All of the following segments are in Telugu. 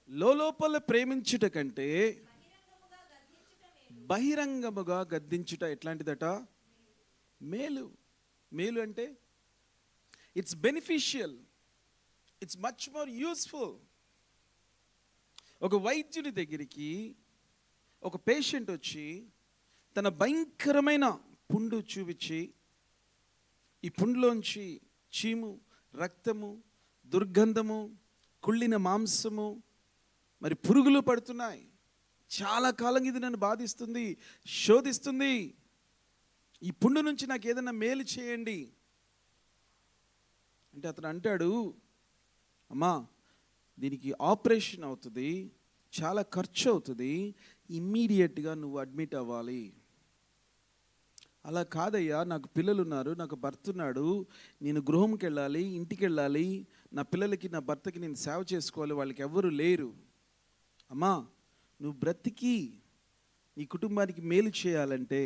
లోపల ప్రేమించుట కంటే బహిరంగముగా గద్దించుట ఎట్లాంటిదట? మేలు. మేలు అంటే it's beneficial, it's much more useful. ఒక వైద్యుని దగ్గరికి ఒక పేషెంట్ వచ్చి తన భయంకరమైన పుండు చూపించి, ఈ పుండులోంచి చీము, రక్తము, దుర్గంధము, కుళ్ళిన మాంసము, మరి పురుగులు పడుతున్నాయి, చాలా కాలం ఇది నన్ను బాధిస్తుంది, శోధిస్తుంది, ఈ పుండు నుంచి నాకు ఏదైనా మేలు చేయండి అంటే అతను అంటాడు, అమ్మా దీనికి ఆపరేషన్ అవుతుంది, చాలా ఖర్చు అవుతుంది, ఇమ్మీడియట్గా నువ్వు అడ్మిట్ అవ్వాలి. అలా కాదయ్యా, నాకు పిల్లలు ఉన్నారు, నాకు భర్త ఉన్నాడు, నేను గృహంకి వెళ్ళాలి, ఇంటికి వెళ్ళాలి, నా పిల్లలకి నా భర్తకి నేను సేవ చేసుకోవాలి, వాళ్ళకి ఎవ్వరూ లేరు. అమ్మా నువ్వు బ్రతికి నీ కుటుంబానికి మేలు చేయాలంటే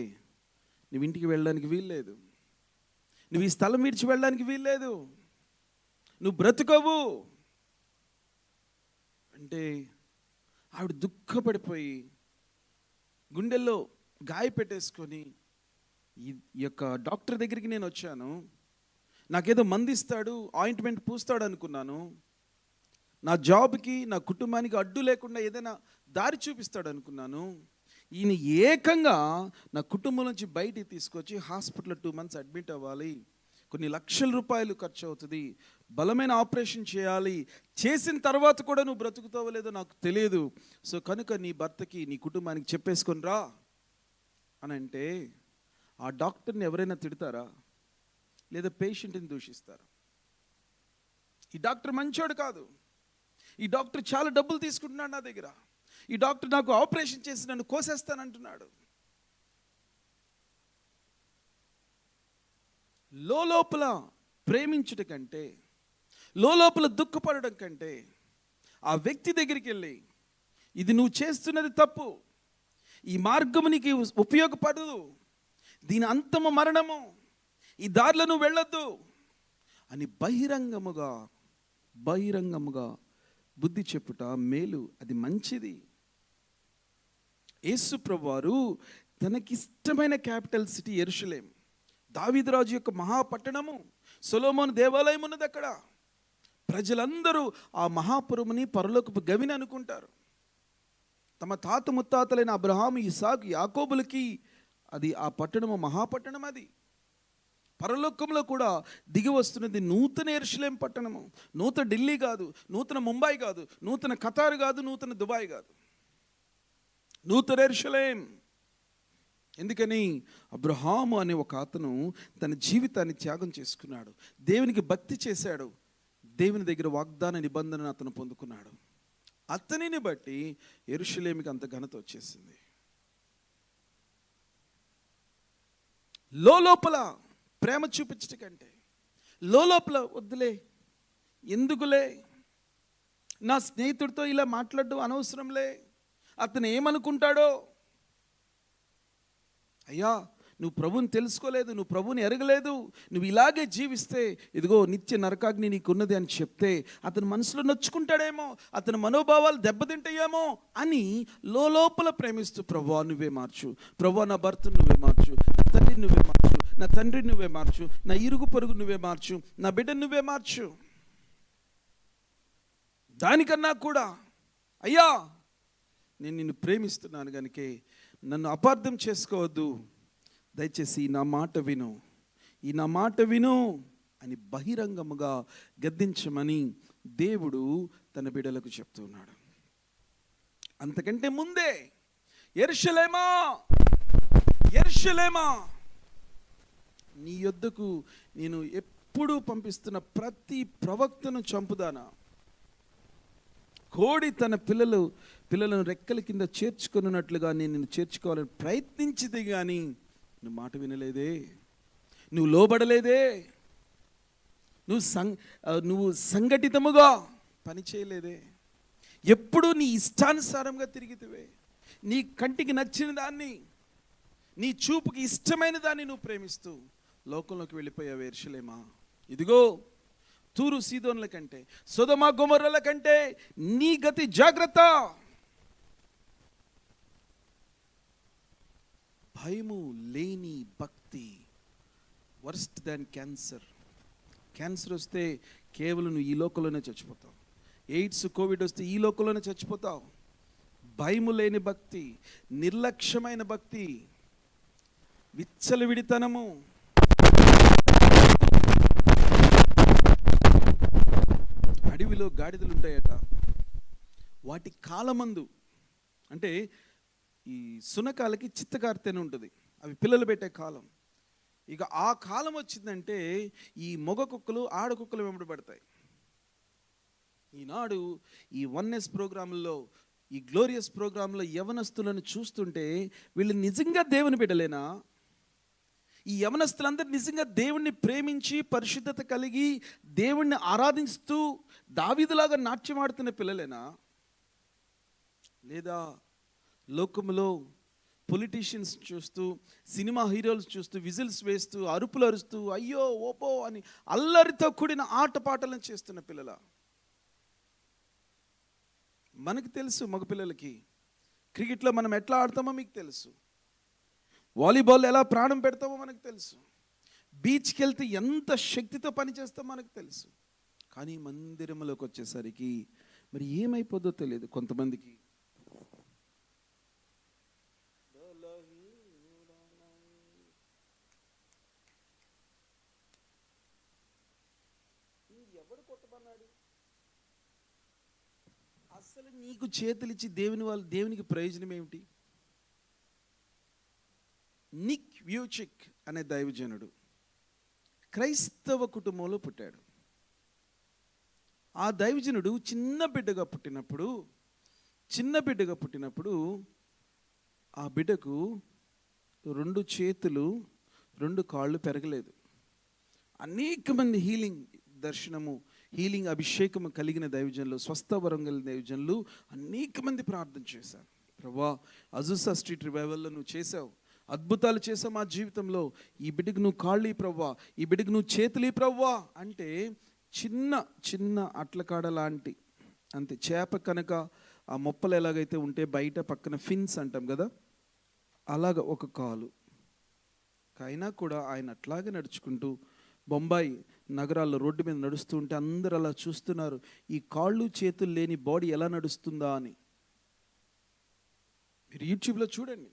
నువ్వు ఇంటికి వెళ్ళడానికి వీల్లేదు, నువ్వు ఈ స్థలం విడిచి వెళ్ళడానికి వీల్లేదు, నువ్వు బ్రతుకవు అంటే ఆవిడ దుఃఖపడిపోయి గుండెల్లో గాయపెట్టేసుకొని, ఈ యొక్క డాక్టర్ దగ్గరికి నేను వచ్చాను, నాకేదో మందిస్తాడు, ఆయింట్మెంట్ పూస్తాడు అనుకున్నాను, నా జాబ్కి నా కుటుంబానికి అడ్డు లేకుండా ఏదైనా దారి చూపిస్తాడు అనుకున్నాను, ఈయన ఏకంగా నా కుటుంబం నుంచి బయటికి తీసుకొచ్చి హాస్పిటల్లో 2 months అడ్మిట్ అవ్వాలి, కొన్ని లక్షల రూపాయలు ఖర్చు అవుతుంది, బలమైన ఆపరేషన్ చేయాలి, చేసిన తర్వాత కూడా నువ్వు బ్రతుకుతావో లేదో నాకు తెలియదు, సో కనుక నీ భర్తకి నీ కుటుంబానికి చెప్పేసుకొని రా అని అంటే, ఆ డాక్టర్ని ఎవరైనా తిడతారా లేదా పేషెంట్ని దూషిస్తారా? ఈ డాక్టర్ మంచోడు కాదు, ఈ డాక్టర్ చాలా డబ్బులు తీసుకుంటున్నాడు నా దగ్గర, ఈ డాక్టర్ నాకు ఆపరేషన్ చేసి నన్ను కోసేస్తానంటున్నాడు. లోపల ప్రేమించుట కంటే, లోపల దుఃఖపడడం కంటే, ఆ వ్యక్తి దగ్గరికి వెళ్ళి ఇది నువ్వు చేస్తున్నది తప్పు, ఈ మార్గము నీకు ఉపయోగపడదు, దీని అంతము మరణము, ఈ దారిలో నువ్వు వెళ్ళొద్దు అని బహిరంగముగా బుద్ధి చెప్పుట మేలు, అది మంచిది. యేసు ప్రభువారు తనకిష్టమైన క్యాపిటల్ సిటీ యెరూషలేం, దావీదు రాజు యొక్క మహాపట్టణము, సొలొమోను దేవాలయం ఉన్నది అక్కడ. ప్రజలందరూ ఆ మహాపురముని పరలోకపు గవిని అనుకుంటారు. తమ తాత ముత్తాతలైన అబ్రహాము, ఇసాకు, యాకోబులకి అది ఆ పట్టణము మహాపట్టణం. అది పరలోకంలో కూడా దిగి వస్తున్నది నూతన యెరూషలేం పట్టణము. నూతన ఢిల్లీ కాదు, నూతన ముంబై కాదు, నూతన ఖతార్ కాదు, నూతన దుబాయ్ కాదు, నూతన యెరూషలేం. ఎందుకని? అబ్రహాము అనే ఒక అతను తన జీవితాన్ని త్యాగం చేసుకున్నాడు, దేవునికి భక్తి చేశాడు, దేవుని దగ్గర వాగ్దాన నిబంధనను అతను పొందుకున్నాడు. అతనిని బట్టి యెరూషలేముకి అంత ఘనత వచ్చేసింది. లోపల ప్రేమ చూపించట కంటే లోపల వద్దులే, ఎందుకులే, నా స్నేహితుడితో ఇలా మాట్లాడడం అనవసరంలే, అతను ఏమనుకుంటాడో, అయ్యా నువ్వు ప్రభుని తెలుసుకోలేదు, నువ్వు ప్రభుని ఎరగలేదు, నువ్వు ఇలాగే జీవిస్తే ఇదిగో నిత్య నరకాగ్ని నీకున్నది అని చెప్తే అతను మనసులో నొచ్చుకుంటాడేమో, అతని మనోభావాలు దెబ్బతింటాయేమో అని లోపల ప్రేమిస్తూ, ప్రభువా నువ్వే మార్చు, ప్రభువా నా భర్తను నువ్వే మార్చు, నా తల్లిని నువ్వే మార్చు, నా తండ్రిని నువ్వే మార్చు, నా ఇరుగు పొరుగు నువ్వే మార్చు, నా బిడ్డను నువ్వే మార్చు. దానికన్నా కూడా అయ్యా నేను నిన్ను ప్రేమిస్తున్నాను కనుకే నన్ను అపార్థం చేసుకోవద్దు, దయచేసి నా మాట విను, ఈ నా మాట విను అని బహిరంగముగా గద్దించమని దేవుడు తన బిడ్డలకు చెప్తున్నాడు. అంతకంటే ముందే యెరూషలేమా, యెరూషలేమా, నీ యొద్దకు నేను ఎప్పుడు పంపిస్తున్న ప్రతి ప్రవక్తను చంపుదానా? కోడి తన పిల్లలను రెక్కల కింద చేర్చుకున్నట్లుగా నేను నిన్ను చేర్చుకోవాలని ప్రయత్నించింది, కానీ నువ్వు మాట వినలేదే, నువ్వు లోబడలేదే, నువ్వు సంఘటితముగా పని చేయలేదే, ఎప్పుడు నీ ఇష్టానుసారంగా తిరిగితివే, నీ కంటికి నచ్చిన దాన్ని, నీ చూపుకి ఇష్టమైన దాన్ని నువ్వు ప్రేమిస్తూ లోకంలోకి వెళ్ళిపోయావు యెరూషలేమా. ఇదిగో తూరు సీదోన్ల కంటే, సొదొమ గొమొర్రాల కంటే నీ గతి జాగ్రత్త. భయము లేని భక్తి వర్స్ట్ దాన్ క్యాన్సర్. క్యాన్సర్ వస్తే కేవలం నువ్వు ఈ లోకంలోనే చచ్చిపోతావు. ఎయిడ్స్, కోవిడ్ వస్తే ఈ లోకంలోనే చచ్చిపోతావు. భయము లేని భక్తి, నిర్లక్ష్యమైన భక్తి, విచ్చలవిడితనము, అడవిలో గాడిదలు ఉంటాయట, వాటి కాలమందు అంటే ఈ సునకాలకి చిత్తకార్తెన ఉంటుంది, అవి పిల్లలు పెట్టే కాలం. ఇక ఆ కాలం వచ్చిందంటే ఈ మొగ కుక్కలు ఆడ కుక్కలు వెంబడి పడతాయి. ఈనాడు ఈ వన్నెస్ ప్రోగ్రాంలో, ఈ గ్లోరియస్ ప్రోగ్రాంలో యవనస్తులను చూస్తుంటే వీళ్ళు నిజంగా దేవుని బిడ్డలేనా? ఈ యవనస్తులందరూ నిజంగా దేవుణ్ణి ప్రేమించి పరిశుద్ధత కలిగి దేవుణ్ణి ఆరాధిస్తూ దావీదులాగా నాట్యం ఆడుతున్న పిల్లలేనా? లేదా లోకములో పొలిటీషియన్స్ చూస్తూ, సినిమా హీరోలు చూస్తూ, విజిల్స్ వేస్తూ, అరుపులు అరుస్తూ, అయ్యో ఓపో అని అల్లరితో కూడిన ఆటపాటలను చేస్తున్న పిల్లల? మనకు తెలుసు, మగ పిల్లలకి క్రికెట్లో మనం ఎట్లా ఆడతామో మీకు తెలుసు, వాలీబాల్ ఎలా ప్రాణం పెడతామో మనకు తెలుసు, బీచ్కి వెళ్తే ఎంత శక్తితో పని చేస్తామో మనకు తెలుసు. కానీ మందిరంలోకి వచ్చేసరికి మరి ఏమైపోద్దో తెలియదు. కొంతమందికి ఎవడు కొట్టమన్నాడు? అసలు నీకు చేతులిచ్చి దేవునికి ప్రయోజనం ఏమిటి? నిక్ వ్యూచిక్ అనే దైవజనుడు క్రైస్తవ కుటుంబంలో పుట్టాడు. ఆ దైవజనుడు చిన్న బిడ్డగా పుట్టినప్పుడు ఆ బిడ్డకు 2 చేతులు 2 కాళ్ళు పెరగలేదు. అనేక మంది హీలింగ్ దర్శనము, హీలింగ్ అభిషేకము కలిగిన దైవజనులు, స్వస్థవరం కలిగిన దైవజనులు అనేక మంది ప్రార్థన చేశారు. ప్రభువా, అజుసా స్ట్రీట్ రివైవల్లో నువ్వు చేసావు, అద్భుతాలు చేసావు మా జీవితంలో, ఈ బిడ్డకు నువ్వు కాళ్ళు ప్రవ్వా, ఈ బిడ్డకు నువ్వు చేతులు ప్రవ్వా అంటే చిన్న చిన్న అట్లకాడ లాంటి, అంతే, చేప కనుక ఆ మొప్పలు ఎలాగైతే ఉంటే బయట పక్కన ఫిన్స్ అంటాం కదా, అలాగ ఒక కాలు. అయినా కూడా ఆయన అట్లాగే నడుచుకుంటూ బొంబాయి నగరాల్లో రోడ్డు మీద నడుస్తూ ఉంటే అందరూ అలా చూస్తున్నారు, ఈ కాళ్ళు చేతులు లేని బాడీ ఎలా నడుస్తుందా అని. మీరు యూట్యూబ్లో చూడండి,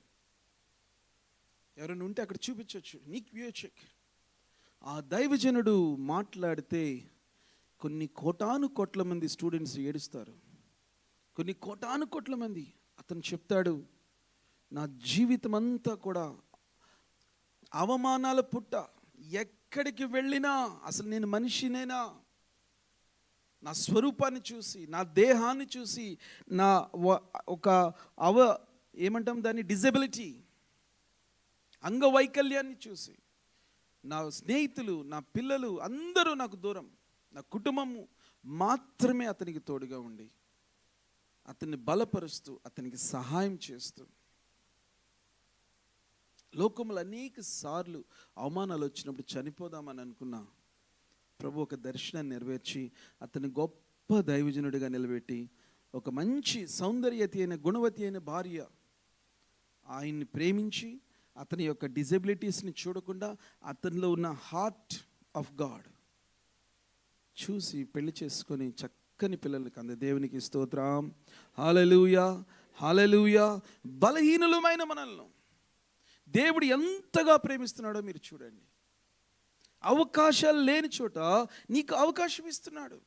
ఎవరైనా ఉంటే అక్కడ చూపించవచ్చు. నిక్ వ్యూచిక్ ఆ దైవజనుడు మాట్లాడితే కొన్ని కోటాను కోట్ల మంది స్టూడెంట్స్ ఏడుస్తారు, కొన్ని కోటాను కోట్ల మంది. అతను చెప్తాడు, నా జీవితం అంతా కూడా అవమానాల పుట్ట, ఎక్కడికి వెళ్ళినా అసలు నేను మనిషినేనా, నా స్వరూపాన్ని చూసి, నా దేహాన్ని చూసి, నా ఏమంటాం దాన్ని, డిజబిలిటీ, అంగవైకల్యాన్ని చూసి నా స్నేహితులు, నా పిల్లలు అందరూ నాకు దూరం, నా కుటుంబము మాత్రమే అతనికి తోడుగా ఉండి అతన్ని బలపరుస్తూ అతనికి సహాయం చేస్తూ, లోకములు అనేక సార్లు అవమానాలు వచ్చినప్పుడు చనిపోదామని అనుకున్నా, ప్రభు ఒక దర్శనాన్ని నెరవేర్చి అతని గొప్ప దైవజనుడిగా నిలబెట్టి ఒక మంచి సౌందర్యతి అయిన గుణవతి అయిన భార్య ఆయన్ని ప్రేమించి అతని యొక్క డిజబిలిటీస్ని చూడకుండా అతనిలో ఉన్న హార్ట్ ఆఫ్ గాడ్ చూసి పెళ్లి చేసుకొని చక్కని పిల్లలకి అంద. దేవునికి స్తోత్రం, హల్లెలూయా, హల్లెలూయా. బలహీనులమైన మనల్ని దేవుడు ఎంతగా ప్రేమిస్తున్నాడో మీరు చూడండి. అవకాశాలు లేని చోట నీకు అవకాశం ఇస్తున్నాడు.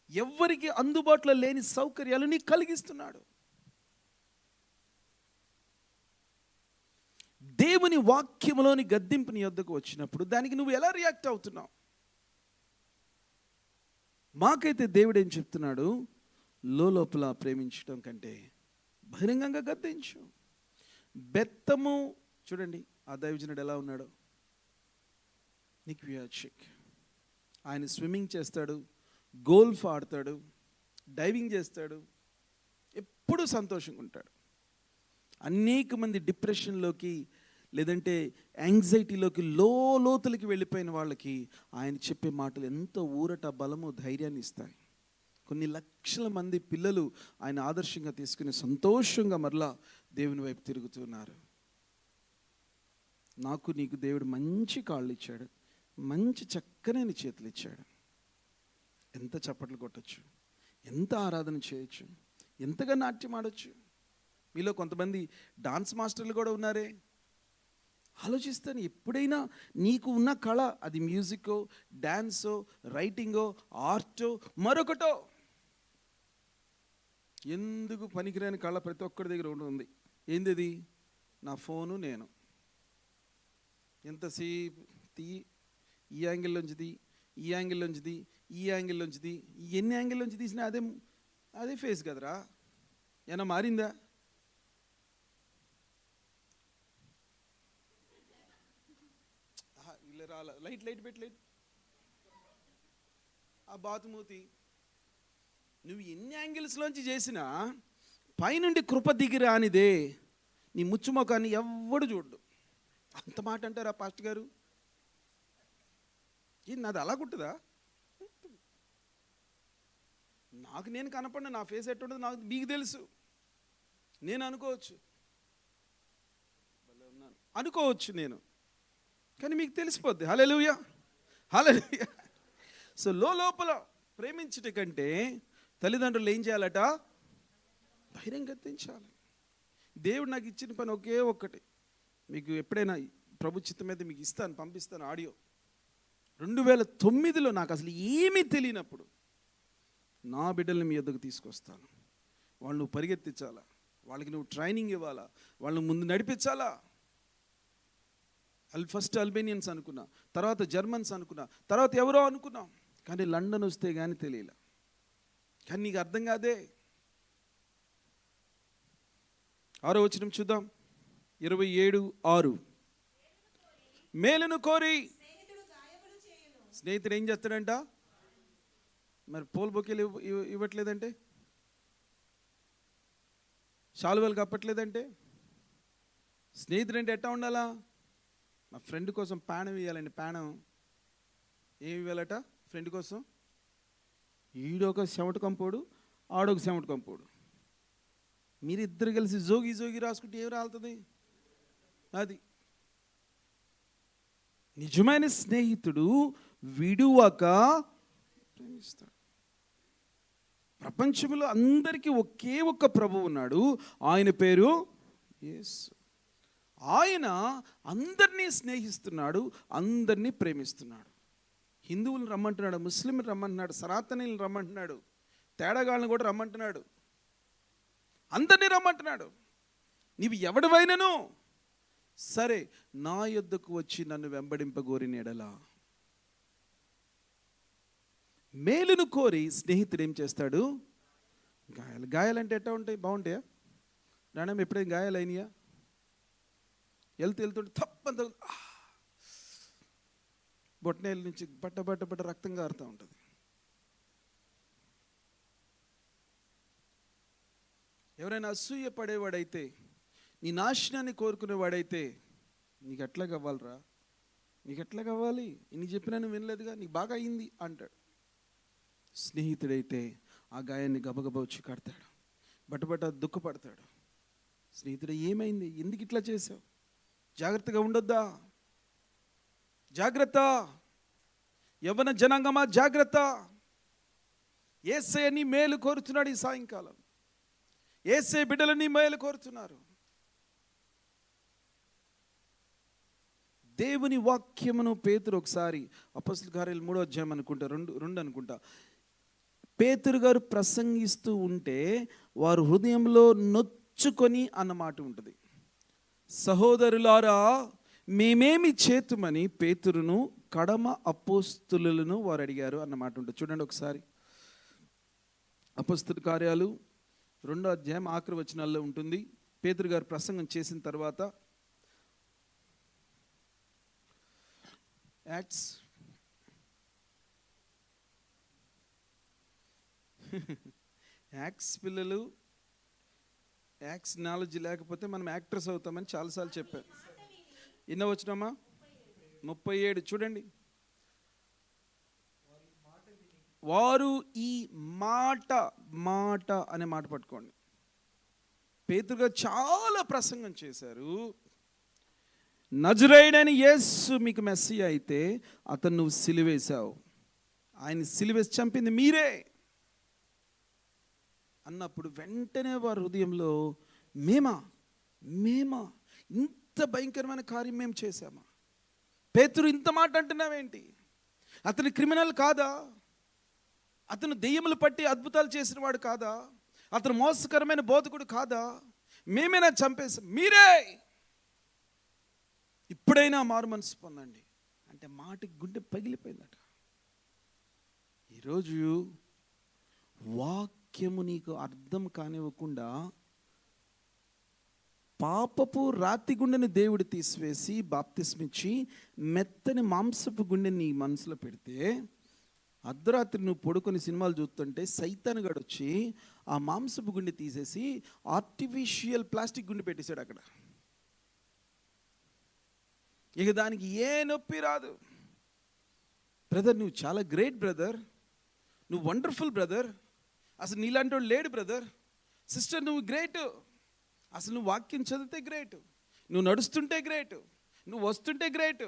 ఎవ్వరికి అందుబాటులో లేని సౌకర్యాలు నీకు కలిగిస్తున్నాడు. దేవుని వాక్యములోని గద్దింపు నీ వద్దకు వచ్చినప్పుడు దానికి నువ్వు ఎలా రియాక్ట్ అవుతున్నావు? మాకైతే దేవుడు ఏం చెప్తున్నాడు, లోపల ప్రేమించడం కంటే బహిరంగంగా గద్దించు. బెత్తము చూడండి, ఆ దైవజనుడు ఎలా ఉన్నాడో, నిక్ వ్యూచిక్. ఆయన స్విమ్మింగ్ చేస్తాడు, గోల్ఫ్ ఆడతాడు, డైవింగ్ చేస్తాడు, ఎప్పుడూ సంతోషంగా ఉంటాడు. అనేక మంది డిప్రెషన్లోకి లేదంటే యాంగ్జైటీలోకి లోతులకి వెళ్ళిపోయిన వాళ్ళకి ఆయన చెప్పే మాటలు ఎంతో ఊరట, బలము, ధైర్యాన్ని ఇస్తాయి. కొన్ని లక్షల మంది పిల్లలు ఆయన ఆదర్శంగా తీసుకుని సంతోషంగా మరలా దేవుని వైపు తిరుగుతున్నారు. నాకు నీకు దేవుడు మంచి కాళ్ళు ఇచ్చాడు, మంచి చక్కనైన చేతులు ఇచ్చాడు. ఎంత చప్పట్లు కొట్టచ్చు, ఎంత ఆరాధన చేయొచ్చు, ఎంతగా నాట్యం ఆడొచ్చు. మీలో కొంతమంది డాన్స్ మాస్టర్లు కూడా ఉన్నారే. ఆలోచిస్తాను, ఎప్పుడైనా నీకు ఉన్న కళ, అది మ్యూజిక్కో, డ్యాన్సో, రైటింగో, ఆర్టో, మరొకటో, ఎందుకు పనికిరాని కళ ప్రతి ఒక్కరి దగ్గర ఉంది. ఏంది? నా ఫోను, నేను. ఎంతసేపు ఈ యాంగిల్లోంచిది, ఈ యాంగిల్లోంచిది, ఈ యాంగిల్లోంచిది, ఎన్ని యాంగిల్లోంచి తీసినా అదే ఫేస్ కదరా. ఏమన్నా మారిందా? ఇలా రాల, లైట్ పెట్టి ఆ బాతుమూతి. నువ్వు ఎన్ని యాంగిల్స్లోంచి చేసినా పైనుండి కృప దిగి రానిదే నీ ముచ్చుముఖాన్ని ఎవ్వడు చూడ్డు. అంత మాట అంటారా పాస్టర్ గారు? నాది అలా కుట్టదా? నాకు నేను కనపడిన నా ఫేస్ ఎట్టుండదు నాకు మీకు తెలుసు. నేను అనుకోవచ్చు నేను, కానీ మీకు తెలిసిపోద్ది. హల్లెలూయా, హల్లెలూయా. సో లోపల ప్రేమించుట కంటే తల్లిదండ్రులు ఏం చేయాలట? ధైర్యం కత్తించాలి. దేవుడు నాకు ఇచ్చిన పని ఒకే ఒక్కటి. మీకు ఎప్పుడైనా ప్రభు చిత్తం మీద మీకు పంపిస్తాను ఆడియో. 2009లో నాకు అసలు ఏమీ తెలియనప్పుడు నా బిడ్డల్ని మీ యొద్దకు తీసుకొస్తాను. వాళ్ళు నువ్వు పరిగెత్తించాలా, వాళ్ళకి నువ్వు ట్రైనింగ్ ఇవ్వాలా, వాళ్ళని ముందు నడిపించాలా. ఫస్ట్ అల్బేనియన్స్ అనుకున్నా, తర్వాత జర్మన్స్ అనుకున్నా, తర్వాత ఎవరో అనుకున్నాం, కానీ లండన్ వస్తే కానీ తెలియలే. కానీ నీకు అర్థం కాదే. 6వ వచనం చూద్దాం. 27:6. మేలును కోరి స్నేహితుడు ఏం చేస్తాడంట? మరి పూల బొకేలు ఇవ్వట్లేదంటే, శాలువాలు కప్పట్లేదంటే, స్నేహితుడు అంటే ఎట్టా ఉండాలా? మా ఫ్రెండ్ కోసం ప్రాణం ఇవ్వాలండి. ప్రాణం ఏమి ఇవ్వాలట ఫ్రెండ్ కోసం? ఈడొక చెమట కంపోడు, ఆడొక చెమట కంపోడు, మీరిద్దరు కలిసి జోగి రాసుకుంటే ఏమి రాలుతుంది? అది నిజమైన స్నేహితుడు విడువక ప్రేమిస్తాడు. ప్రపంచంలో అందరికీ ఒకే ఒక్క ప్రభువు ఉన్నాడు, ఆయన పేరు యేసు. ఆయన అందరినీ స్నేహిస్తున్నాడు, అందరినీ ప్రేమిస్తున్నాడు. హిందువులను రమ్మంటున్నాడు, ముస్లింలు రమ్మంటున్నాడు, సనాతనీలను రమ్మంటున్నాడు, తేడాగాళ్ళని కూడా రమ్మంటున్నాడు, అందరినీ రమ్మంటున్నాడు. నీవు ఎవడివైనను సరే నా యొద్దకు వచ్చి నన్ను వెంబడింపగోరిన ఎడలా. మేలును కోరి స్నేహితుడు ఏం చేస్తాడు? గాయాలంటే ఎట్టా ఉంటాయి? బాగుంటాయా? నాన్న ఎప్పుడైనా గాయాలు అయినాయా? వెళ్తుంటే తప్పంత బొట్టనేల నుంచి బట్ట రక్తం కారుతూ ఉంటుంది. ఎవరైనా అసూయ పడేవాడైతే, నీ నాశనాన్ని కోరుకునేవాడైతే, నీకు ఎట్లా కావాలరా, నీకు ఎట్లా కావాలి, నీకు చెప్పినా నువ్వు వినలేదుగా, నీకు బాగా అయింది అంటాడు. స్నేహితుడైతే ఆ గాయాన్ని గబగబా వచ్చి కడతాడు, బట్టబట్ట దుఃఖపడతాడు. స్నేహితుడు ఏమైంది, ఎందుకు ఇట్లా చేసావు, జాగ్రత్తగా ఉండొద్దా? జాగ్రత్త యవ్వన జనాంగమా, జాగ్రత్త. యేసయ్య నీ మేలు కోరుతున్నాడు. ఈ సాయంకాలం యేసయ్య బిడ్డలు నీ మేలు కోరుతున్నారు. దేవుని వాక్యమును పేతురు ఒకసారి అపొస్తలుల కార్యాలు 3వ అధ్యాయం అనుకుంటా, 2 అనుకుంటా, పేతురు గారు ప్రసంగిస్తూ ఉంటే వారు హృదయంలో నొచ్చుకొని అన్నమాట ఉంటుంది. సహోదరులారా, మేమేమి చేతుమని పేతురును కడమ అపోస్తులను వారు అడిగారు అన్నమాట ఉంటుంది. చూడండి ఒకసారి, అపొస్తలుల కార్యాలు 2వ అధ్యాయం ఆఖరి వచనాల్లో ఉంటుంది. పేతురు గారు ప్రసంగం చేసిన తర్వాత యాక్ట్స్ పిల్లలు యాక్ట్స్ నాలెడ్జ్ లేకపోతే మనం యాక్టర్స్ అవుతామని చాలాసార్లు చెప్పాను. ఎన్నో వచనమా? 37 చూడండి. వారు ఈ మాట అనే మాట పట్టుకోండి. పేతురు గారు చాలా ప్రసంగం చేశారు. నజరేయుడైన యేసు మీకు మెస్సీయా అయితే అతను నువ్వు సిలువేశావు, ఆయన సిలువేసి చంపింది మీరే అన్నప్పుడు వెంటనే వారి హృదయంలో మేమా ఇంత భయంకరమైన కార్యం మేము చేశామా? పేతురు ఇంత మాట అంటున్నావేంటి? అతను క్రిమినల్ కాదా? అతను దెయ్యములు పట్టి అద్భుతాలు చేసిన వాడు కాదా? అతను మోసకరమైన బోధకుడు కాదా? మేమేనా చంపేశాం? మీరే. ఇప్పుడైనా మారు మనసు పొందండి అంటే మాటకి గుండె పగిలిపోయిందట. ఈరోజు వాక్యము నీకు అర్థం కానివ్వకుండా పాపపు రాతి గుండెని దేవుడు తీసివేసి బాప్తిస్మిచ్చి మెత్తని మాంసపు గుండెని నీ మనసులో పెడితే అర్ధరాత్రి నువ్వు పడుకొని సినిమాలు చూస్తుంటే సైతాన్ గడు వచ్చి ఆ మాంసపు గుండె తీసేసి ఆర్టిఫిషియల్ ప్లాస్టిక్ గుండె పెట్టేశాడు అక్కడ. ఇక దానికి ఏ నొప్పి రాదు. బ్రదర్ నువ్వు చాలా గ్రేట్ బ్రదర్, నువ్వు వండర్ఫుల్ బ్రదర్, అసలు నీలాంటి వాడు లేడు బ్రదర్. సిస్టర్ నువ్వు గ్రేట్, అసలు నువ్వు వాక్యం చదివితే గ్రేట్, నువ్వు నడుస్తుంటే గ్రేట్, నువ్వు వస్తుంటే గ్రేట్.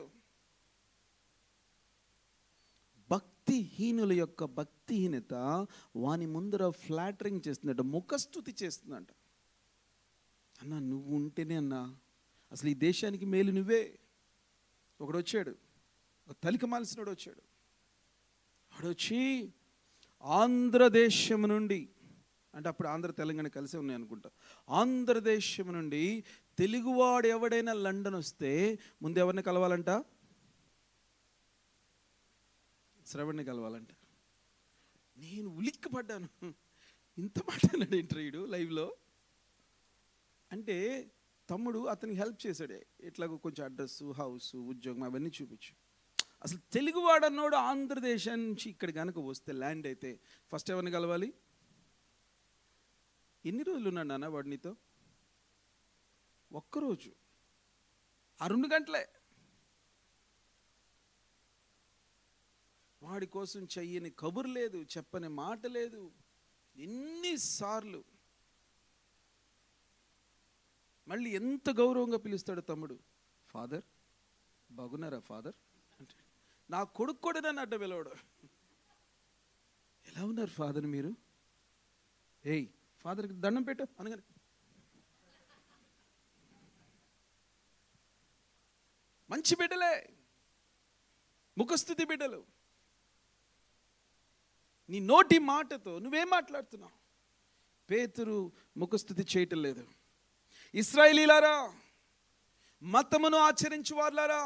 భక్తిహీనుల యొక్క భక్తిహీనత వాని ముందర ఫ్లాటరింగ్ చేస్తుందట, ముఖస్తుతి చేస్తుందంట. అన్నా నువ్వు ఉంటేనే అన్నా అసలు ఈ దేశానికి మేలు నువ్వే. ఒకడు వచ్చాడు, ఒక తలిక మాల్సినోడు వచ్చాడు. వాడొచ్చి ఆంధ్రదేశం నుండి, అంటే అప్పుడు ఆంధ్ర తెలంగాణ కలిసే ఉన్నాయి అనుకుంటా, ఆంధ్రదేశం నుండి తెలుగువాడు ఎవడైనా లండన్ వస్తే ముందు ఎవరిని కలవాలంట? శ్రవణ్ణి కలవాలంట. నేను ఉలిక్కిపడ్డాను, ఇంత మాట్లాడాడు ఇంటర్వ్యూడు లైవ్లో. అంటే తమ్ముడు అతనికి హెల్ప్ చేశాడే, ఇట్లాగో కొంచెం అడ్రస్, హౌస్, ఉద్యోగం అవన్నీ చూపించు. అసలు తెలుగువాడు అన్నోడు ఆంధ్రదేశం నుంచి ఇక్కడ కనుక వస్తే ల్యాండ్ అయితే ఫస్ట్ ఎవరిని కలవాలి? ఎన్ని రోజులు ఉన్నాడు నాన్న వాడు నీతో? ఒక్కరోజు, ఆ 2 గంటలే. వాడి కోసం చెయ్యని కబురు లేదు, చెప్పని మాట లేదు. ఎన్నిసార్లు మళ్ళీ ఎంత గౌరవంగా పిలుస్తాడు తమ్ముడు. ఫాదర్ బాగున్నారా ఫాదర్ అంటే, నా కొడుకు కూడా నన్ను అడ్డ పిలవడు. ఎలా ఉన్నారు ఫాదర్ మీరు? ఏయ్ ఫాదర్కి దండం పెట్టు అనగానే మంచి బిడ్డలే, ముఖస్థుతి బిడ్డలు. నీ నోటి మాటతో నువ్వేం మాట్లాడుతున్నావు? పేతురు ముఖస్థుతి చేయటం లేదు. ఇశ్రాయేలీలారా, మతమును ఆచరించు వారులారా,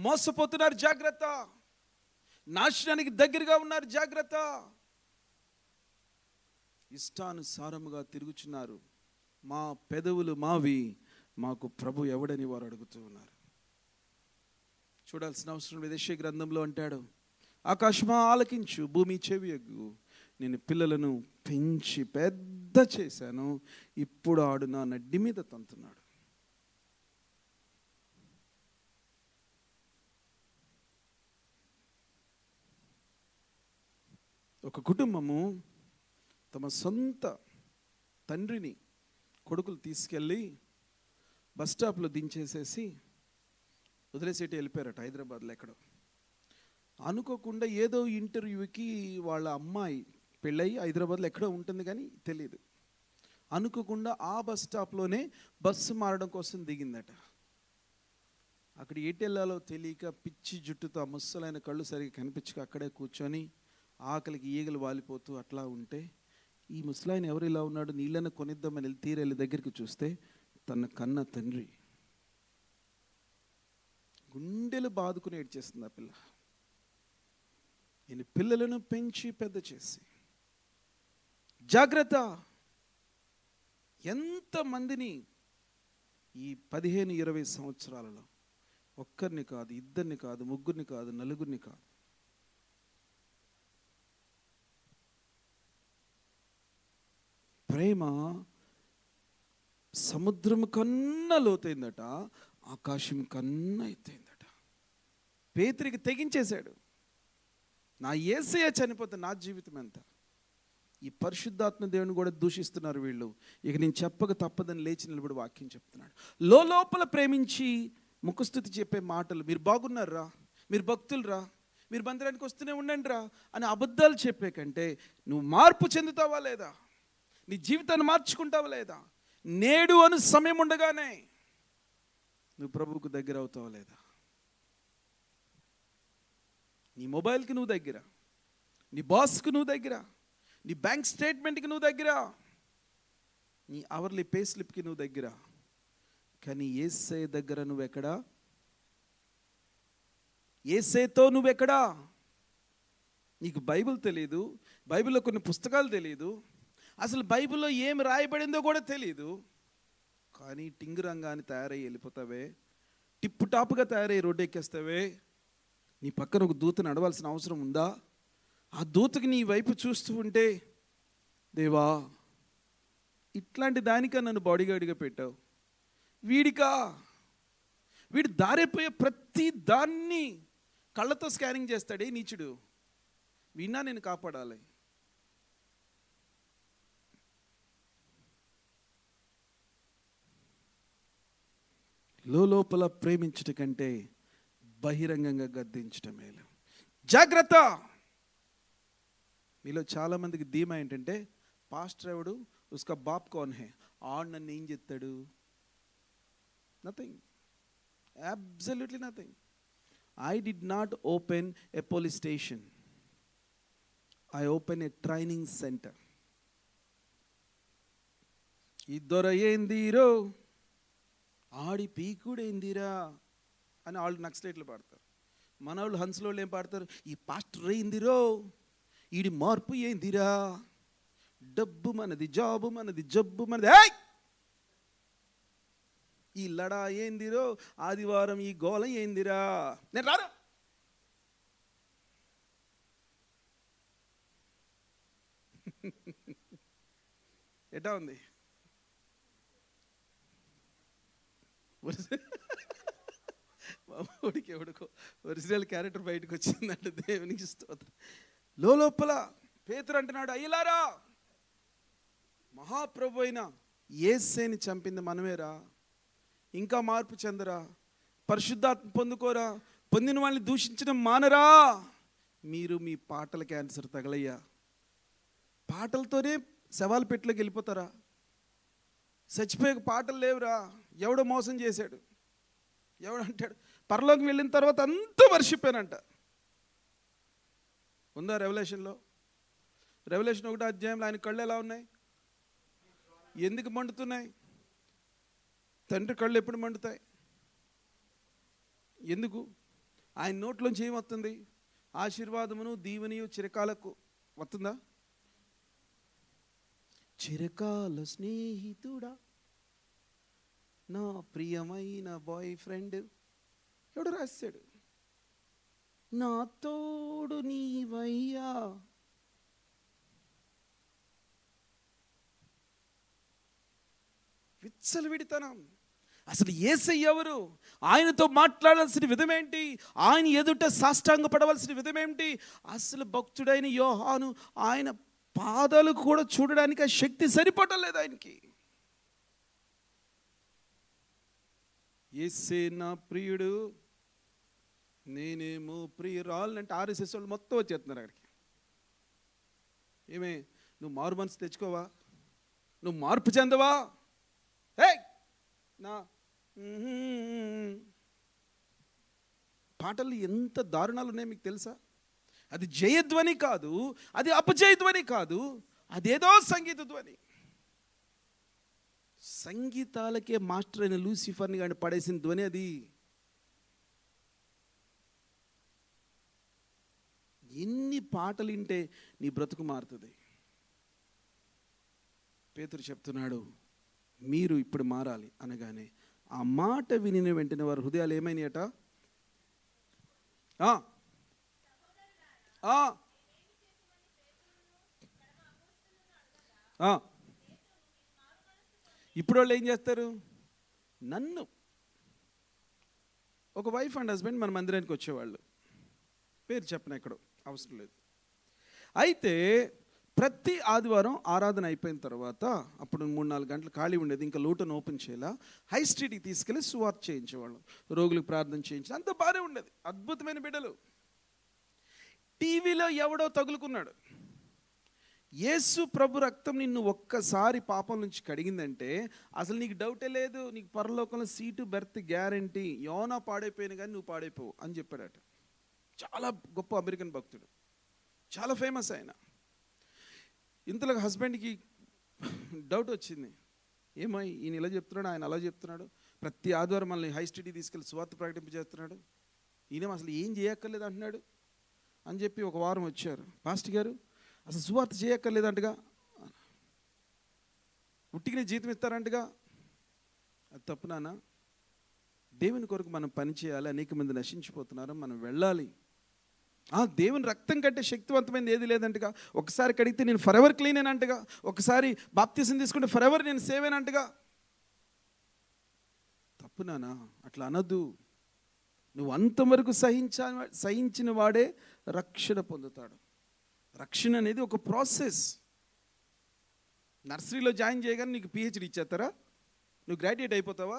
మోసపోతున్నారు జాగ్రత్త, నాశనానికి దగ్గరగా ఉన్నారు జాగ్రత్త, ఇష్టానుసారముగా తిరుగుచున్నారు, మా పెదవులు మావి, మాకు ప్రభు ఎవడని వారు అడుగుతూ ఉన్నారు. చూడాల్సిన అవసరం లేదు. యెషయా గ్రంథంలో అంటాడు, ఆకాశమా ఆలకించు, భూమి చెవియొగ్గు, నేను పిల్లలను పెంచి పెద్ద చేశాను, ఇప్పుడు ఆడు నా నడ్డి మీద తంతున్నాడు. ఒక కుటుంబము తమ సొంత తండ్రిని కొడుకులు తీసుకెళ్ళి బస్ స్టాప్లో దించేసేసి వదిలేసేటి వెళ్ళిపోయారట. హైదరాబాద్లో ఎక్కడో అనుకోకుండా ఏదో ఇంటర్వ్యూకి వాళ్ళ అమ్మాయి పెళ్ళయి హైదరాబాద్లో ఎక్కడో ఉంటుంది కానీ తెలియదు. అనుకోకుండా ఆ బస్ స్టాప్లోనే బస్సు మారడం కోసం దిగిందట. అక్కడ ఎటు వెళ్ళాలో తెలియక పిచ్చి జుట్టుతో ఆ ముసలైన కళ్ళు సరిగ్గా కనిపించక అక్కడే కూర్చొని ఆకలికి ఈగలు వాలిపోతూ అట్లా ఉంటే, ఈ ముసలాయన ఎవరు ఇలా ఉన్నాడు, నీళ్ళని కొనిద్దామని వెళ్ళి తీరెళ్ళి దగ్గరికి చూస్తే తన కన్న తండ్రి. గుండెలు బాదుకుని ఏడ్చేస్తుంది ఆ పిల్ల. నేను పిల్లలను పెంచి పెద్ద చేసి, జాగ్రత్త, ఎంతమందిని ఈ 15-20 సంవత్సరాలలో ఒక్కరిని కాదు, ఇద్దరిని కాదు, ముగ్గురిని కాదు, నలుగురిని కాదు, ప్రేమ సముద్రం కన్నా లోతైందట. ఆకాశం కన్నా ఎత్తైందట. పేతురికి తెగించేశాడు. నా యేసయ్య చనిపోతే నా జీవితం ఎంత. ఈ పరిశుద్ధాత్మ దేవుని కూడా దూషిస్తున్నారు వీళ్ళు. ఇక నేను చెప్పక తప్పదని లేచి నిలబడి వాక్యం చెప్తున్నాడు. లోపల ప్రేమించి ముఖస్థుతి చెప్పే మాటలు, మీరు బాగున్నారా, మీరు భక్తులరా, మీరు మందిరానికి వస్తూనే ఉండండి రా అని అబద్ధాలు చెప్పే కంటే నువ్వు మార్పు చెందుతావా లేదా, నీ జీవితాన్ని మార్చుకుంటావా లేదా, నేడు అను సమయం ఉండగానే నువ్వు ప్రభువుకు దగ్గర అవుతావా లేదా. నీ మొబైల్కి నువ్వు దగ్గర, నీ బాస్కి నువ్వు దగ్గర, నీ బ్యాంక్ స్టేట్మెంట్కి నువ్వు దగ్గర, నీ అవర్లీ పే స్లిప్కి నువ్వు దగ్గర. కానీ యేసయ్య దగ్గర నువ్వెక్కడా, యేసయ్యతో నువ్వెక్కడా. నీకు బైబిల్ తెలియదు, బైబిల్లో కొన్ని పుస్తకాలు తెలియదు, అసలు బైబిల్లో ఏమి రాయబడిందో కూడా తెలియదు. కానీ టింగు రంగాన్ని తయారై వెళ్ళిపోతావే, టిప్పు టాప్గా తయారై రోడ్డు ఎక్కేస్తావే. నీ పక్కన ఒక దూత నడవాల్సిన అవసరం ఉందా? ఆ దూతకి నీ వైపు చూస్తూ ఉంటే, దేవా ఇట్లాంటి దానికా నన్ను బాడీగార్డ్గా పెట్టావు, వీడు దారైపోయే ప్రతి దాన్ని కళ్ళతో స్కానింగ్ చేస్తాడే నీచుడు, వీణా నేను కాపాడాలి. లోపల ప్రేమించట కంటే బహిరంగంగా గద్దించటం మేలు. జాగ్రత్త. మీలో చాలామందికి ధీమా ఏంటంటే, పాస్టర్ ఎవడు, ఉస్కా బాప్ కౌన్ హే, ఆడు నన్ను ఏం చెప్తాడు. Nothing, absolutely nothing. I did not open a police station, I open a training centre. ఇద్దరు ఏందిరో ఆడి పీకుడేందిరా అని వాళ్ళు నక్సలైట్లు పాడతారు. మన వాళ్ళు హన్స్లోళ్ళు ఏం పాడతారు, ఈ పాస్టర్ ఏందిరో, ఈడి మార్పు ఏందిరా, డబ్బు మనది, జాబు మనది, జబ్బు మనది, ఈ లడా ఏందిరో, ఆదివారం ఈ గోల ఏందిరా, నేను రాను. ఎటా ఉంది మామూడికి ఎవడికో ఒరిజినల్ క్యారెక్టర్ బయటకు వచ్చిందంటే దేవునికి స్తోత్రం. లోపల పేతురు అంటున్నాడు, అయ్యలారా, మహాప్రభు అయిన యేసేని చంపింది మనమేరా, ఇంకా మార్పు చెందరా, పరిశుద్ధాత్మ పొందుకోరా, పొందిన వాళ్ళని దూషించడం మానరా. మీరు మీ పాటల క్యాన్సర్ తగలయ్యా. పాటలతోనే శవాల పెట్టలోకి వెళ్ళిపోతారా. చచ్చిపోయే పాటలు లేవురా. ఎవడో మోసం చేశాడు, ఎవడంటాడు పరలోకి వెళ్ళిన తర్వాత అంతా వర్షిపోయానంట. ఉందా రెవల్యూషన్లో? రెవల్యూషన్ 1వ అధ్యాయంలో ఆయన కళ్ళు ఎలా ఉన్నాయి, ఎందుకు మండుతున్నాయి? తండ్రి కళ్ళు ఎప్పుడు మండుతాయి? ఎందుకు? ఆయన నోట్లోంచి ఏం వస్తుంది? ఆశీర్వాదమును దీవెనియు చిరకాలకు వస్తుందా? చిరకాల స్నేహితుడా, నా ప్రియమైన బాయ్ ఫ్రెండ్, ఎవడు రాశాడు? నా తోడు నీవయ్యా. విచ్చలవిడితనం. అసలు యేసయ్య ఎవరు? ఆయనతో మాట్లాడాల్సిన విధమేంటి? ఆయన ఎదుట సాష్టాంగ పడవలసిన విధమేంటి? అసలు భక్తుడైన యోహాను ఆయన పాదాలు కూడా చూడడానికి ఆ శక్తి సరిపడలేదు లేదు ఆయనకి. యేసే నా ప్రియుడు, నేనేమో ప్రియురాలు అంటే ఆర్ఎస్ఎస్ వాళ్ళు మొత్తం వచ్చేస్తున్నారు అక్కడికి. ఏమే, నువ్వు మారు మనసు తెచ్చుకోవా? నువ్వు మార్పు చెందవా? నా పాటలు ఎంత దారుణాలు ఉన్నాయి మీకు తెలుసా? అది జయధ్వని కాదు, అది అపజయధ్వని కాదు, అదేదో సంగీత ధ్వని. సంగీతాలకే మాస్టర్ అయిన లూసిఫర్ని కానీ పడేసిన ధ్వని అది. ఎన్ని పాటలు వింటే నీ బ్రతుకు మారుతుంది. పేతురు చెప్తున్నాడు, మీరు ఇప్పుడు మారాలి అనగానే ఆ మాట వినిన వెంటనే వారి హృదయాలు ఏమైనాయట? ఇప్పుడు వాళ్ళు ఏం చేస్తారు? నన్ను ఒక వైఫ్ అండ్ హస్బెండ్ మన మందిరానికి వచ్చేవాళ్ళు. పేరు చెప్పను, ఎక్కడో అవసరం లేదు. అయితే ప్రతి ఆదివారం ఆరాధన అయిపోయిన తర్వాత, అప్పుడు 3-4 గంటలు ఖాళీ ఉండేది, ఇంకా లూటను ఓపెన్ చేయాల, హై స్ట్రీట్కి తీసుకెళ్ళి సువార్త చేయించేవాళ్ళం, రోగులకు ప్రార్థన చేయించి, అంత బాగానే ఉండేది. అద్భుతమైన బిడ్డలు. టీవీలో ఎవడో తగులుకున్నాడు, యేసు ప్రభు రక్తం నిన్ను ఒక్కసారి పాపం నుంచి కడిగిందంటే అసలు నీకు డౌటే లేదు, నీకు పరలోకంలో సీటు బెర్త్ గ్యారంటీ, యోనా పాడైపోయిన కానీ నువ్వు పాడైపోవు అని చెప్పాడట. చాలా గొప్ప అమెరికన్ భక్తుడు, చాలా ఫేమస్ ఆయన. ఇంతలో హస్బెండ్కి డౌట్ వచ్చింది, ఏమో ఈయన ఇలా చెప్తున్నాడు, ఆయన అలా చెప్తున్నాడు, ప్రతి ఆదివారం మనల్ని హై స్ట్రీట్కి తీసుకెళ్ళి సువార్త ప్రకటింపజేస్తున్నాడు, ఈయన అసలు ఏం చేయక్కర్లేదు అంటున్నాడు అని చెప్పి ఒక వారం వచ్చారు. పాస్టర్ గారు అసలు సువార్త చేయక్కర్లేదంటగా, ఉట్టికినే జీతం ఇస్తారంటగా. అది తప్పు నాన్న, దేవుని కొరకు మనం పని చేయాలి, అనేక మంది నశించిపోతున్నారు, మనం వెళ్ళాలి. దేవుని రక్తం కంటే శక్తివంతమైనది ఏది లేదంటగా, ఒకసారి కడిగితే నేను ఫర్ ఎవర్ క్లీన్ అయినంటగా, ఒకసారి బాప్తిజం తీసుకుంటే ఫర్ ఎవర్ నేను సేవ్ అయినంటగా. తప్పు నాన్న, అట్లా అనద్దు. నువ్వు అంతవరకు సహించిన వాడే రక్షణ పొందుతాడు. రక్షణ అనేది ఒక ప్రాసెస్. నర్సరీలో జాయిన్ చేయగానే నీకు పిహెచ్డి ఇచ్చేస్తారా? నువ్వు గ్రాడ్యుయేట్ అయిపోతావా?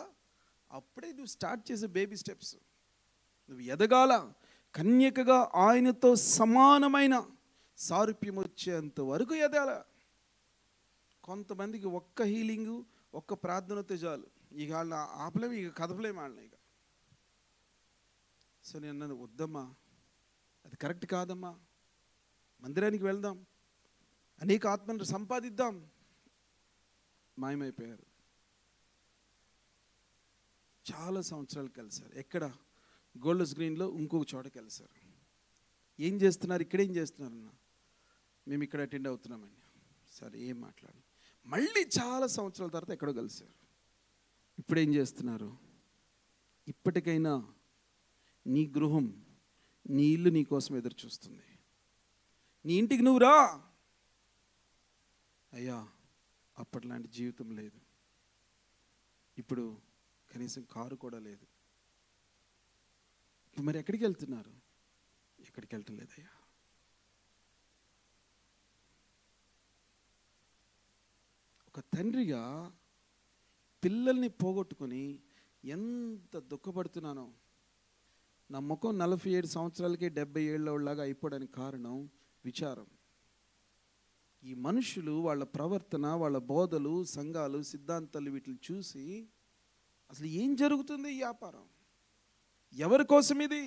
అప్పుడే నువ్వు స్టార్ట్ చేసే బేబీ స్టెప్స్. నువ్వు ఎదగాల, కన్యకగా ఆయనతో సమానమైన సారూప్యం వచ్చేంత వరకు ఎదగాల. కొంతమందికి ఒక్క హీలింగు, ఒక్క ప్రార్థనతో చాలు, ఇక వాళ్ళని ఆపలేము, ఇక కదపలేము వాళ్ళని. ఇక సో నేను అన్నది, వద్దమ్మా, అది కరెక్ట్ కాదమ్మా, మందిరానికి వెళ్దాం, అనేక ఆత్మను సంపాదిద్దాం. మాయమైపోయారు. చాలా సంవత్సరాలు కలిసారు. ఎక్కడ? గోల్డెస్ గ్రీన్లో ఇంకొక చోట కలిసారు. ఏం చేస్తున్నారు, ఇక్కడేం చేస్తున్నారన్న? మేము ఇక్కడ అటెండ్ అవుతున్నామండి. సరే, ఏం మాట్లాడాలి. మళ్ళీ చాలా సంవత్సరాల తర్వాత ఎక్కడో కలిసారు. ఇప్పుడేం చేస్తున్నారు? ఇప్పటికైనా నీ గృహం, నీ ఇల్లు నీ కోసం ఎదురు చూస్తుంది, నీ ఇంటికి నువ్వు రా. అయ్యా, అప్పట్లాంటి జీవితం లేదు, ఇప్పుడు కనీసం కారు కూడా లేదు. మరి ఎక్కడికి వెళ్తున్నారు? ఎక్కడికి వెళ్ళటం లేదయ్యా. ఒక తండ్రిగా పిల్లల్ని పోగొట్టుకొని ఎంత దుఃఖపడుతున్నానో. నా ముఖం 47 సంవత్సరాలకే 70 ఏళ్ళలాగా అయిపోవడానికి కారణం విచారం. ఈ మనుషులు, వాళ్ళ ప్రవర్తన, వాళ్ళ బోధలు, సంఘాలు, సిద్ధాంతాలు, వీటిని చూసి అసలు ఏం జరుగుతుంది ఈ వ్యాపారం? ఎవరి కోసం ఇది?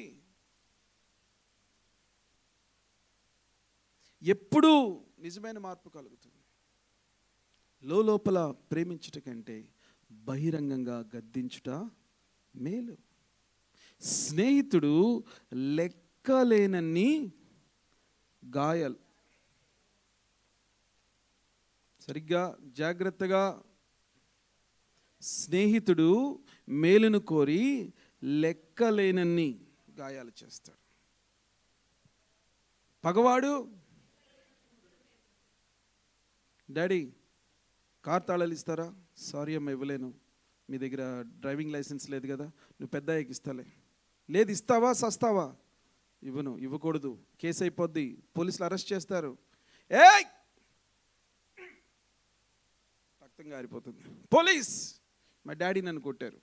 ఎప్పుడు నిజమైన మార్పు కలుగుతుంది? లోపల ప్రేమించుట కంటే బహిరంగంగా గద్దించుట మేలు. స్నేహితుడు లెక్కలేనన్ని గాయాలు. సరిగ్గా జాగ్రత్తగా, స్నేహితుడు మేలును కోరి లెక్కలేనన్ని గాయాలు చేస్తాడు. పగవాడు, డాడీ కార్ తాళాలు ఇస్తారా? సారీ అమ్మ, ఇవ్వలేను, మీ దగ్గర డ్రైవింగ్ లైసెన్స్ లేదు కదా, నువ్వు పెద్ద ఇస్తాలే. లేదు, ఇస్తావా సస్తావా? ఇవ్వను. ఇవ్వకూడదు, కేసు అయిపోద్ది, పోలీసులు అరెస్ట్ చేస్తారు. ఏయ్, రక్తం గారిపోతుంది, పోలీస్, మా డాడీ నన్ను కొట్టారు.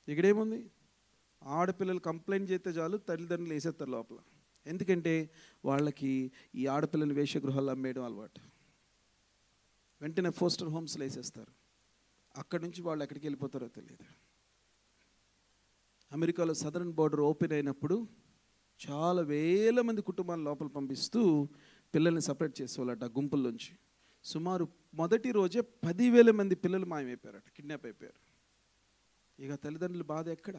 ఇక్కడేముంది? ఆడపిల్లలు కంప్లైంట్ చేస్తే చాలు, తల్లిదండ్రులు వేసేస్తారు లోపల. ఎందుకంటే వాళ్ళకి ఈ ఆడపిల్లలు వేశ్యగృహాల్లో అమ్మేయడం అలవాటు. వెంటనే ఫోస్టర్ హోమ్స్లో వేసేస్తారు. అక్కడి నుంచి వాళ్ళు ఎక్కడికి వెళ్ళిపోతారో తెలియదు. అమెరికాలో సదరన్ బోర్డర్ ఓపెన్ అయినప్పుడు చాలా వేల మంది కుటుంబాలను లోపల పంపిస్తూ పిల్లల్ని సపరేట్ చేసేవాళ్ళట గుంపుల్లోంచి. సుమారు మొదటి రోజే 10,000 మంది పిల్లలు మాయమైపోయారట, కిడ్నాప్ అయిపోయారు. ఇక తల్లిదండ్రుల బాధ ఎక్కడ?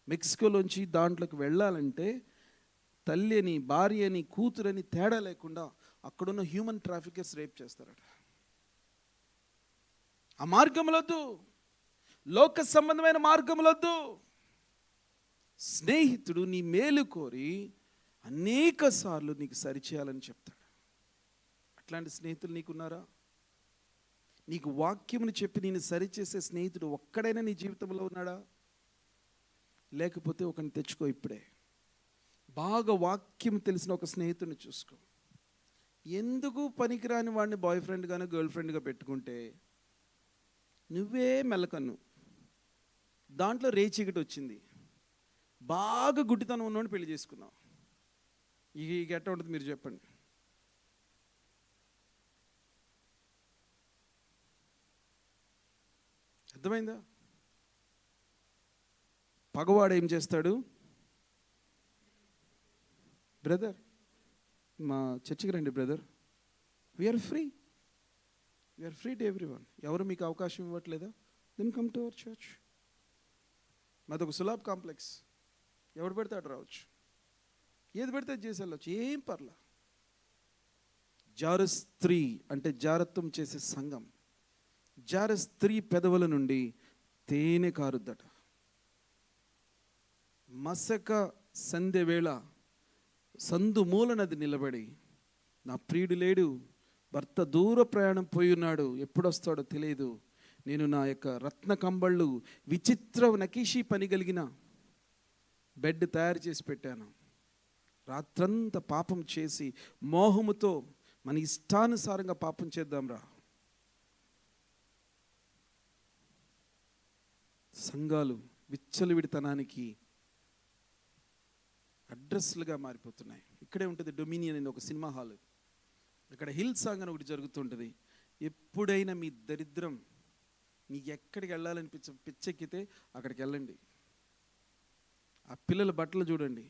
మెక్సికోలోంచి దాంట్లోకి వెళ్ళాలంటే తల్లి అని, భార్య అని, కూతురని తేడా లేకుండా అక్కడున్న హ్యూమన్ ట్రాఫికర్స్ రేప్ చేస్తారట. ఆ మార్గములొద్దు, లోక సంబంధమైన మార్గములొద్దు. స్నేహితుడు నీ మేలు కోరి అనేక సార్లు నీకు సరిచేయాలని చెప్తాడు. అట్లాంటి స్నేహితులు నీకున్నారా? నీకు వాక్యమును చెప్పి నేను సరిచేసే స్నేహితుడు ఒక్కడైనా నీ జీవితంలో ఉన్నాడా? లేకపోతే ఒకరిని తెచ్చుకో ఇప్పుడే. బాగా వాక్యం తెలిసిన ఒక స్నేహితుడిని చూసుకో. ఎందుకు పనికిరాని వాడిని బాయ్ ఫ్రెండ్గానో గర్ల్ ఫ్రెండ్గా పెట్టుకుంటే నువ్వే మెల్లకన్ను, దాంట్లో రేచీకటి వచ్చింది, బాగా గుడ్డితనం ఉన్నోడిని పెళ్లి చేసుకున్నావు. ఇక ఎట్లా ఉంటుంది మీరు చెప్పండి? అర్థమైందా? పగవాడు ఏం చేస్తాడు? బ్రదర్, మా చర్చికి రండి brother, we are free to everyone. ఎవరు మీకు అవకాశం ఇవ్వట్లేదా? Then come to our church. మాది ఒక సులాబ్ కాంప్లెక్స్, ఎవడు పెడితే అటు రావచ్చు, ఏది పెడితే అది చేసి వెళ్ళవచ్చు, ఏం పర్లా. జార స్త్రీ అంటే జారత్వం చేసే సంఘం. జార స్త్రీ పెదవుల నుండి తేనె కారుద్దట. మసక సంధ్య వేళ సందు మూలనది నిలబడి, నా ప్రియుడు లేడు, భర్త దూర ప్రయాణం పోయి ఉన్నాడు, ఎప్పుడొస్తాడో తెలియదు, నేను నా యొక్క రత్న కంబళ్ళు విచిత్ర నకీషి పని కలిగిన బెడ్ తయారు చేసి పెట్టాను, రాత్రంతా పాపం చేసి మోహముతో మన ఇష్టానుసారంగా పాపం చేద్దాంరా. సంఘాలు విచ్చలవిడితనానికి అడ్రస్లుగా మారిపోతున్నాయి. ఇక్కడే ఉంటుంది డొమినియన్ అని ఒక సినిమా హాల్, ఇక్కడ హిల్ సాంగ్ అని ఒకటి జరుగుతుంటుంది. ఎప్పుడైనా మీ దరిద్రం మీకు ఎక్కడికి వెళ్ళాలని పిచ్చెక్కితే అక్కడికి వెళ్ళండి. ఆ పిల్లల బట్టలు చూడండి,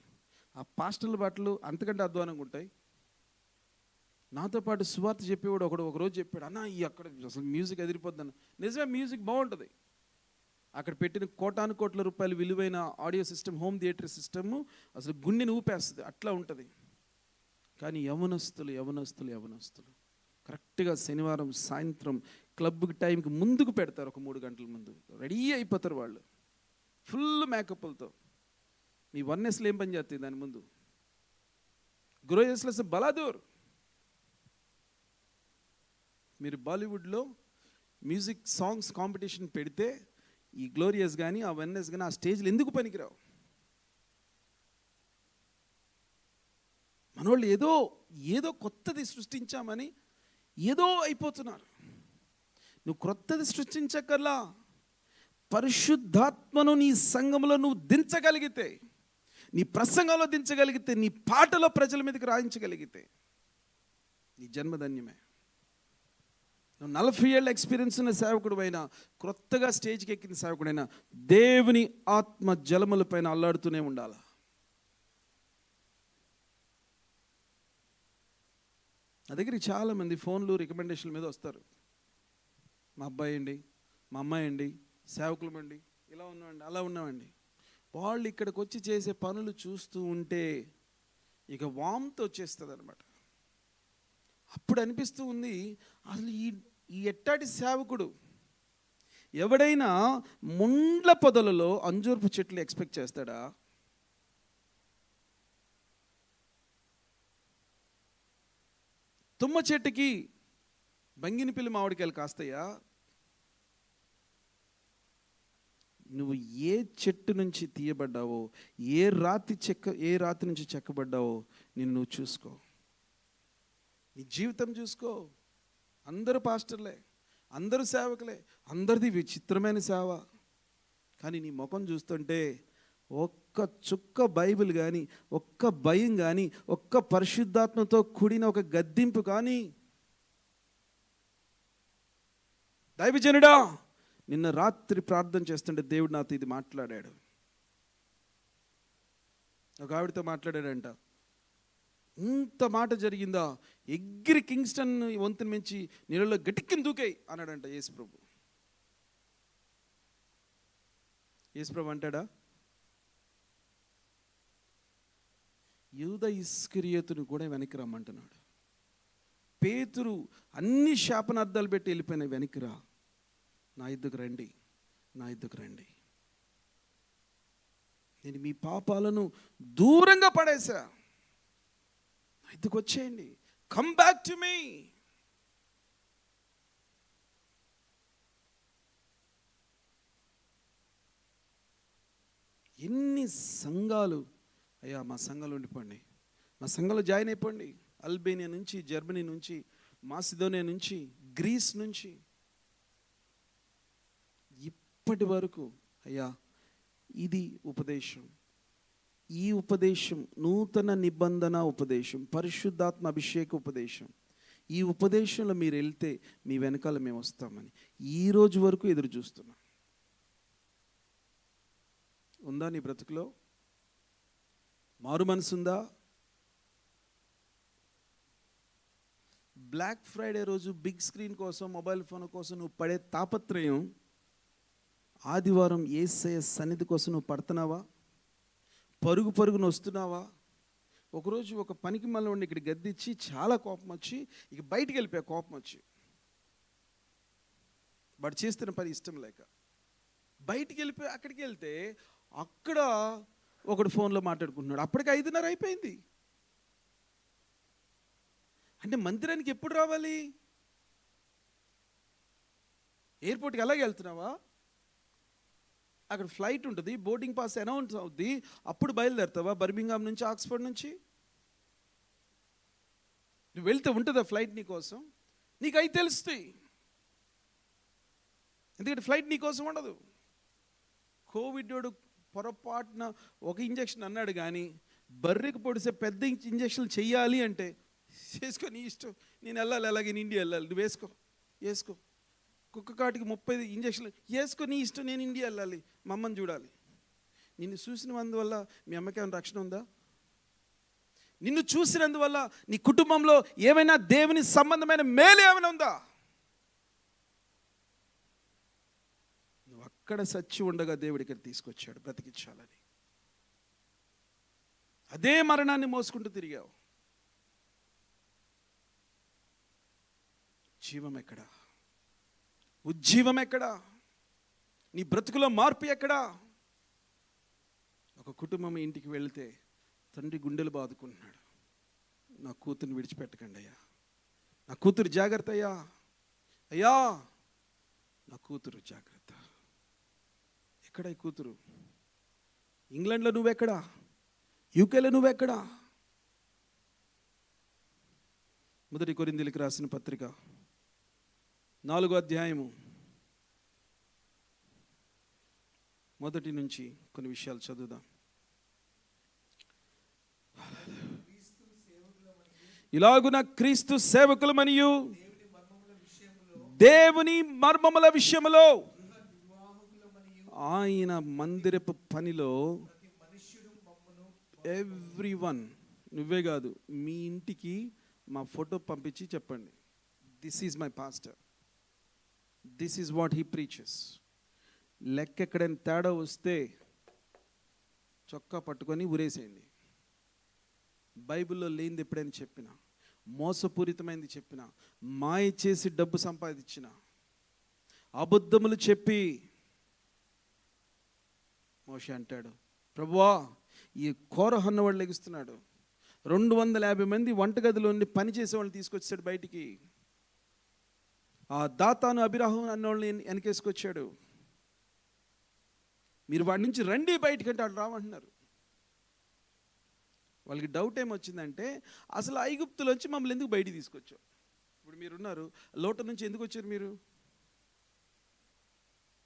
ఆ పాస్టర్ల బట్టలు అంతకంటే అధ్వానంగా ఉంటాయి. నాతో పాటు సువార్త చెప్పేవాడు ఒకరోజు చెప్పాడు, అన్న ఈ అక్కడ అసలు మ్యూజిక్ ఎదిరిపోద్ది అన్న. నిజమే, మ్యూజిక్ బాగుంటుంది. అక్కడ పెట్టిన కోటాను కోట్ల రూపాయలు విలువైన audio system, home theatre system అసలు గుండెని ఊపేస్తుంది, అట్లా ఉంటుంది. కానీ యవనస్తులు కరెక్ట్గా శనివారం సాయంత్రం క్లబ్కి టైంకి ముందుకు పెడతారు, ఒక 3 గంటల ముందు రెడీ అయిపోతారు వాళ్ళు, ఫుల్ మేకప్లతో. మీ వన్నెస్లో ఏం పని చేస్తుంది దాని ముందు? గ్రోయస్లెస్ బలాదూర్. మీరు బాలీవుడ్లో మ్యూజిక్ సాంగ్స్ కాంపిటీషన్ పెడితే ఈ గ్లోరియస్ కానీ ఆ వన్నెస్ కానీ ఆ స్టేజ్లో ఎందుకు పనికిరావు? మనోళ్ళు ఏదో కొత్తది సృష్టించామని ఏదో అయిపోతున్నారు. నువ్వు కొత్తది సృష్టించకల్లా పరిశుద్ధాత్మను నీ సంఘంలో నువ్వు దించగలిగితే, నీ ప్రసంగంలో దించగలిగితే, నీ పాటలో ప్రజల మీదకి రాయించగలిగితే నీ జన్మధన్యమే. నువ్వు 40 ఏళ్ళ ఎక్స్పీరియన్స్ ఉన్న సేవకుడు అయినా, క్రొత్తగా స్టేజ్కి ఎక్కిన సేవకుడైనా దేవుని ఆత్మ జలముల పైన అల్లాడుతూనే ఉండాలి. నా దగ్గరికి చాలామంది ఫోన్లు రికమెండేషన్ల మీద వస్తారు. మా అబ్బాయి అండి, మా అమ్మాయి అండి, సేవకులమండి, ఇలా ఉన్నామండి, అలా ఉన్నామండి. వాళ్ళు ఇక్కడికి వచ్చి చేసే పనులు చూస్తూ ఉంటే ఇక వామ్తో వచ్చేస్తుంది అనమాట. అప్పుడు అనిపిస్తూ ఉంది, అసలు ఈ ఎట్టాటి సేవకుడు ఎవడైనా ముండ్ల పొదలలో అంజూరపు చెట్లు ఎక్స్పెక్ట్ చేస్తాడా? తుమ్మ చెట్టుకి బంగినపిల్లి మామిడికాయలు కాస్తాయా? నువ్వు ఏ చెట్టు నుంచి తీయబడ్డావో, ఏ రాతి నుంచి చెక్కబడ్డావో నువ్వు చూసుకో. నీ జీవితం చూసుకో. అందరూ పాస్టర్లే, అందరూ సేవకులే, అందరిది విచిత్రమైన సేవ. కానీ నీ ముఖం చూస్తుంటే ఒక్క చుక్క బైబిల్ కానీ, ఒక్క భయం కానీ, ఒక్క పరిశుద్ధాత్మతో కూడిన ఒక గద్దింపు కానీ. దైవజనుడా, నిన్న రాత్రి ప్రార్థన చేస్తుంటే దేవుడు నాతో ఇది మాట్లాడాడు. ఒక ఆవిడతో మాట్లాడాడంట. ఇంత మాట జరిగిందా? ఎగిరి కింగ్స్టన్ వంతెన మించి నీళ్ళలో గట్టిక్కిని దూకాయి అన్నాడంట యేసుప్రభు. యేసుప్రభు అంటాడా? యూదా ఇస్కరియోతును కూడా వెనక్కి రమ్మంటున్నాడు. పేతురు అన్ని శాపనార్థాలు పెట్టి వెళ్ళిపోయిన వెనక్కి రా, నా యుద్ధకు రండి, నా యుద్ధకు రండి, నేను మీ పాపాలను దూరంగా పడేసా, నా యుద్ధకు వచ్చేయండి, కమ్ బ్యాక్ టు మీ. ఎన్ని సంఘాలు, అయ్యా మా సంఘాలు ఉండిపోండి, మా సంఘంలో జాయిన్ అయిపోండి. అల్బేనియా నుంచి, జర్మనీ నుంచి, మాసిదోనియా నుంచి, గ్రీస్ నుంచి, ఇప్పటి వరకు అయ్యా ఇది ఉపదేశం. ఈ ఉపదేశం నూతన నిబంధన ఉపదేశం, పరిశుద్ధాత్మ అభిషేక ఉపదేశం. ఈ ఉపదేశంలో మీరు వెళ్తే మీ వెనకాల మేము వస్తామని ఈ రోజు వరకు ఎదురు చూస్తున్నాం. ఉందా నీ బ్రతుకులో మారు మనసు? ఉందా? బ్లాక్ ఫ్రైడే రోజు బిగ్ స్క్రీన్ కోసం, మొబైల్ ఫోన్ కోసం నువ్వు పడే తాపత్రయం, ఆదివారం యేసయ్య సన్నిధి కోసం నువ్వు పడుతున్నావా? పరుగు పరుగున వస్తున్నావా? ఒకరోజు ఒక పనికి మళ్ళీ ఉండి ఇక్కడ గద్దిచ్చి చాలా కోపం వచ్చి ఇక బయటికి వెళ్ళిపోయా. కోపం వచ్చి వాడు చేస్తున్న పని ఇష్టం లేక బయటికి వెళ్ళిపోయి, అక్కడికి వెళ్తే అక్కడ ఒకడు ఫోన్లో మాట్లాడుకుంటున్నాడు. అప్పటికి 5:30 అయిపోయింది. అంటే మందిరానికి ఎప్పుడు రావాలి? ఎయిర్పోర్ట్కి అలాగే వెళ్తున్నావా? అక్కడ ఫ్లైట్ ఉంటుంది, బోర్డింగ్ పాస్ అనౌన్స్ అవుద్ది, అప్పుడు బయలుదేరుతావా? బర్మింగ్హామ్ నుంచి, ఆక్స్ఫర్డ్ నుంచి నువ్వు వెళ్తే ఉంటుందా ఫ్లైట్ నీకోసం? నీకు అవి తెలుస్తాయి, ఎందుకంటే ఫ్లైట్ నీకోసం ఉండదు. కోవిడ్ పొరపాటున ఒక ఇంజక్షన్ అన్నాడు కానీ బర్రెకు పొడిసే పెద్ద ఇంజక్షన్ చెయ్యాలి అంటే చేసుకో, నీ ఇష్టం. నేను వెళ్ళాలి, అలాగే నేను ఇండియా వెళ్ళాలి, నువ్వు వేసుకో. కుక్క కాటికి 30 ఇంజక్షన్లు వేసుకో, నీ ఇష్టం. నేను ఇండియా వెళ్ళాలి, మా అమ్మని చూడాలి. నిన్ను చూసినందువల్ల మీ అమ్మకి ఏమైనా రక్షణ ఉందా? నిన్ను చూసినందువల్ల నీ కుటుంబంలో ఏమైనా దేవుని సంబంధమైన మేలు ఏమైనా ఉందా? నువ్వు అక్కడ సచ్చి ఉండగా దేవుడి ఇక్కడ తీసుకొచ్చాడు బ్రతికించాలని. అదే మరణాన్ని మోసుకుంటూ తిరిగావు. జీవం ఎక్కడా? ఉజ్జీవం ఎక్కడా? నీ బ్రతుకులో మార్పు ఎక్కడా? ఒక కుటుంబం ఇంటికి వెళితే తండ్రి గుండెలు బాదుకుంటున్నాడు, నా కూతుర్ని విడిచిపెట్టకండి అయ్యా, నా కూతురు జాగ్రత్త అయ్యా, అయ్యా నా కూతురు జాగ్రత్త. ఎక్కడ ఈ కూతురు? ఇంగ్లాండ్లో నువ్వెక్కడా? యూకేలో నువ్వెక్కడా? 1 కొరింథీయులకు రాసిన పత్రిక 4వ అధ్యాయము 1 నుంచి కొన్ని విషయాలు చదువుదాం. ఇలాగున క్రీస్తు సేవకులమనియు దేవుని మర్మముల విషయములో ఆయన మందిరపు పనిలో ఎవ్రీవన్, నువ్వే కాదు మీ ఇంటికి మా ఫోటో పంపించి చెప్పండి, this is my pastor, this is what he preaches. లెక్క ఎక్కడైనా తేడా వస్తే చొక్కా పట్టుకొని ఉరేసేయండి. బైబిల్లో లేనిది ఎప్పుడైనా చెప్పిన, మోసపూరితమైనది చెప్పిన, మాయ చేసి డబ్బు సంపాదించిన, అబద్ధములు చెప్పి, మోషే అంటాడు, ప్రభువా ఈ కోరహు అన్నవాడు లెగిస్తున్నాడు, 250 మంది వంటగదిలో ఉండి పని చేసేవాళ్ళని తీసుకొచ్చాడు బయటికి, ఆ దాతాను అభిరాహం అన్నవాళ్ళని వెనకేసుకొచ్చాడు. మీరు వాడి నుంచి రండి బయటకంటే వాళ్ళు రావంటున్నారు. వాళ్ళకి డౌట్ ఏమొచ్చిందంటే, అసలు ఐగుప్తులోంచి మమ్మల్ని ఎందుకు బయటికి తీసుకొచ్చావు? ఇప్పుడు మీరున్నారు, లోట నుంచి ఎందుకు వచ్చారు మీరు?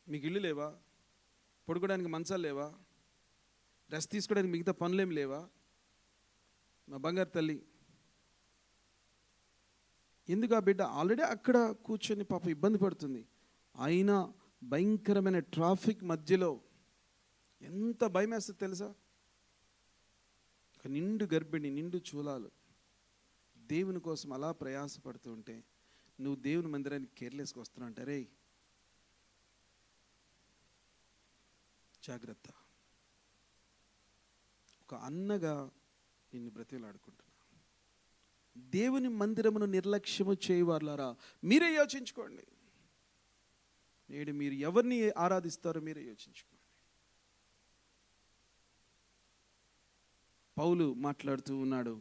మీకు ఇల్లు లేవా? పడుకోవడానికి మంచాలు లేవా? రెస్ట్ తీసుకోవడానికి మిగతా పనులేం లేవా? మా బంగారు తల్లి ఎందుకు? ఆ బిడ్డ ఆల్రెడీ అక్కడ కూర్చొని పాప ఇబ్బంది పడుతుంది. అయినా భయంకరమైన ట్రాఫిక్ మధ్యలో ఎంత భయం వేస్తుంది తెలుసా? నిండు గర్భిణి, నిండు చూలాలు దేవుని కోసం అలా ప్రయాసపడుతూ ఉంటే నువ్వు దేవుని మందిరానికి కేర్లెస్గా వస్తున్నావు అంటారే, జాగ్రత్త. ఒక అన్నగా నిన్ను బ్రతిలాడుకుంటున్నా. దేవుని మందిరమును నిర్లక్ష్యము చేయవారులారా మీరే యోచించుకోండి. నేడు మీరు ఎవరిని ఆరాధిస్తారో మీరే యోచించుకోండి. పౌలు మాట్లాడుతూ ఉన్నాడు,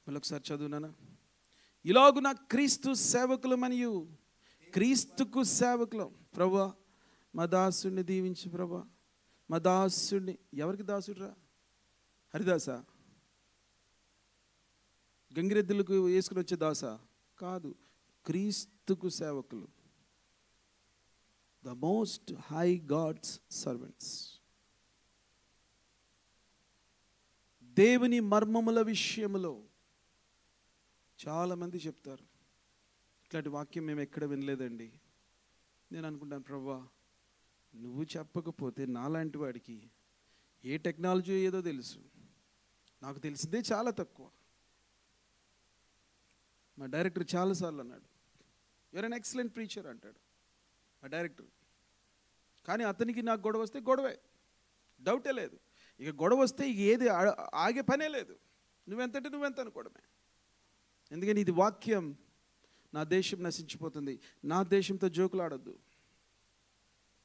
మళ్ళొకసారి చదువునానా. ఇలాగున క్రీస్తు సేవకులమనియు, క్రీస్తుకు సేవకులం. ప్రభువా మా దాసుని దీవించు ప్రభువా, మా దాసుడిని. ఎవరికి దాసుడురా? హరిదాసా? గంగిరెద్దులకు వేసుకుని వచ్చే దాసా? కాదు, క్రీస్తుకు సేవకులు. The most high God's servants. దేవుని మర్మముల విషయములో చాలామంది చెప్తారు, ఇట్లాంటి వాక్యం మేము ఎక్కడ వినలేదండి. నేను అనుకుంటాను, ప్రభువా నువ్వు చెప్పకపోతే నాలాంటి వాడికి ఏ టెక్నాలజీ ఏదో తెలుసు, నాకు తెలిసిందే చాలా తక్కువ. మా డైరెక్టర్ చాలాసార్లు అన్నాడు, యూఆర్ అన్ ఎక్సలెంట్ ప్రీచర్ అంటాడు మా డైరెక్టర్. కానీ అతనికి నాకు గొడవ వస్తే గొడవే, డౌటే లేదు. ఇక గొడవ వస్తే ఏది ఆగే పనే లేదు. నువ్వెంతంటే నువ్వెంత అనుకోవడమే. ఎందుకని ఇది వాక్యం. నా దేశం నశించిపోతుంది. నా దేశంతో జోకులాడద్దు,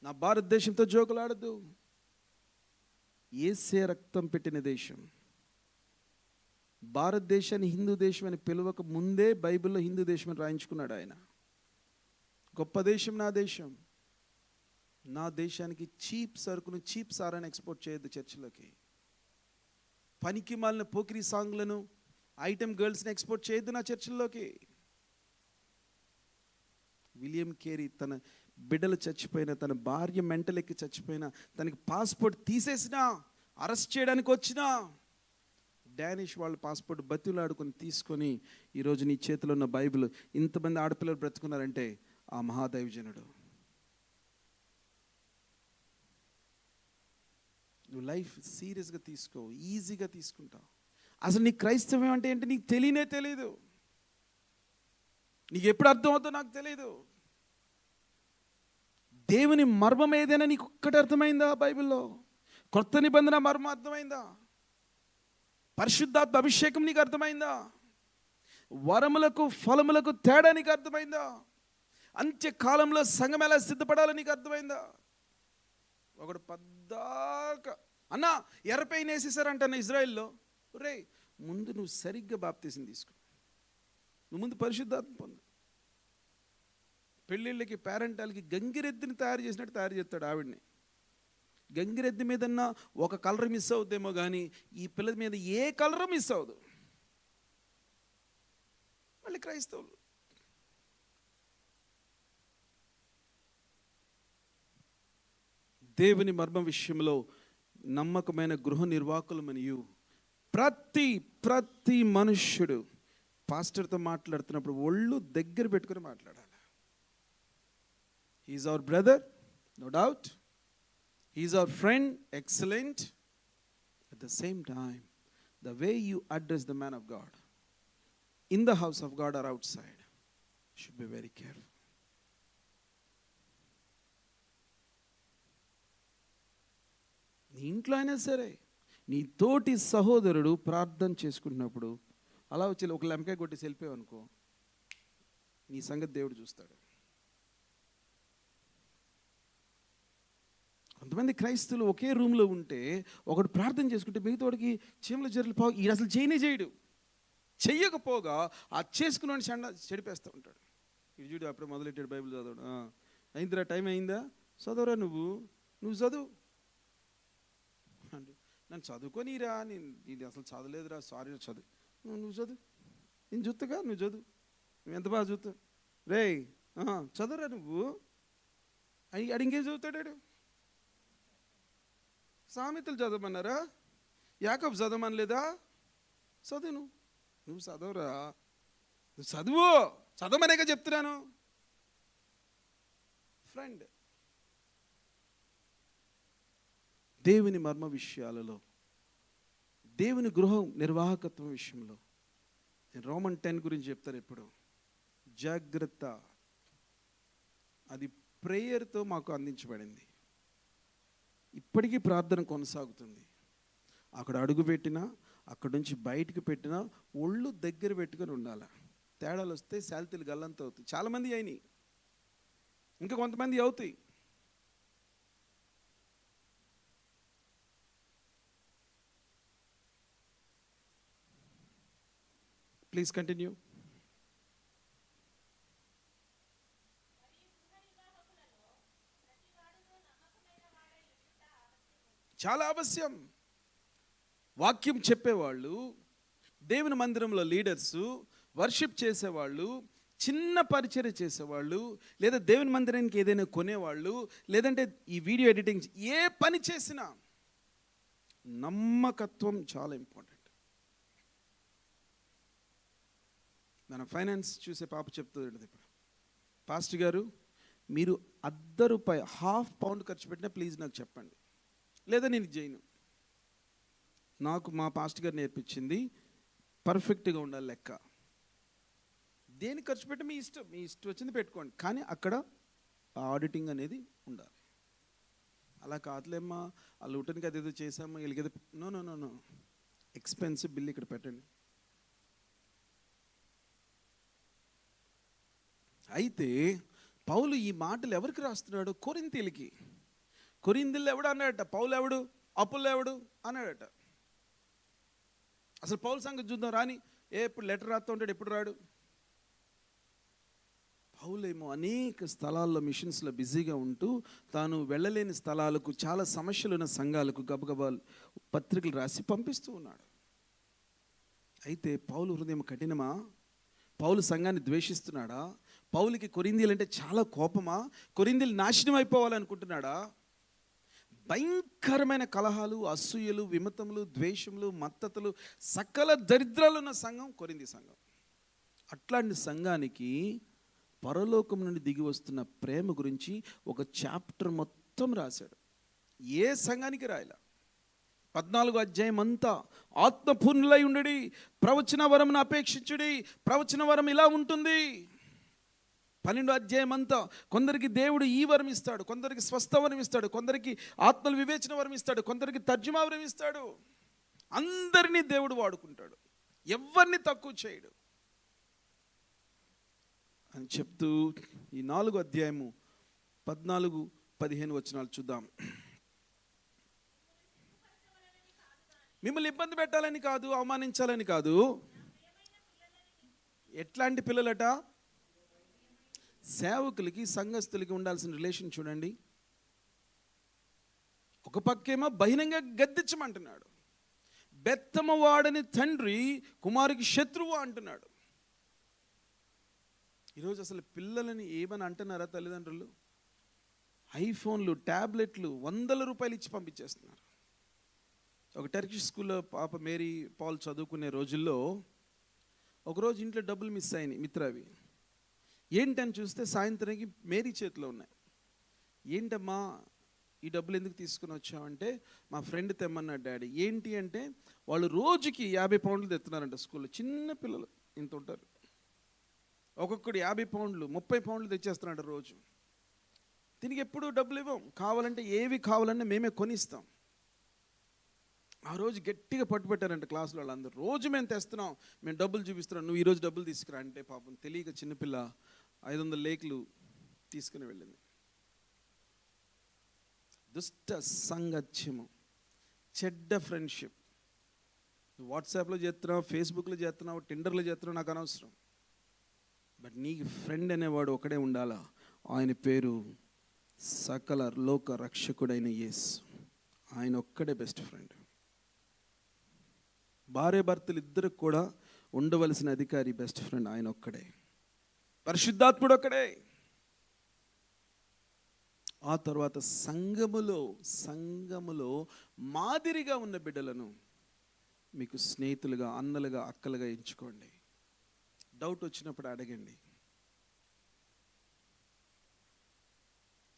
నా భారతదేశంతో జోకులాడద్దు. యేసే రక్తం పెట్టిన దేశం. భారతదేశాన్ని హిందూ దేశం అని పిలవక ముందే బైబిల్లో హిందూ దేశం అని రాయించుకున్నాడు ఆయన. గొప్ప దేశం నా దేశం. నా దేశానికి చీప్ సరుకును, చీప్ సారాన్ని ఎక్స్పోర్ట్ చేయొద్దు చర్చిలోకి. పనికి మాలిన పోకిరీ సాంగ్లను, ఐటమ్ గర్ల్స్ని ఎక్స్పోర్ట్ చేయొద్దు నా చర్చిల్లోకి. విలియం కేరీ తన బిడ్డలు చచ్చిపోయినా, తన భార్య మెంటల్ ఎక్కి చచ్చిపోయినా, తనకి పాస్పోర్ట్ తీసేసినా, అరెస్ట్ చేయడానికి వచ్చినా, డానిష్ వాళ్ళ పాస్పోర్ట్ బతిలాడుకొని తీసుకొని ఈరోజు నీ చేతిలో ఉన్న బైబిల్ ఇంతమంది ఆడపిల్లలు బ్రతుకున్నారంటే ఆ మహాదైవజనుడు. నువ్వు లైఫ్ సీరియస్గా తీసుకో, ఈజీగా తీసుకుంటావు. అసలు నీ క్రైస్తవం అంటే ఏంటి నీకు తెలియదు. నీకు ఎప్పుడు అర్థమవుతుందో నాకు తెలియదు. దేవుని మర్మం ఏదైనా నీకు ఒక్కటి అర్థమైందా? బైబిల్లో కొత్త నిబంధన మర్మం అర్థమైందా? పరిశుద్ధాత్మ అభిషేకం నీకు అర్థమైందా? వరములకు ఫలములకు తేడా నీకు అర్థమైందా? అంత్యకాలంలో సంఘం ఎలా సిద్ధపడాలో నీకు అర్థమైందా? ఒకడు పద్దాక అన్నా ఎర్రపైన వేసేసారంట ఇజ్రాయిల్లో. రే ముందు నువ్వు సరిగ్గా బాప్తీసం తీసుకో, నువ్వు ముందు పరిశుద్ధాత్మ పొందు. పెళ్ళిళ్ళకి పేరెంటాలకి గంగిరెద్దుని తయారు చేసినట్టు తయారు చేస్తాడు ఆవిడ్ని. గంగిరెద్దు మీదన్నా ఒక కలర్ మిస్ అవుద్దేమో కానీ ఈ పిల్ల మీద ఏ కలర్ మిస్ అవ్వదు. మళ్ళీ క్రైస్తవులు దేవుని మర్మ విషయంలో నమ్మకమైన గృహ నిర్వాహకులమనియు ప్రతి మనుష్యుడు పాస్టర్తో మాట్లాడుతున్నప్పుడు ఒళ్ళు దగ్గర పెట్టుకుని మాట్లాడాలి. He's our brother, no doubt. He's our friend, excellent. At the same time, the way you address the man of God in the house of God or outside should be very careful. నీ ఇంట్లో అయినా సరే నీ తోటి సహోదరుడు ప్రార్థన చేసుకుంటున్నప్పుడు అలా వచ్చి ఒక లెంకాయ కొట్టి వెళ్ళిపోయావు అనుకో, నీ సంగతి దేవుడు చూస్తాడు. కొంతమంది క్రైస్తవులు ఒకే రూమ్లో ఉంటే ఒకడు ప్రార్థన చేసుకుంటే మిగతాడికి చీమల జర్రలు పావు, ఈడు అసలు చేయడు. చెయ్యకపోగా ఆ చేసుకున్నాడు చెడిపేస్తూ ఉంటాడు. ఇది చూడు అప్పుడే మొదలెట్టాడు బైబిల్ చదవడం. అయిందిరా, టైం అయిందా, చదవరా నువ్వు చదువు అంటే, నన్ను చదువుకోనిరా, ఇది అసలు చదవలేదురా, సారీ చదువు, నువ్వు చదువు, నేను చూస్తాగా, నువ్వు చదువు, నువ్వు ఎంత బాగా చూస్తావు, రే చదువురా నువ్వు అడిగేం చదువుతాడాడు. సామెతలు చదవమన్నారా, యాకోబు చదవమనలేదా? చదువు, నువ్వు చదవరా, నువ్వు చదవమనేగా చెప్తున్నాను. ఫ్రెండ్, దేవుని మర్మ విషయాలలో, దేవుని గృహం నిర్వాహకత్వం విషయంలో నేను రోమన్ 10 గురించి చెప్తాను ఎప్పుడు. జాగ్రత్త, అది ప్రేయర్తో మాకు అందించబడింది. ఇప్పటికీ ప్రార్థన కొనసాగుతుంది. అక్కడ అడుగు పెట్టినా, అక్కడి నుంచి బయటకు పెట్టినా ఒళ్ళు దగ్గర పెట్టుకొని ఉండాలి. తేడాలు వస్తే శాలితీలు గల్లంత అవుతాయి. చాలామంది అయినాయి, ఇంకా కొంతమంది అవుతాయి. Please continue. చాలా అవశ్యం. వాక్యం చెప్పేవాళ్ళు, దేవుని మందిరంలో లీడర్సు, వర్షిప్ చేసేవాళ్ళు, చిన్న పరిచర్య చేసేవాళ్ళు, లేదా దేవుని మందిరానికి ఏదైనా కొనేవాళ్ళు, లేదంటే ఈ వీడియో ఎడిటింగ్, ఏ పని చేసినా నమ్మకత్వం చాలా ఇంపార్టెంట్. మన ఫైనాన్స్ చూసే పాప చెప్తుంది ఇప్పుడు, పాస్టర్ గారు మీరు ₹1 ½ పౌండ్ ఖర్చు పెట్టినా ప్లీజ్ నాకు చెప్పండి, లేదా నేను చేయను. నాకు మా పాస్టర్ గారు నేర్పించింది పర్ఫెక్ట్గా ఉండాలి లెక్క. దేని ఖర్చు పెట్టి మీ ఇష్టం వచ్చింది పెట్టుకోండి, కానీ అక్కడ ఆడిటింగ్ అనేది ఉండాలి. అలా కాదులేమ్మా ఆ లూటనికి అదేదో చేసామా వీళ్ళకి, no no no no, expensive bill ఇక్కడ పెట్టండి. అయితే పౌలు ఈ మాటలు ఎవరికి రాస్తున్నాడు? కొరింథీయులకి. కొరింథీయులు ఎవడు అన్నాడట, పౌలు ఎవడు, అపోల్లో ఎవడు అన్నాడట. అసలు పౌలు సంగతి చూద్దాం రాని, ఎప్పుడు లెటర్ రాస్తూ ఉంటాడు, ఎప్పుడు రాడు. పౌలేమో అనేక స్థలాల్లో మిషన్స్లో బిజీగా ఉంటూ తాను వెళ్ళలేని స్థలాలకు, చాలా సమస్యలు ఉన్న సంఘాలకు గబగబాలు పత్రికలు రాసి పంపిస్తూ ఉన్నాడు. అయితే పౌలు హృదయం కఠినమా? పౌలు సంఘాన్ని ద్వేషిస్తున్నాడా? పౌలుకి కొరింథీయులు అంటే చాలా కోపమా? కొరింథీయులు నాశనం అయిపోవాలనుకుంటున్నాడా? భయంకరమైన కలహాలు, అసూయలు, విమతములు, ద్వేషములు, మత్తతులు, సకల దరిద్రాలు ఉన్న సంఘం కొరింథీ సంఘం. అట్లాంటి సంఘానికి పరలోకం నుండి దిగి వస్తున్న ప్రేమ గురించి ఒక చాప్టర్ మొత్తం రాశాడు. ఏ సంఘానికి రాయలా. 14వ అధ్యాయం అంతా ఆత్మపూర్ణులై ఉండుడి, ప్రవచన వరమును అపేక్షించుడి, ప్రవచన వరం ఇలా ఉంటుంది. 12వ అధ్యాయం అంతా కొందరికి దేవుడు ఈ వరం ఇస్తాడు, కొందరికి స్వస్థ వరం ఇస్తాడు, కొందరికి ఆత్మల వివేచన వరం ఇస్తాడు, కొందరికి తర్జుమా వరం ఇస్తాడు. అందరినీ దేవుడు వాడుకుంటాడు, ఎవరిని తక్కువ చేయడు అని చెప్తూ ఈ 4వ అధ్యాయము 14-15 వచనాలు చూద్దాం. మిమ్మల్ని ఇబ్బంది పెట్టాలని కాదు, అవమానించాలని కాదు. ఎట్లాంటి పిల్లలట? సేవకులకి సంఘస్థులకి ఉండాల్సిన రిలేషన్ చూడండి. ఒక పక్కేమో బహిరంగంగా గద్దించమంటున్నాడు, బెత్తమ వాడని తండ్రి కుమారుకి శత్రువు అంటున్నాడు. ఈరోజు అసలు పిల్లలని ఏమని అంటున్నారా తల్లిదండ్రులు? ఐఫోన్లు, ట్యాబ్లెట్లు ₹100 ఇచ్చి పంపించేస్తున్నారు. ఒక టర్కిష్ స్కూల్లో పాప మేరీ పాల్ చదువుకునే రోజుల్లో ఒకరోజు ఇంట్లో డబ్బులు మిస్ అయినాయి మిత్రవి. ఏంటని చూస్తే సాయంత్రానికి మేరీ చేతిలో ఉన్నాయి. ఏంటమ్మా ఈ డబ్బులు ఎందుకు తీసుకుని వచ్చామంటే, మా ఫ్రెండ్ తెమ్మన్నాడు డాడీ. ఏంటి అంటే వాళ్ళు రోజుకి 50 పౌండ్లు తెస్తున్నారంట స్కూల్లో. చిన్న పిల్లలు ఇంత ఉంటారు, ఒక్కొక్కడు 50 పౌండ్లు 30 పౌండ్లు తెచ్చేస్తున్నాడు రోజు. దీనికి ఎప్పుడు డబ్బులు ఇవ్వం, కావాలంటే ఏవి కావాలన్నా మేమే కొనిస్తాం. ఆ రోజు గట్టిగా పట్టుబట్టారంట క్లాసులో వాళ్ళందరూ. రోజు మేము తెస్తున్నాం, మేము డబ్బులు చూపిస్తున్నాం, నువ్వు ఈరోజు డబ్బులు తీసుకురా అంటే పాపం తెలియక చిన్నపిల్ల 500 లేకులు తీసుకుని వెళ్ళింది. దుష్ట సంగత్యము, చెడ్డ ఫ్రెండ్షిప్. నువ్వు వాట్సాప్లో చేస్తున్నావు, ఫేస్బుక్లో చేస్తున్నావు, టిండర్లో చేస్తున్నావు, నాకు అనవసరం. బట్ నీకు ఫ్రెండ్ అనేవాడు ఒకడే ఉండాలా. ఆయన పేరు సకల లోక రక్షకుడైన యేసు. ఆయన ఒక్కడే బెస్ట్ ఫ్రెండ్. భార్య భర్తలు ఇద్దరికి కూడా ఉండవలసిన అధికారి బెస్ట్ ఫ్రెండ్ ఆయన ఒక్కడే. పరిశుద్ధాత్ముడు ఒక్కడే. ఆ తర్వాత సంఘములో మాదిరిగా ఉన్న బిడ్డలను మీకు స్నేహితులుగా, అన్నలుగా, అక్కలుగా ఎంచుకోండి. డౌట్ వచ్చినప్పుడు అడగండి.